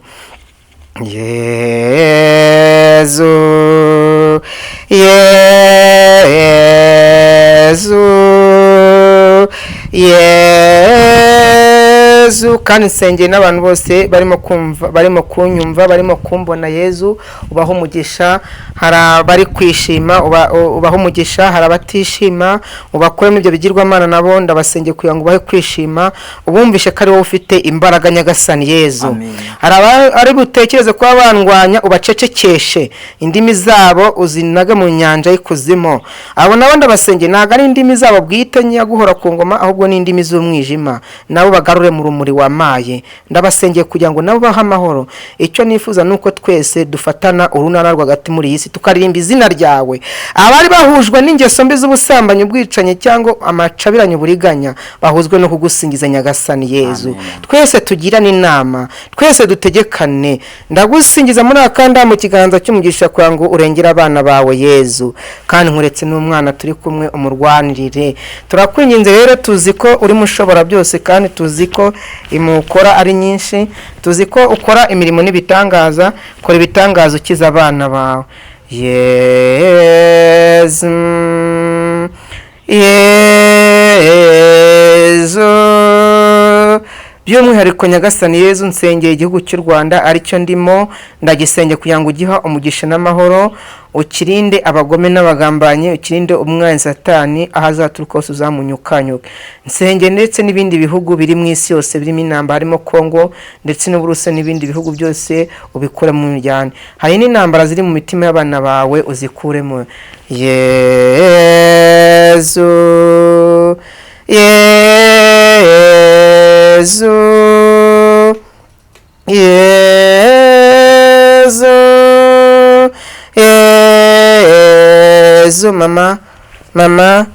Yezu Yezu Yezu. Kandi nsengeye n'abantu bose barimo kumva, barimo kunyumva, barimo kumbona Yezu ubaho umugisha. Hari abari kwishima ubaho umugisha, hari abatishima ubakuremo ibyo bigirwamana nabo ndabasengeye kugira ngo ubahe kwishima, ubumvishe ko ari wowe ufite imbaraga Nyagasani Yezu. Hari ari butekereze kuba bandwanya ubacecekeshe, indimi zabo uzinage mu nyanja y'ikuzimu. Abo nabo ndabasengeye ntago ari indimi zabo bwite nyaguhora ku ngoma, ahubwo ni indimi z'umwijima, nabo bagarure mu rumuri wamaye. Ndabasengeye kugira ngo nabo baha amahoro. Icyo nifuza nuko twese dufatana urunara rwagati muri isi tukaririmba izina ryawe. Abari bahujwe n'ingeso mbi z'ubusambanyi, ubwicanye cyangwa amacabiranye, uburiganya, bahuzwe no kugusingiza Nyagasani Yezu. Amen. Twese tugirane inama, twese dutegekane. Ndagusingiza muri akanda mu kiganza cy'umugisha kugira ngo urengera abana bawe Yezu. Kandi nkuretse n'umwana turi kumwe umurwanirire. Turakwinginze rero, tuzi ko uri mushobora byose kandi tuzi ko imukora ari nyinshi, tuzi ko ukora imirimo n'ibitangaza. Kora ibitangaza ukiza abana bawe Yezu Yezu. By'umwihariko Nyagasani Yezu nsengeye igihugu cy'u Rwanda aricyo ndimo, ndagisenge kugira ngo ugiha umugisha n'amahoro, ukirinde abagome n'abagambanyi, ukirinde umwanzi satani ahazaturuka hose uzamunyukanyuke. Nsenge ndetse n'ibindi bihugu biri mu isi yose birimo intambara, harimo Kongo ndetse n'Uburusiya n'ibindi bihugu byose ubikure mu miryango. Hari n'intambara ziri mu mitima y'abana bawe uzikuremo Yezu Yezu Yezu Yezu. Mama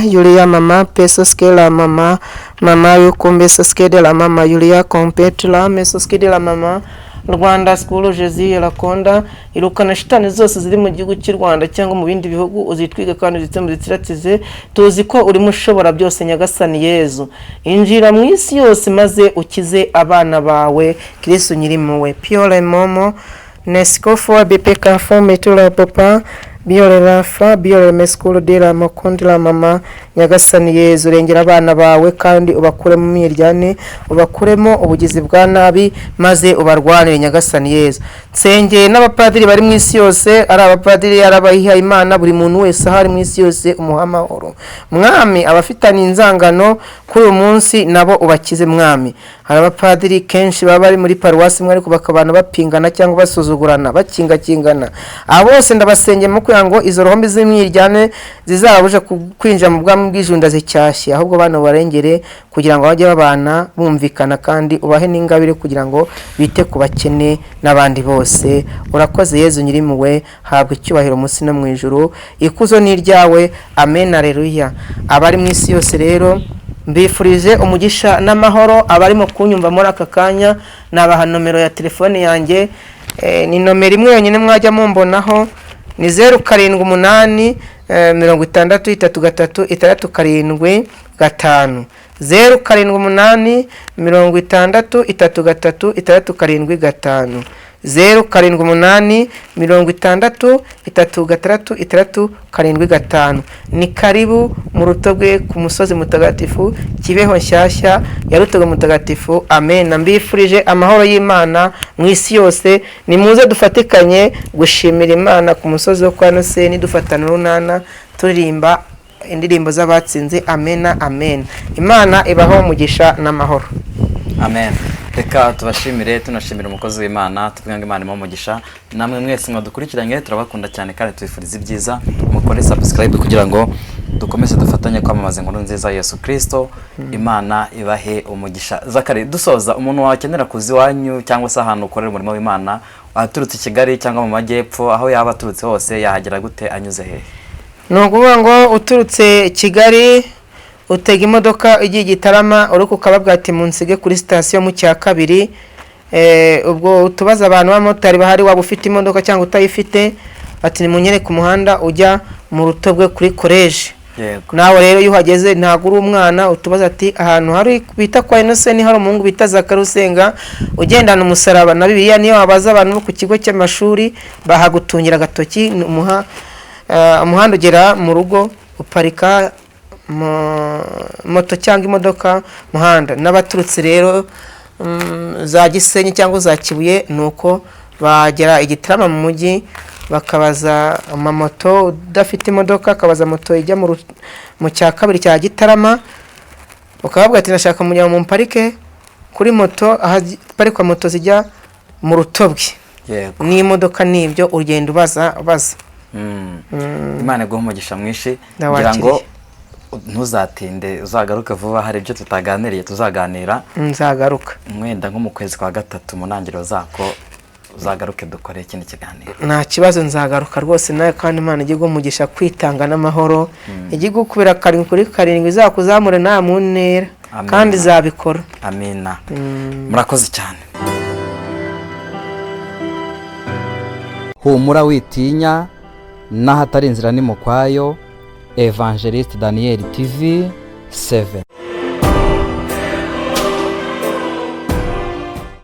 Yulia mama peso skela mama yukumbe skede la mama Yulia compete la meso skede la mama Rwanda skolo Jésus Rakonda. Irukana shitani zose ziri mu gihugu cy'u Rwanda cyangwa mu bindi bihugu, uzitwige kandi uzitsiratize. Tuzi ko uri mushobora byose Nyagasani Yezu. Injira mu isi yose maze ukize abana bawe Kristo nyirimuwe. Piole momo nescofo bepeka forme tout la papa biole rafa biole meskulo de la mokondi la mama. Nyagasani Yezu rengera abana bawe kandi ubakure mu miryane, ubakuremo ubugizi bwa nabi maze ubarwanire Nyagasani Yezu. Nsengeye n'abapadiri bari mu isi yose, ari abapadiri arabahiha Imana, buri muntu wese ahari mu isi yose umuha amahoro. Mwami, abafitanye inzangano kuri uyu munsi nabo ubakize Mwami. Hari abapadiri kenshi baba bari muri paruwasi mwe ariko bakabana bapingana cyangwa basuzugurana bakingakingana. Abo bose ndabasengeye mu kugira ngo izo roho mbi z'imyiryane zizabuje kwinjira mu bwami bw'ijunda zicyashye, ahubwo bana barengere kugira ngo bajye babana bumvikana kandi ubahe n'ingabire kugira ngo bite ku bakene n'abandi bose. Urakoze Yezu nyirimuwe, habwa icyubahiro munsi no mu ijuru, ikuzo ni iryawe. Amen, alleluia. Abari mu isi yose rero mbifurije umugisha n'amahoro. Abarimo kunyumva muri aka kanya nabaha nomero ya telefone yanjye, ni nomero imwe yonyine mwajya mumbonaho, ni 0788 63 637 5 0788 63 637 0788 63 ni karibu mu Rutobwe ku musozi mutagatifu Kibeho nshyashya ya Rutobwe mutagatifu. Amen. Mbifurije amahoro y'Imana mu isi yose. Ni muze dufatikanye gushimira Imana ku musozi wo kwa Noseni, dufatana urunana turirimba indirimbo z'abatsinze. Amen, amen. Imana ibaho umugisha n'amahoro. Amen. Reka tubashimire, tunashimira umukozi w'Imana, tuvuga ngo Imana imugisha. Namwe mwese mwadukurikiranye turabakunda cyane kandi tubifuriza ibyiza. Mukore subscribe kugira ngo dukomeze dufatanye kwamamaza inkuru nziza Yesu Kristo. Imana ibahe umugisha. Zakari, dusoza, umuntu wakenera kuzi wanyu cyangwa se ahantu ukorera umurimo w'Imana, aturutse Kigali cyangwa mu majyepfo, aho yaba aturutse hose yahagera gute, anyuze he? Nukuvuga ngo uturutse Kigali utega imodoka igiye Gitarama, uri kukababwa ati munsige kuri station mu cya kabiri. Ubwo tubaza abantu b'amotari bahari, waba ufite imodoka cyangwa utayifite, ati nimunyere ku muhanda ujya mu Rutobwe kuri college. Nawe rero iyo uhageze ntago uri umwana, utubaza ati ahantu hari bita kwa Innocent, hari umuhungu bita Zakarusenga, ugendana umusaraba na Bibiliya. Niyo wabaza abantu ku kigo cy'amashuri bahagutungira agatoki. Umuhanda ugera mu rugo, uparika moto cyangwa imodoka muhanda. N'abaturutse rero za Gisenyi cyangwa za Kibuye, nuko bagera Igitarama mu mujyi, bakabaza amamoto. Udafite imodoka akabaza moto ijya mu cya kabiri cya Gitarama, ukababwa ati nashaka mujya mu parike kuri moto, aha parikwa moto zijya mu Rutobwe. Ni imodoka nibyo ugenda ubaza. Imana iguhe umugisha mwinshi, ngira ngo ntuzatinde, uzagaruke vuba. Hari ibyo tutaganiriye tuzaganira. Nzagaruka mwenda nko mu kwezi kwa gatatu mu ntangiriro zako, uzagaruke dukore ikindi kiganiro. Nta kibazo, nzagaruka rwose nawe, kandi Imana iguhe umugisha kwitanga n'amahoro. Iguhe kubera 7 izakuzamure nta mu ntera, kandi zabikora. Amina. Murakoze cyane. Humura witinya, n'ahatari inzira ni mu kwayo. Evangeliste Daniel TV 7.